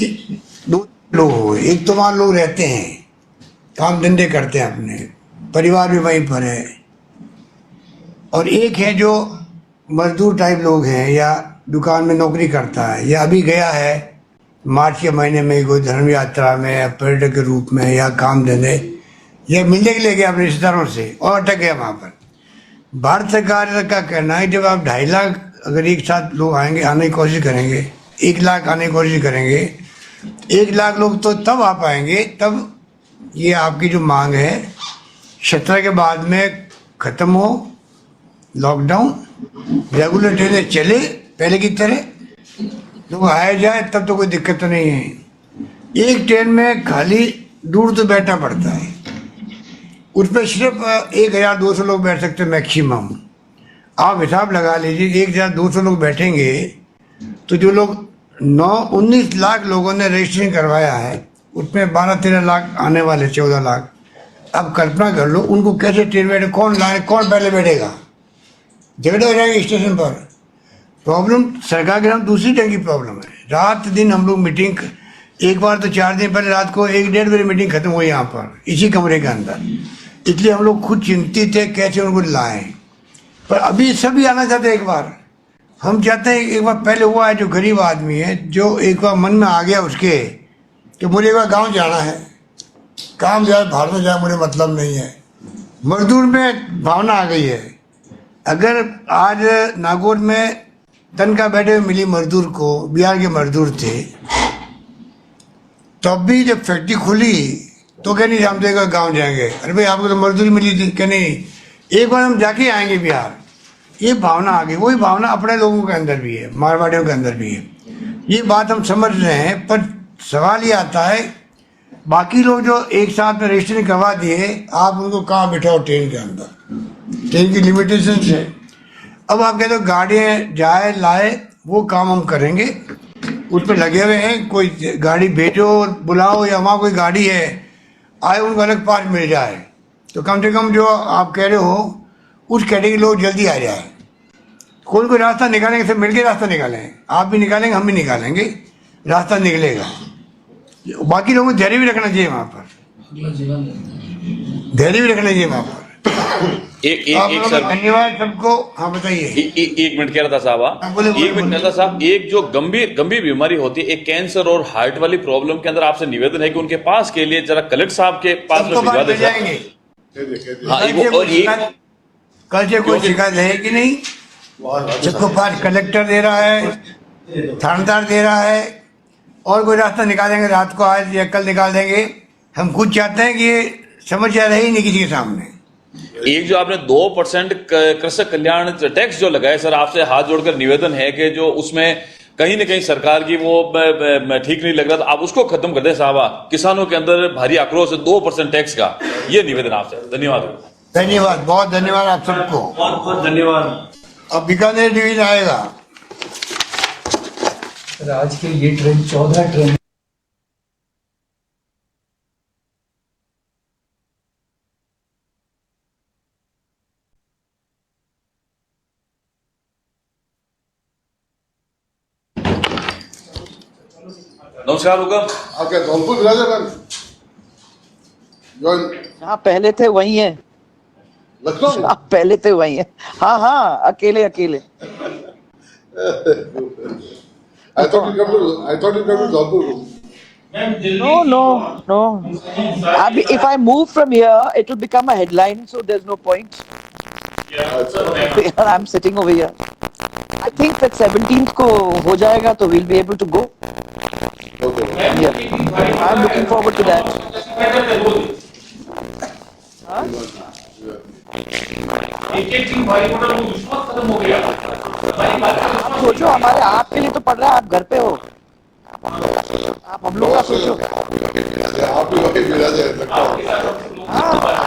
2 लोग हो, एक तो वहाँ लोग रहते हैं, काम धंधे करते हैं, अपने परिवार भी वहीं पर है, और एक है जो मजदूर टाइप लोग हैं या दुकान में नौकरी करता है या अभी गया है मार्च के महीने में कोई धर्म यात्रा में या पर्यटक के रूप में या काम धंधे या मिलने के लिए गया अपने रिश्तेदारों से और अटक गया वहाँ पर। भारत सरकार का कहना है जब आप 2.5 लाख अगर एक साथ लोग आएंगे, आने की कोशिश करेंगे, 1 लाख आने की कोशिश करेंगे, 1 लाख लोग तो तब आ पाएंगे तब ये आपकी जो मांग है 17 के बाद में ख़त्म हो, लॉकडाउन, रेगुलर ट्रेनें चले पहले की तरह, लोग आया जाए, तब तो कोई दिक्कत तो नहीं है। एक ट्रेन में खाली दूर तो बैठना पड़ता है, उसमें सिर्फ 1200 लोग बैठ सकते मैक्सिमम। आप हिसाब लगा लीजिए 1200 लोग बैठेंगे तो जो लोग 19 लाख लोगों ने रजिस्ट्रेशन करवाया है उसमें 12-13 लाख आने वाले, 14 लाख। अब कल्पना कर लो उनको कैसे ट्रेन बैठे, कौन पहले बैठेगा, झगड़े हो जाएंगे स्टेशन पर। प्रॉब्लम सरकार के नाम दूसरी ढंग की प्रॉब्लम है। रात दिन हम लोग मीटिंग, एक बार तो 4 दिन पहले रात को 1-1.5 बजे मीटिंग खत्म हुई यहाँ पर इसी कमरे के अंदर, इसलिए हम लोग खुद चिंतित थे कैसे उनको लाएं। पर अभी सभी आना चाहते हैं एक बार, हम चाहते हैं एक बार पहले हुआ है जो गरीब आदमी है, जो एक बार मन में आ गया उसके कि मुझे एक बार गाँव जाना है, काम जाए बाहर में जाए मुझे मतलब नहीं है, मजदूर में भावना आ गई है। अगर आज नागौर में तनख्वाह बैठे हुए मिली मजदूर को, बिहार के मजदूर थे, तब भी जब फैक्ट्री खुली तो क्या नहीं हम तो एक बार गाँव जाएंगे, अरे भाई आपको तो मजदूरी मिली थी, क्या नहीं एक बार हम जाके आएंगे बिहार। ये भावना आ गई, वही भावना अपने लोगों के अंदर भी है, मारवाड़ियों के अंदर भी है। ये बात हम समझ रहे हैं, पर सवाल ये आता है बाकी लोग जो एक साथ में रजिस्ट्रेशन करवा दिए, आप उनको कहाँ बिठाओ ट्रेन के अंदर, ट्रेन की लिमिटेशन है। अब आप कहते हो गाड़ियाँ जाए लाए, वो काम हम करेंगे, उस पर लगे हुए हैं। कोई गाड़ी भेजो बुलाओ, या वहाँ कोई गाड़ी है आए उनको अलग पास मिल जाए, तो कम से कम जो आप कह रहे हो उस कैटेगरी लोग जल्दी आ जाए। कोई रास्ता निकालेंगे, सब मिलके रास्ता निकालेंगे, आप भी निकालेंगे हम भी निकालेंगे, रास्ता निकलेगा। बाकी लोगों को धैर्य भी रखना चाहिए वहाँ पर, धैर्य भी रखना चाहिए वहाँ पर। एक सर धन्यवाद सबको। हाँ बताइए। एक मिनट कह रहा था साहब, एक मिनट कह रहा था साहब, एक जो गंभीर बीमारी होती है, एक कैंसर और हार्ट वाली प्रॉब्लम के अंदर आपसे निवेदन है कि उनके पास के लिए जरा कलेक्टर साहब के पास में भिजवा दें जाएंगे। कल से कोई शिकायत है कि नहीं? जिसको पास कलेक्टर दे रहा है, थानेदार दे रहा है, और कोई रास्ता निकालेंगे रात को, आज या कल निकाल देंगे। हम खुद चाहते हैं कि ये समस्या रही नहीं किसी के सामने। एक जो आपने 2% कृषक कल्याण टैक्स जो लगाए सर, आपसे हाथ जोड़कर निवेदन है कि जो उसमें कहीं न कहीं सरकार की वो ठीक नहीं लग रहा था, आप उसको खत्म कर दें साहब। किसानों के अंदर भारी आक्रोश है 2% टैक्स का, ये निवेदन आपसे। धन्यवाद। धन्यवाद, बहुत धन्यवाद आप सबको, बहुत बहुत धन्यवाद। अब बीकानेर डिवीजन आएगा। आज के ये ट्रेन 14 ट्रेन नमस्कार हुकम। आपके धौलपुर विराजमान जो हाँ पहले थे वही है, लखनऊ आप पहले थे वही है। हाँ हाँ अकेले अकेले। I thought you come to Dhaulpur. No. If I move from here, it will become a headline, so there's no point. I'm sitting over here. I think that 17th को हो जाएगा, तो we'll be able to go. Yeah. I'm looking forward to that. आप सोचो, हमारे आपके लिए तो पड़ रहा है, आप घर पे हो, आप हम लोग का सोचो। आप भी वही मिला जाए। हाँ